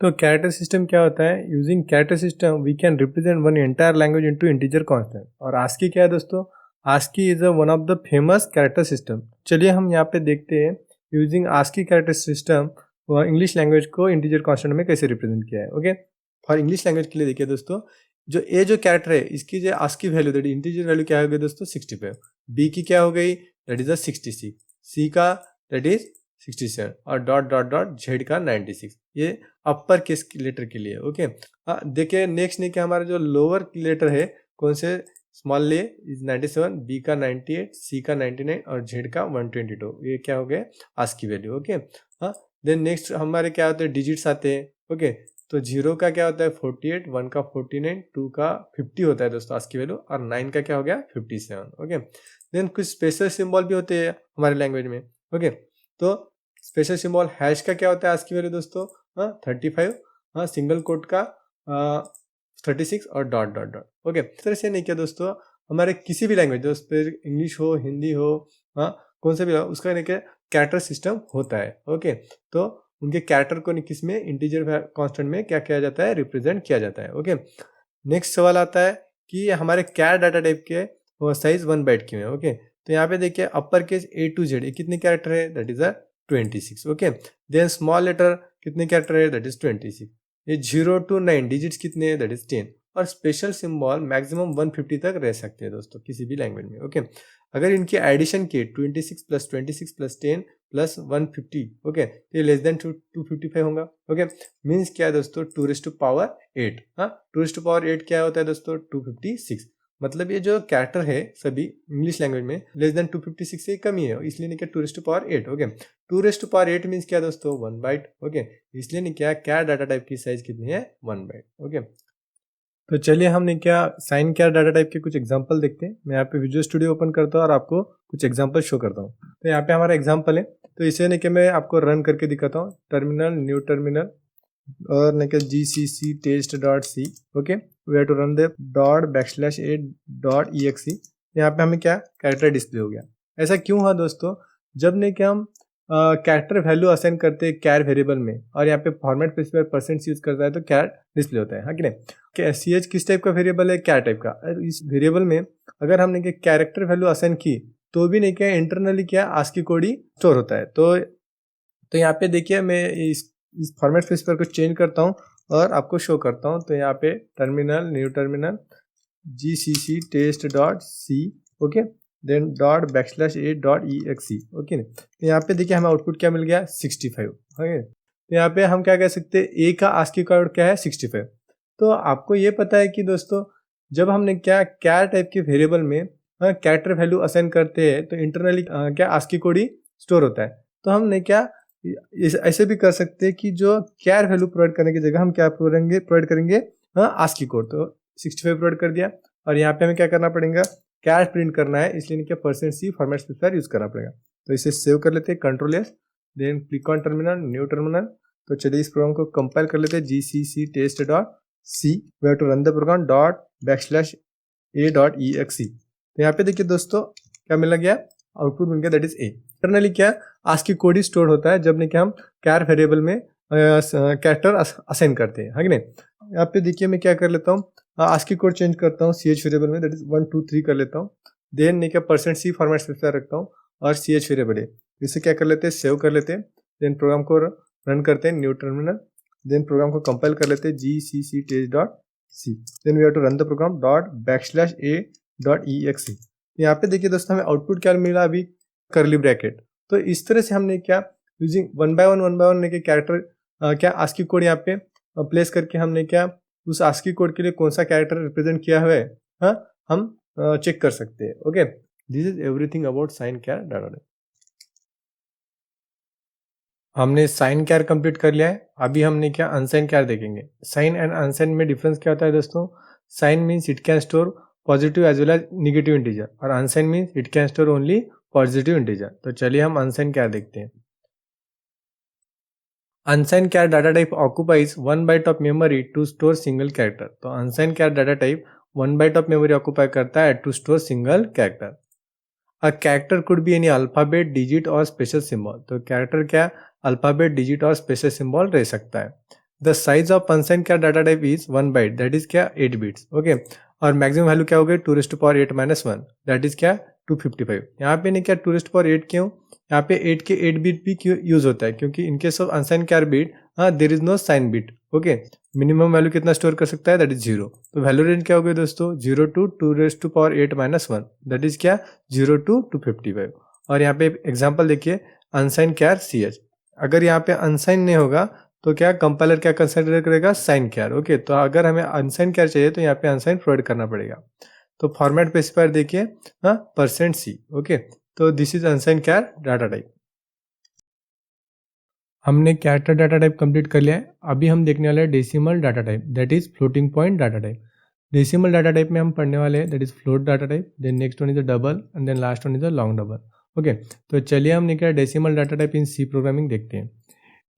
तो कैरेक्टर सिस्टम क्या होता है, using character system we can represent one entire language into integer constant. और ASCII क्या है दोस्तों, ASCII is one of the famous character system. चलिए हम यहाँ पे देखते हैं using ASCII character system English language को इंटीजर कांस्टेंट में कैसे रिप्रेजेंट किया है, ओके। फॉर इंग्लिश लैंग्वेज के लिए देखिए दोस्तों, जो कैरेक्टर है इसकी जो ASCII value that integer value क्या हो गई दोस्तों, 65। बी की क्या हो गई, दैट इज 66। सी का दैट इज 67 और डॉट डॉट डॉट जेड का 96। ये अपर केस लेटर के लिए, ओके। हाँ, देखिए नेक्स्ट नहीं क्या हमारा जो लोअर लेटर है कौन से, स्मॉल ले इज 97, बी का 98, सी का 99 और जेड का 122। ये क्या हो गया, ASCII वैल्यू, ओके। हाँ, देन नेक्स्ट हमारे क्या होते हैं, डिजिट्स आते हैं, ओके। तो 0 का क्या होता है 48, 1 का 49, 2 का 50 होता है दोस्तों ASCII वैल्यू, और 9 का क्या हो गया 57, ओके। देन कुछ स्पेशल सिंबल भी होते हैं हमारे लैंग्वेज में, ओके। तो स्पेशल सिंबल हैश का क्या होता है ASCII वैल्यू दोस्तों, 35, हाँ, सिंगल कोट का 36 और डॉट डॉट डॉट, ओके। इस तरह से नहीं किया दोस्तों, हमारे किसी भी लैंग्वेज जो इंग्लिश हो, हिंदी हो, हाँ, कौन सा भी हो, उसका नहीं क्या कैरेक्टर सिस्टम होता है, ओके। तो उनके कैरेक्टर को किस में, इंटीजर कांस्टेंट में क्या किया जाता है, रिप्रेजेंट किया जाता है, ओके। नेक्स्ट सवाल आता है कि हमारे क्या डाटा टाइप के साइज 1 बाइट की है, ओके। तो यहाँ पे देखिए upper case A to Z कितने कैरेक्टर है, that is 26, okay. Then small letter कितने कैरेक्टर है, दैट इज 26। ये 0 to 9 डिजिट्स कितने हैं, दैट इज 10। और स्पेशल सिंबल मैक्सिमम 150 तक रह सकते हैं दोस्तों किसी भी लैंग्वेज में, ओके। अगर इनकी एडिशन की 26 + 26 + 10 + 150, ओके, ये लेस देन 255 होगा, ओके। मीन्स क्या है दोस्तों, 2⁸8। हाँ, 2⁸8 क्या होता है दोस्तों, 256। मतलब ये जो कैरेक्टर है सभी इंग्लिश लैंग्वेज में लेस देन 256 से कम ही है, इसलिए नहीं क्या 2⁸8, ओके। 2⁸8 मीन्स क्या दोस्तों, 1 बाइट, ओके। इसलिए नहीं क्या डाटा टाइप की साइज कितनी है, 1 बाइट, ओके। तो चलिए हमने क्या साइन क्या डाटा टाइप के कुछ एग्जांपल देखते हैं। मैं यहाँ पे विजुअल स्टूडियो ओपन करता हूँ और आपको कुछ एग्जांपल शो करता हूँ। तो यहाँ पे हमारा एग्जांपल है, तो इसे नहीं कि मैं आपको रन करके दिखाता हूँ। टर्मिनल, न्यू टर्मिनल और नहीं GCC test.c, okay. We have to run the $\a.exe। यहाँ पे हमें क्या कैरेक्टर डिस्प्ले हो गया। ऐसा क्यों हुआ दोस्तों, जब नहीं कि हम कैरेक्टर वैल्यू असाइन करते हैं कैर वेरिएबल में, और यहाँ पे फॉर्मेट स्पेसिफायर परसेंट यूज करता है तो कैर डिस्प्ले होता है, हाँ कि नहीं। सी एच किस टाइप का वेरिएबल है, कैर टाइप का। इस वेरिएबल में अगर हमने क्या कैरेक्टर वैल्यू असाइन की तो भी नहीं क्या इंटरनली क्या आस्की कोड ही स्टोर होता है। तो यहाँ पे देखिए मैं इस फॉर्मेट स्पेसिफायर को चेंज करता हूँ और आपको शो करता हूँ। तो यहाँ पे terminal, new terminal, gcc test.c, okay, then .\a.exe, okay. तो यहाँ पे देखिए हमें आउटपुट क्या मिल गया, 65, ओके। तो यहाँ पे हम क्या कह सकते हैं, ए का आस्की कोड क्या है, 65। तो आपको ये पता है कि दोस्तों जब हमने क्या कैर टाइप के वेरिएबल में कैरेक्टर वैल्यू असाइन करते हैं तो इंटरनली क्या आस्की कोड ही स्टोर होता है। तो हमने क्या ऐसे भी कर सकते हैं कि जो कैर वैल्यू प्रोवाइड करने की जगह हम क्या प्रोवाइड करेंगे आस्की कोड। तो 65 प्रोवाइड कर दिया, और यहाँ पे हमें क्या करना पड़ेगा, कैर प्रिंट करना है, इसलिए क्या %c फॉर्मेट स्पेसिफायर यूज करना पड़ेगा। तो इसे सेव कर लेते हैं, Ctrl+S, then click on terminal, new terminal. तो चलिए इस प्रोग्राम को कंपाइल कर लेते हैं, gcc test.c, we have to run the program .\a.exe। तो यहाँ पे देखिए दोस्तों क्या मिला गया, आउटपुट मिल गया, दैट इज ए। इंटरनली क्या आस्की कोड ही स्टोर होता है जब नहीं कि हम कैर वेरिएबल में कैरेक्टर असाइन करते हैं, हाँ कि नहीं। यहाँ पे देखिए मैं क्या कर लेता हूँ, आस्की कोड चेंज करता हूँ ch वेरिएबल में, दैट इज 1 2 3 कर लेता हूँ। देन नहीं क्या %c फॉर्मेट स्पेसिफायर रखता हूँ और ch वेरिएबल है, इसे क्या कर लेते हैं, सेव कर लेते हैं। देन प्रोग्राम को रन करते हैं, न्यू टर्मिनल, देन प्रोग्राम को कंपाइल कर लेते हैं, gcc test.c, then we have to run the program .\a.exe। यहाँ पे देखिए दोस्तों हमें आउटपुट क्या मिला, अभी करली ब्रैकेट। तो इस तरह से हमने क्या यूजिंग वन बाय वन ने कैरेक्टर क्या आस्की कोड यहाँ पे प्लेस करके हमने क्या उस आस्की कोड के लिए कौन सा कैरेक्टर रिप्रेजेंट किया हुआ है, हाँ, हम चेक कर सकते हैं, okay. This is everything about signed char data type. हमने साइन कैर कंप्लीट कर लिया है, अभी हमने क्या अनसाइन कैर देखेंगे। साइन एंड अनसाइन में डिफरेंस क्या होता है दोस्तों, sign means it can store positive as well as negative integer, और unsigned means it can store only positive integer. तो चलिए हम अनसाइन कैर देखते हैं। Unsigned char data type occupies 1 byte of memory to store single character। तो unsigned char data type 1 byte of memory occupy करता है to store single character। A character could be any alphabet, digit or special symbol। तो character क्या alphabet, digit और special symbol रह सकता है। The size of unsigned char data type is 1 byte, that is क्या 8 bits, okay. और maximum value क्या हो गई 2⁻8-1, दैट इज क्या 255। यहाँ पे नहीं क्या 2⁻8 क्यों, यहाँ पे 8 के 8 बिट भी क्यों यूज होता है, क्योंकि in case of unsigned char bit there is no sign bit, okay. Minimum value कितना स्टोर कर सकता है, दैट इज 0। तो वैल्यू रेंज क्या हो गई दोस्तों, 0 to 2⁻8-1, दैट इज क्या 0 to 255। और यहाँ पे एग्जाम्पल देखिए अनसाइन कैर CH, अगर यहाँ पे अनसाइन नहीं होगा तो क्या कंपाइलर क्या कंसिडर करेगा, साइन कैर, ओके। तो अगर हमें अनसाइन कैर चाहिए तो यहाँ पे अनसाइन प्रोवाइड करना पड़ेगा। तो फॉर्मेट स्पेसिफायर देखिए %c, ओके। तो this is unsigned char data type. हमने कैरेक्टर डाटा टाइप कंप्लीट कर लिया है, अभी हम देखने वाले हैं decimal data type, that is floating point data type. Decimal data type में हम पढ़ने वाले हैं that is float data type, then next one is the double and then last one is the long double, okay. तो चलिए हमने क्या decimal data type in C programming देखते हैं।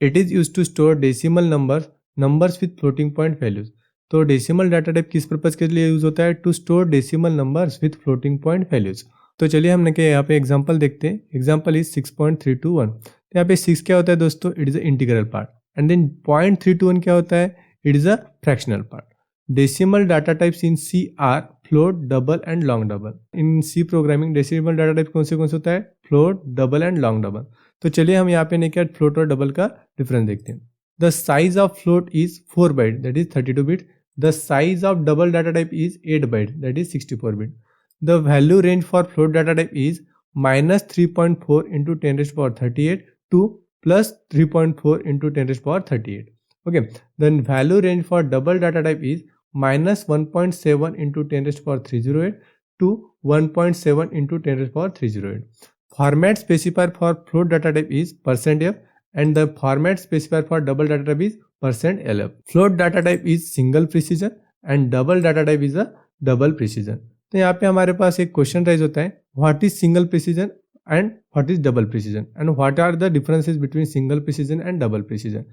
It is use to store decimal numbers with floating point values. तो decimal data type किस purpose के लिए यूज होता है, to store decimal numbers with floating point values. तो चलिए हमने क्या यहाँ पे एग्जांपल देखते हैं, एग्जांपल इज 6.321। तो यहाँ पे 6 क्या होता है दोस्तों, it is a integral part, and then 0.321 क्या होता है, it is a fractional part. Decimal data types in C are float, double and long double. In C programming decimal data type कौन से होता है, float, double and long double. तो चलिए हम यहाँ पे नहीं क्या फ्लोट और डबल का डिफरेंस देखते हैं। The size of float is 4 byte, that is 32 bit. The size of double data type is 8 byte, that is 64 bit. The value range for float data type is -3.4 into 10⁻38 to +3.4 into 10⁻38, okay. Then value range for double data type is -1.7 into 10⁻308 to 1.7 into 10⁻308. Format specifier for float data type is %f and the format specifier for double data type is %lf. Float data type is single precision and double data type is a double precision. तो यहाँ पे हमारे पास एक question rise होता है, what is single precision and what is double precision and what are the differences between single precision and double precision.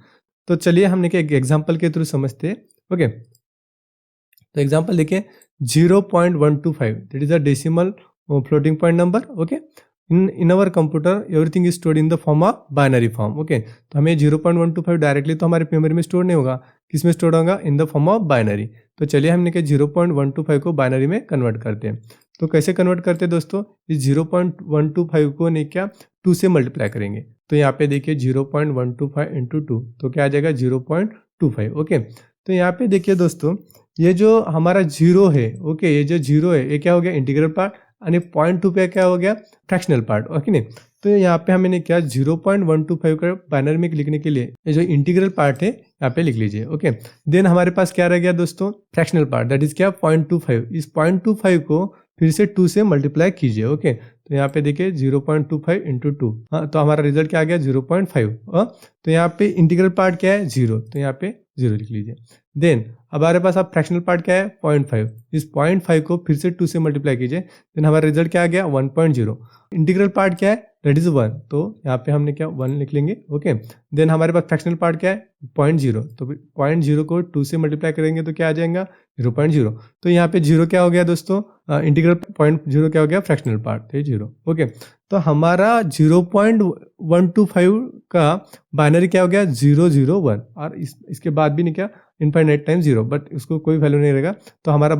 तो चलिए हमने क्या एक एग्जांपल के थ्रू समझते हैं, ओके। तो एग्जांपल देखिए 0.125, that is a decimal floating point number, okay. In our computer everything is stored in the form of binary form. Okay, तो हमें 0.125 डायरेक्टली तो हमारे मेमोरी में स्टोर नहीं होगा, किस में स्टोर होगा? इन द फॉर्म ऑफ बाइनरी। तो चलिए हमने क्या 0.125 को बाइनरी में कन्वर्ट करते हैं। तो कैसे कन्वर्ट करते हैं दोस्तों? इस 0.125 को नहीं क्या 2 से मल्टीप्लाई करेंगे। तो यहाँ पे देखिए 0.125 इंटू 2 तो क्या आ जाएगा 0.25। ओके, तो यहाँ पे देखिए दोस्तों ये जो हमारा जीरो है, ओके, ये जो जीरो है ये क्या हो गया? इंटीग्रल पार्ट, आणि 0.2 पे क्या हो गया? Fractional part. ओके नहीं, तो यहाँ पे हमने क्या 0.125 का बाइनरी में लिखने के लिए ये जो इंटीग्रल पार्ट है यहाँ पे लिख लीजिए। ओके, देन हमारे पास क्या रह गया दोस्तों? फ्रैक्शनल पार्ट, दैट इज क्या 0.25। इस 0.25 को फिर से 2 से मल्टीप्लाई कीजिए। ओके, तो यहाँ पे देखिए 0.25 इंटू 2, हाँ, तो हमारा रिजल्ट क्या आ गया? 0.5। तो यहाँ पे इंटीग्रल पार्ट क्या है? 0, तो यहाँ पे 0 लिख लीजिए। देन अब हमारे पास अब फ्रैक्शनल पार्ट क्या है? 0.5। इस 0.5 को फिर से 2 से मल्टीप्लाई कीजिए, देन हमारा रिजल्ट क्या आ गया? 1.0। इंटीग्रल पार्ट क्या है? दैट इज 1, तो यहाँ पे हमने क्या 1 लिख लेंगे। ओके, देन हमारे पास फ्रैक्शनल पार्ट क्या है? 0.0, तो 0.0 को 2 से मल्टीप्लाई करेंगे तो क्या आ जाएगा? 0.0। तो यहाँ पे 0 क्या हो गया दोस्तों? इंटीग्रल 0.0 क्या हो गया? फ्रैक्शनल पार्ट, तो 0। ओके, तो हमारा 0.125 का बाइनरी क्या हो गया? 001, और इसके बाद भी नहीं क्या इनफाइनाइट टाइम 0, बट उसको कोई वैल्यू नहीं रहेगा, तो हमारा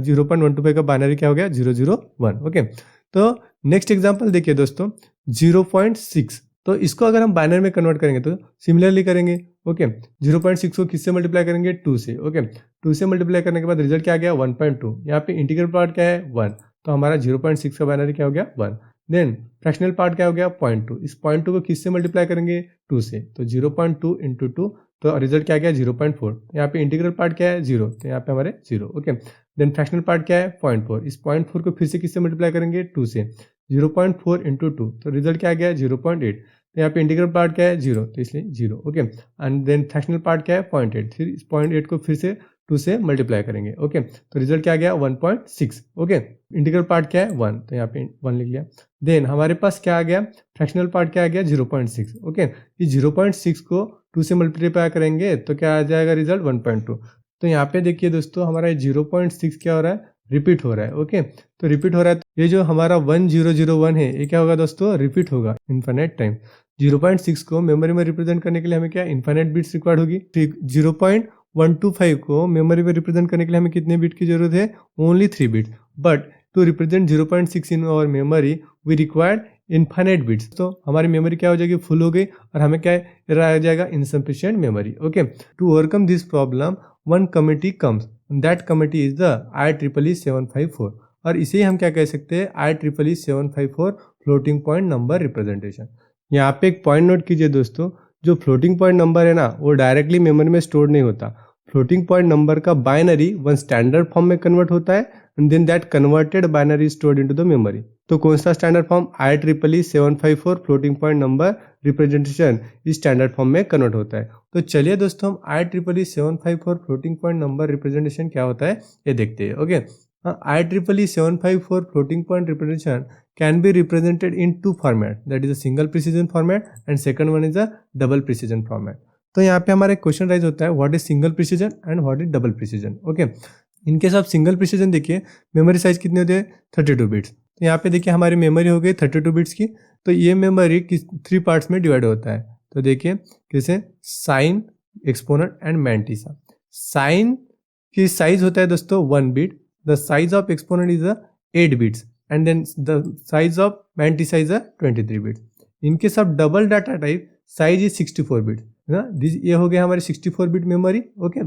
0.125 का बाइनरी क्या हो गया? 001। ओके, तो नेक्स्ट एग्जांपल देखिए दोस्तों 0.6। तो इसको अगर हम बाइनरी में कन्वर्ट करेंगे तो सिमिलरली करेंगे। ओके, 0.6 को किससे मल्टीप्लाई करेंगे? 2 से। ओके, 2 से मल्टीप्लाई करने के बाद रिजल्ट क्या आ गया? 1.2। यहाँ पे इंटीग्रल पार्ट क्या है? 1, तो हमारा 0.6 का बाइनरी क्या हो गया? 1। देन फ्रैक्शनल पार्ट क्या हो गया? 0.2। इस 0.2 को किससे मल्टीप्लाई करेंगे? 2 से, तो 0.2 इंटू 2, तो रिजल्ट क्या आ गया? 0.4। यहाँ पे इंटीग्रल पार्ट क्या है? 0, तो यहाँ पे हमारे 0। ओके, देन फ्रैक्शनल पार्ट क्या है? 0.4। इस 0.4 को फिर से किससे मल्टीप्लाई करेंगे? 2 से, 0.4 इंटू 2, तो रिजल्ट क्या आ गया? 0.8। तो यहाँ पे इंटीग्रल पार्ट क्या है? 0, तो इसलिए 0। Okay, and then fractional part क्या है? 0.8। फिर इस 0.8 को फिर से 2 से मल्टीप्लाई करेंगे। ओके, तो रिजल्ट क्या आ गया? 1.6। ओके, इंटीग्रल पार्ट क्या है? 1, तो यहाँ पे 1 लिख लिया। देन हमारे पास क्या आ गया? फ्रैक्शनल पार्ट क्या आ गया? 0.6। ओके, इस 0.6 को 2 से मल्टीप्लाई करेंगे तो क्या आ जाएगा रिजल्ट? 1.2। तो यहाँ पे देखिए दोस्तों हमारा 0.6 क्या हो रहा है? रिपीट हो रहा है। ओके, तो रिपीट हो रहा है, ये जो हमारा 1001 है ये क्या होगा दोस्तों? रिपीट होगा इनफाइनाइट टाइम। 0.6 को मेमोरी में रिप्रेजेंट करने के लिए हमें क्या इनफाइनाइट बिट्स रिक्वायर्ड होगी। 0.125 को मेमोरी में रिप्रेजेंट करने के लिए हमें कितने बिट की जरूरत है? Only 3 bit, but to represent 0.6 in our memory we required infinite bits. तो हमारी मेमोरी क्या हो जाएगी? फुल हो गई, और हमें क्या एरर आ जाएगा? Insufficient memory. Okay, to overcome this problem one committee comes, that committee is the IEEE 754, और इसे हम क्या कह सकते हैं? IEEE 754 floating point number representation. यहाँ पे एक पॉइंट नोट कीजिए दोस्तों, जो फ्लोटिंग पॉइंट नंबर है ना वो डायरेक्टली मेमोरी में स्टोर नहीं होता। फ्लोटिंग पॉइंट नंबर का बाइनरी वन स्टैंडर्ड फॉर्म में कन्वर्ट होता है, and then that converted binary stored into the memory. तो कौन सा standard form? IEEE 754 floating point number representation इस स्टैंडर्ड फॉर्म में कन्वर्ट होता है। तो चलिए दोस्तों हम IEEE 754 floating point number representation क्या होता है ये देखते हैं। Okay, IEEE 754 floating point representation can be represented in two formats, that is a single precision format and second one is a double precision format. तो यहाँ पे हमारा क्वेश्चन राइज होता है what is single precision and what is double precision. Okay, इनके साथ single precision देखिए memory size कितने होते हैं? 32 बिट्स। तो यहाँ पे देखिए हमारी मेमोरी हो गई 32 बिट्स की, तो ये मेमोरी किस 3 पार्ट्स में डिवाइड होता है। तो देखिए कैसे? Sign, exponent and mantissa. Sign की साइज होता है दोस्तों 1 bit, the size of exponent is a 8 bits and then the size of mantissa is a 23 bits. इनके सब double data type size is 64 bit ना। ये हो गया हमारी 64 bit memory. Okay,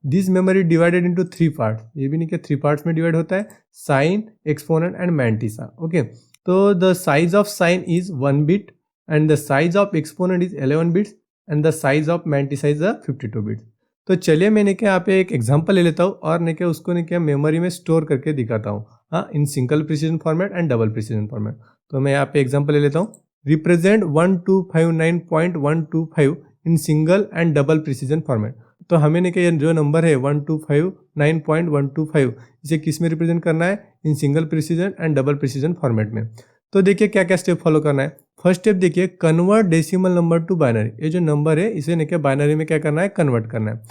this memory divided into 3 parts, ये भी नहीं क्या 3 पार्ट्स में डिवाइड होता है, sign, exponent and mantissa. Okay, तो the size of sign is 1 bit and the size of exponent is 11 bits and the size of mantissa is 52 bits. तो चलिए मैंने क्या यहाँ पे एक एग्जांपल ले लेता हूँ और नहीं क्या उसको नहीं क्या मेमोरी में स्टोर करके दिखाता हूँ, हाँ, in single precision format and double precision format. तो मैं यहाँ पे एग्जांपल ले लेता हूँ, represent 1259.125 in single and double precision format. तो हमें नहीं क्या जो नंबर है 1259.125 इसे किस में रिप्रेजेंट करना है? In single precision and double precision format में। तो देखिए क्या क्या स्टेप फॉलो करना है। फर्स्ट स्टेप देखिए, convert decimal number two binary. ये जो नंबर है इसे नहीं क्या बाइनरी में क्या करना है? कन्वर्ट करना है।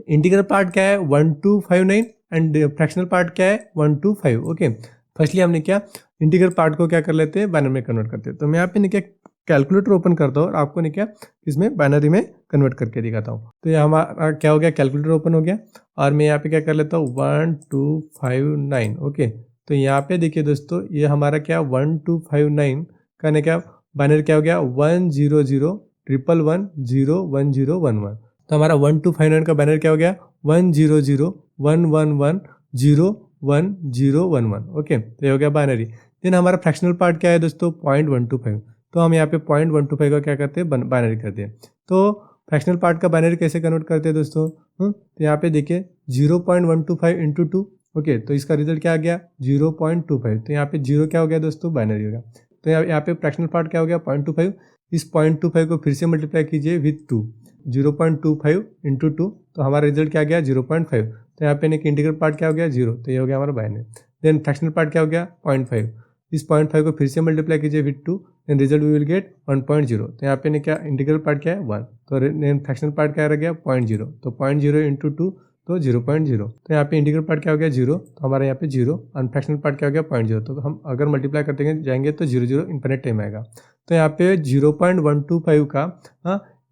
इंटीग्रल पार्ट क्या है? 1259 एंड फ्रैक्शनल पार्ट क्या है? 125। ओके, फर्स्टली हमने क्या इंटीग्रल पार्ट को क्या कर लेते हैं, बाइनरी में कन्वर्ट करते हैं। तो मैं यहाँ पे नहीं क्या कैलकुलेटर ओपन करता हूँ और आपको नहीं क्या इसमें बाइनरी में कन्वर्ट करके दिखाता हूँ। तो ये हमारा क्या हो गया, कैलकुलेटर ओपन हो गया और मैं यहाँ पे क्या कर लेता हूँ 1259। ओके, तो यहाँ पे देखिए दोस्तों, ये हमारा क्या 1259 का ने क्या बाइनरी क्या हो गया 10011110111। तो हमारा 1259 का बाइनरी क्या हो गया 10011101011। ओके, तो ये हो गया बाइनरी। देन हमारा फ्रैक्शनल पार्ट क्या है दोस्तों 0.125। तो हम यहाँ पे 0.125 का क्या करते हैं बाइनरी करते हैं। तो फ्रैक्शनल पार्ट का बाइनरी कैसे कन्वर्ट करते हैं दोस्तों, तो यहाँ पे देखिए 0.125 इंटू 2। ओके, तो इसका रिजल्ट क्या आ गया 0.25। तो यहाँ पे 0 क्या हो गया दोस्तों बाइनरी हो गया। तो यहाँ पे फ्रैक्शनल पार्ट क्या हो गया 0.25। इस 0.25 को फिर से मल्टीप्लाई कीजिए विथ 2, 0.25 इंटू 2, तो हमारा रिजल्ट क्या आ गया 0.5। तो यहाँ पे इंटीग्रल पार्ट क्या हो गया 0, तो ये हो गया हमारा बाइनरी। देन फ्रैक्शनल पार्ट क्या हो गया 0.5। इस 0.5 को फिर से मल्टीप्लाई कीजिए with 2, then result we will get 1.0। तो यहाँ पे क्या इंटीग्रल पार्ट क्या है 1, तो देन फ्रैक्शनल पार्ट क्या रह गया 0.0। तो 0.0 इंटू 2 तो 0.0। तो यहाँ पे इंटीग्रल पार्ट क्या हो गया 0, तो हमारे यहाँ पे 0, और फ्रैक्शनल पार्ट क्या हो गया 0.0। तो हम अगर मल्टीप्लाई करते जाएंगे तो 0 0 इन्फिनिट टाइम आएगा। तो यहाँ पे 0.125 का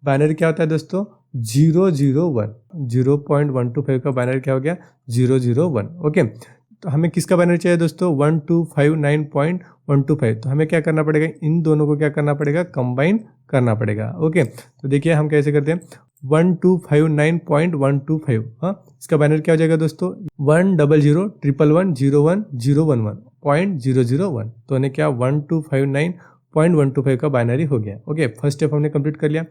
बाइनरी क्या होता है दोस्तों 001। 0.125 का बाइनरी क्या हो गया 001। ओके, तो हमें किसका बाइनरी चाहिए दोस्तों 1259.125। तो हमें क्या करना पड़ेगा, इन दोनों को क्या करना पड़ेगा कंबाइन करना पड़ेगा। ओके, तो देखिए हम कैसे करते हैं 1259.125। इसका बाइनरी क्या हो जाएगा दोस्तों 10011101011.001। तो हमें क्या 1259.125 का बाइनरी हो गया। ओके, फर्स्ट स्टेप हमने कंप्लीट कर लिया।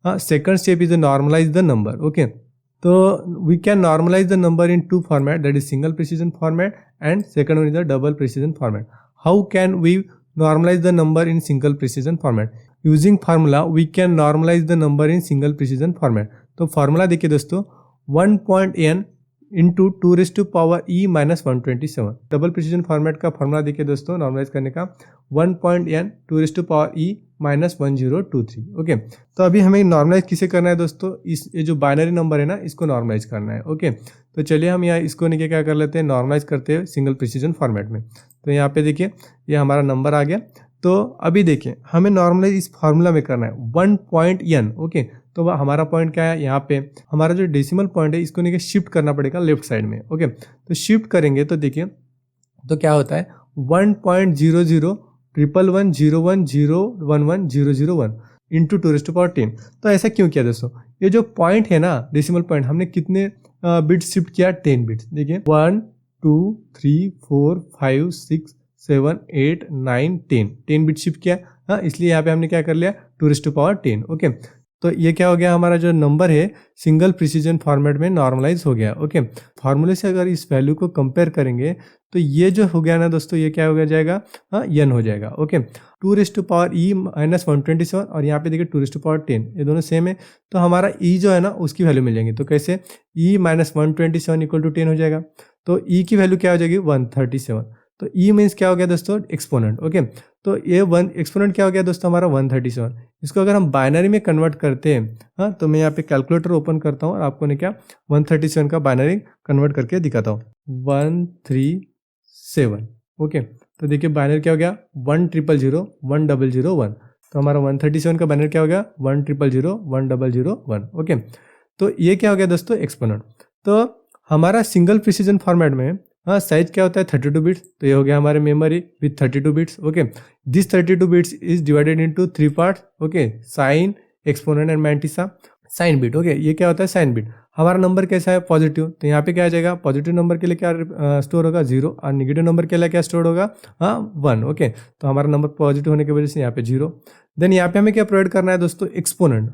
Second step is normalize the number. Okay, तो we can normalize the number in two format, that is single precision format and second one is the double precision format. How can we normalize the number in single precision format? Using formula we can normalize the number in single precision format. तो formula देखिए दोस्तों 1.n into 2⁻e minus 127। Double precision format का formula देखिए दोस्तों normalise करने का 1.n 2⁻e minus 1023। Okay, तो अभी हमें नॉर्मलाइज किसे करना है दोस्तों, इस ये जो बाइनरी नंबर है ना इसको नॉर्मलाइज करना है। ओके, तो चलिए हम यहाँ इसको नहीं क्या कर लेते हैं नॉर्मलाइज करते हैं सिंगल प्रिसीजन फॉर्मेट में। तो यहाँ पे देखिए ये हमारा नंबर आ गया। तो अभी देखिए हमें नॉर्मलाइज इस फॉर्मूला में करना है 1.n। ओके, तो हमारा पॉइंट क्या है, यहाँ पे हमारा जो डेसिमल पॉइंट है इसको नहीं शिफ्ट करना पड़ेगा लेफ्ट साइड में। ओके, तो शिफ्ट करेंगे तो देखिए तो क्या होता है 1.001110101101 इंटू 2⁻10। तो ऐसा क्यों किया दोस्तों, ये जो पॉइंट है ना डेसिमल पॉइंट हमने कितने बिट्स शिफ्ट किया 10 बिट्स। देखिए 1 2 3 4 5 6 7 8 9 10 बिट शिफ्ट किया। हाँ, इसलिए यहाँ पे हमने क्या कर लिया 2⁻10। ओके, तो ये क्या हो गया हमारा जो नंबर है सिंगल प्रिसीजन फॉर्मेट में नॉर्मलाइज हो गया। ओके, फार्मूले से अगर इस वैल्यू को कंपेयर करेंगे तो ये जो हो गया ना दोस्तों ये क्या हो गया जाएगा n हो जाएगा। ओके, 2⁻e माइनस 127 और यहाँ पे देखिए 2⁻10 ये दोनों सेम है। तो हमारा e जो है ना उसकी वैल्यू मिल जाएंगी। तो कैसे e माइनस 127 इक्वल टू 10 हो जाएगा। तो e की वैल्यू क्या हो जाएगी 137। तो e मीन्स क्या हो गया दोस्तों एक्सपोनेंट। ओके, तो ये एक्सपोनेंट क्या हो गया दोस्तों हमारा 137। इसको अगर हम बाइनरी में कन्वर्ट करते हैं तो मैं यहाँ पे कैलकुलेटर ओपन करता हूँ और आपको ने क्या 137 का बाइनरी कन्वर्ट करके दिखाता हूँ 137। ओके, तो देखिए बाइनरी क्या हो गया 1000101। तो हमारा 137 का बाइनरी क्या हो गया 1000101। ओके, तो ये क्या हो गया दोस्तों एक्सपोनेंट। तो हमारा सिंगल प्रिसीजन फॉर्मेट में साइज क्या होता है 32 बिट्स। तो ये हो गया हमारे memory with 32 bits. Okay, this 32 bits is divided into 3 parts. Okay, sign, exponent and mantissa. Sign bit, okay, ये क्या होता है साइन बिट। हमारा नंबर कैसा है पॉजिटिव, तो यहाँ पे क्या आ जाएगा पॉजिटिव नंबर के लिए क्या स्टोर होगा 0 और निगेटिव नंबर के लिए क्या स्टोर होगा 1। ओके, तो हमारा नंबर पॉजिटिव होने की वजह से यहाँ पे 0। देन यहाँ पे हमें क्या प्रोवाइड करना है दोस्तों एक्सपोनेंट।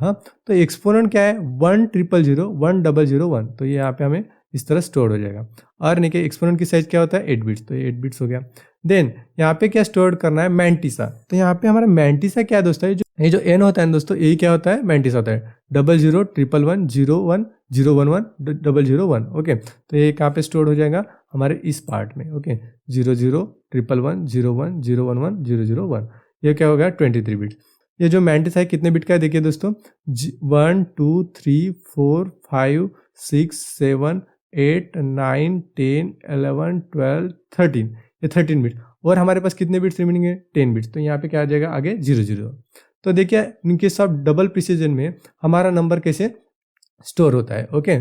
तो एक्सपोनेंट क्या है 1000101। तो ये यहाँ पे हमें इस तरह स्टोर हो जाएगा। और नहीं कि एक्सपोनेंट की साइज क्या होता है 8 बिट्स। तो ये 8 बिट्स हो गया। देन यहाँ पे क्या स्टोर करना है मैंटिसा। तो यहाँ पे हमारा मैंटिसा क्या है दोस्तों, ये जो एन होता है दोस्तों यही क्या होता है मैंटिसा होता है 00111010110001। ओके, तो ये कहाँ पे स्टोर हो जाएगा हमारे इस पार्ट में। ओके, 00111010110001। ये क्या होगा 23 बिट्स। ये जो मैंटिसा है कितने बिट का है देखिए दोस्तों 1 2 3 4 5 6 7 8 9 10 11 12 13। ये 13 बिट, और हमारे पास कितने बिट्स रिमेनिंग है 10 बिट्स, तो यहाँ पे क्या आ जाएगा आगे 00। तो देखिए इन केस ऑफ डबल प्रिसीजन में हमारा नंबर कैसे स्टोर होता है। ओके,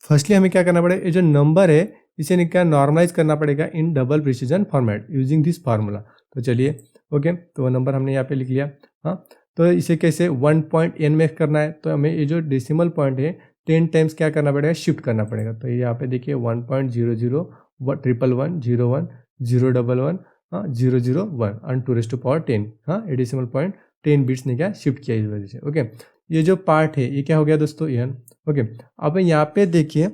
फर्स्टली हमें क्या करना पड़ेगा, ये जो नंबर है इसे क्या नॉर्मलाइज करना पड़ेगा in double precision format using this formula. तो चलिए ओके, तो वो नंबर हमने यहाँ पे लिख लिया। हाँ, तो इसे कैसे 1.n में करना है, तो हमें ये जो डेसिमल पॉइंट है 10 टाइम्स क्या करना पड़ेगा, शिफ्ट करना पड़ेगा। तो यहाँ पे देखिए 1.00 111 01 011 001 और 2⁻10। हाँ, ये डेसिमल पॉइंट 10 बिट्स ने क्या शिफ्ट किया इस वजह से। ओके, ये जो पार्ट है ये क्या हो गया दोस्तों, n। ओके, अब यहाँ पे देखिए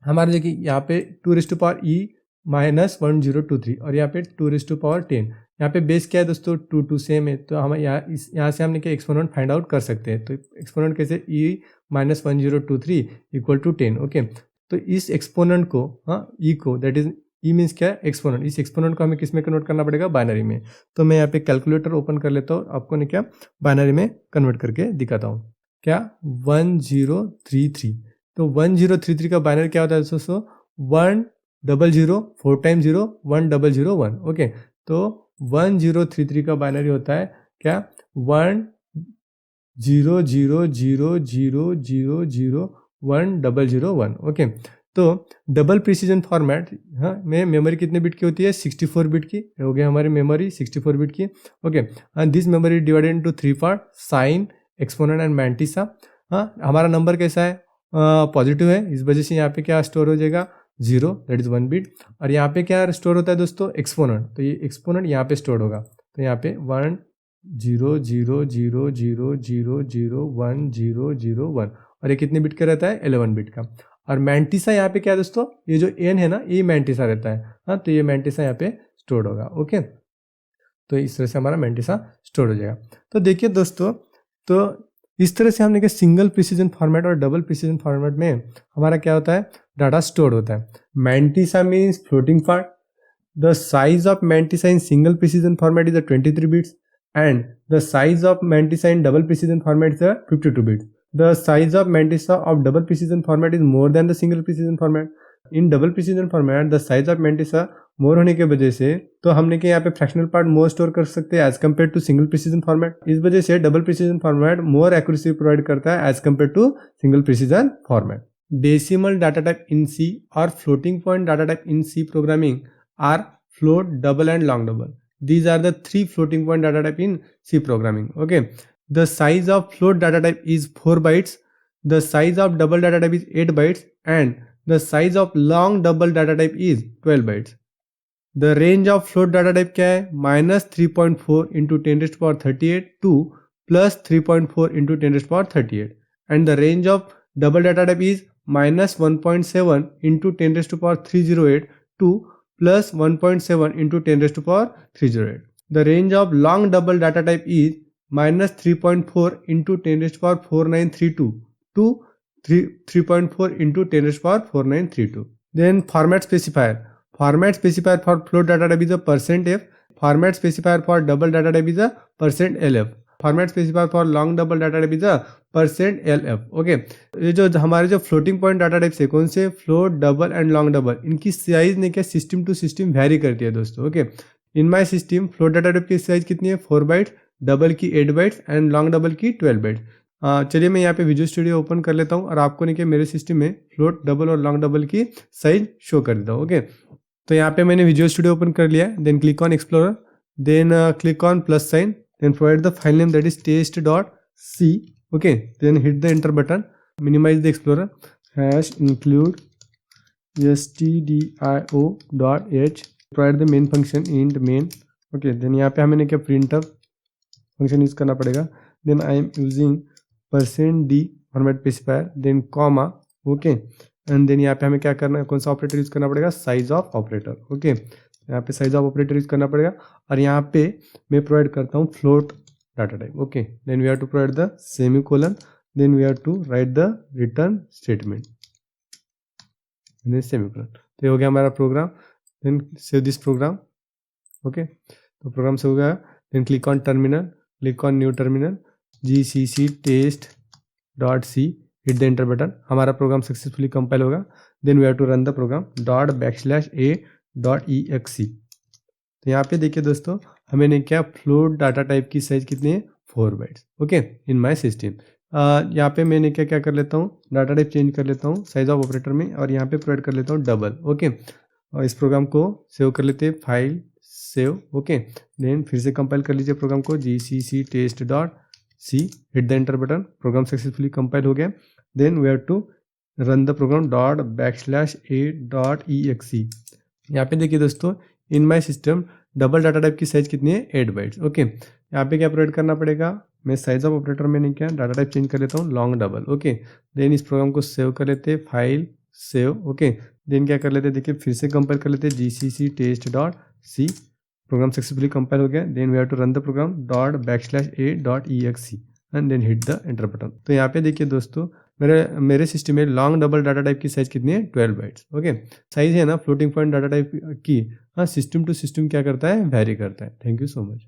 हमारे देखिए यहाँ पे 2⁻e -1023 और यहाँ पे 2⁻10। यहाँ पे बेस क्या है दोस्तों, 2 सेम है, तो हम यहाँ से हमने क्या एक्सपोनेंट फाइंड आउट कर सकते हैं। तो एक्सपोनेंट कैसे, e -1023 = 10। ओके, तो इस एक्सपोनेंट को, हाँ e को, दैट इज e मीन्स क्या है एक्सपोनेंट, इस एक्सपोनेंट को हमें किस में कन्वर्ट करना पड़ेगा, बाइनरी में। तो मैं यहाँ पे कैलकुलेटर ओपन कर लेता हूँ, आपको ने क्या बाइनरी में कन्वर्ट करके दिखाता हूँ। क्या 1033, तो 1033 का बाइनरी क्या होता है दोस्तों, 100 4 टाइम्स 0 1001। ओके, तो 1033 का बाइनरी होता है क्या 10000001001। ओके, तो डबल प्रिसीजन फॉर्मेट में मेमोरी कितने बिट की होती है, 64 बिट की हो गया हमारी मेमोरी 64 बिट की। Okay, and this memory divided into 3 part, sign, exponent and mantissa. हाँ, हमारा नंबर कैसा है, पॉजिटिव है, इस वजह से यहाँ पे क्या स्टोर हो जाएगा 0, दैट इज 1 बिट। और यहाँ पे क्या स्टोर होता है दोस्तों, एक्सपोनेंट, तो ये एक्सपोनेंट यहाँ पे स्टोर होगा। तो यहाँ पे 10000001001 और ये कितने बिट का रहता है, 11 बिट का। और मैंटिसा यहाँ पे क्या है दोस्तों, ये जो n है ना, ये मैंटिसा रहता है। हाँ, तो ये मैंटिसा यहाँ पे स्टोर होगा। ओके, तो इस तरह से हमारा मैंटिसा स्टोर हो जाएगा। तो देखिए दोस्तों, तो इस तरह से हमने क्या सिंगल प्रिसीजन फॉर्मेट और डबल प्रिसीजन फॉर्मेट में हमारा क्या होता है, डाटा स्टोर होता है। Mantissa means floating part. The size of mantissa in single precision format is 23 bits and the size of mantissa in double precision format is 52 bits. The size of Mantissa of double precision format is more than the single precision format. In double precision format, the size of Mantissa मोर होने के वजह से तो हमने के यहाँ पे fractional part more store कर सकते हैं as compare to single precision format. इस वजह से double precision format more accuracy provide करता है as compare to single precision format. Decimal data type in C और floating point data type in C programming are float, double and long double. These are the 3 floating point data type in C programming. Okay, the size of float data type is 4 bytes, the size of double data type is 8 bytes and the size of long double data type is 12 bytes. The range of float data type क्या है, -3.4 into 10⁻38 to +3.4 into 10⁻38 and the range of double data type is -1.7 into 10⁻308 to +1.7 into 10⁻308. The range of long double data type is -3.4 into 10⁻4932 to 3.4 into 10⁻4932. Then format specifier. Format specifier for float data type is a %f. Format specifier for double data type is a %lf. Format specifier for long double data type is %lf. Okay, ये जो हमारे जो floating point data types है कौन से, float, double and long double, इनकी size ने क्या सिस्टम टू सिस्टम वेरी करती है दोस्तों। Okay, in my system float data type की साइज कितनी है, 4 बाइट्स, डबल की 8 बाइट्स एंड लॉन्ग डबल की 12 बाइट्स। चलिए मैं यहाँ पे विजुअल स्टूडियो ओपन कर लेता हूँ और आपको नहीं कि मेरे सिस्टम में फ्लोट, डबल और लॉन्ग डबल की साइज शो कर देता हूँ। ओके, तो यहाँ पे मैंने विजुअल स्टूडियो ओपन कर लिया है। Then click on explorer, then click on plus sign, then provide the file name that is test.c. okay, then hit the enter button, minimize the explorer, #include stdio.h, provide the main function int main. okay, then यहाँ पे हमें क्या printf function use करना पड़ेगा। then I am using %d format specifier, then comma. Okay, and then यहाँ पे हमें क्या करना है, कौन सा ऑपरेटर यूज करना पड़ेगा, साइज ऑफ ऑपरेटर। ओके, यहाँ पे साइज ऑफ ऑपरेटर यूज करना पड़ेगा और यहाँ पे मैं प्रोवाइड करता हूँ float data type. Okay, then we have to provide the semicolon, then we have to write the return statement, then semicolon. तो ये हो गया हमारा program. Then save this program. Okay, तो प्रोग्राम से हो गया। Then click on terminal, click on new terminal, gcc test.c, hit the enter button. हमारा प्रोग्राम सक्सेसफुली कंपाइल होगा। Then we have to run the program, ./a .exe। तो यहाँ पे देखिए दोस्तों, हमें ने क्या फ्लोट डाटा टाइप की साइज कितनी है 4 bytes. Okay, in my system यहाँ पे मैंने क्या क्या कर लेता हूँ, डाटा टाइप चेंज कर लेता हूँ साइज ऑफ ऑपरेटर में, और यहाँ पे प्रोवाइड कर लेता हूँ डबल। ओके, और इस प्रोग्राम को सेव कर लेते हैं, फाइल सेव। ओके, देन फिर से कंपाइल कर लीजिए प्रोग्राम को, GCC test.c, hit the enter button, program successfully compile हो गया। Then we have to run the program .\a.exe। यहाँ पे देखिए दोस्तों, in my system double data type की साइज कितनी है 8 बाइट्स। ओके, यहाँ पे क्या प्रोवाइड करना पड़ेगा, मैं साइज ऑफ ऑपरेटर में नहीं, क्या डाटा टाइप चेंज कर लेता हूँ लॉन्ग डबल। ओके, देन इस प्रोग्राम को सेव कर लेते हैं, फाइल सेव। ओके, देन क्या कर लेते हैं, देखिए फिर से कंपाइल कर लेते हैं, GCC test.c, program successfully compile हो गया। Then we have to run the program .\a.exe and then hit the enter button. तो यहाँ पे देखिए दोस्तों, मेरे सिस्टम में लॉन्ग डबल डाटा टाइप की साइज कितनी है 12 बाइट्स। ओके, साइज है ना फ्लोटिंग पॉइंट डाटा टाइप की, हाँ सिस्टम टू सिस्टम क्या करता है, वेरी करता है। Thank you so much.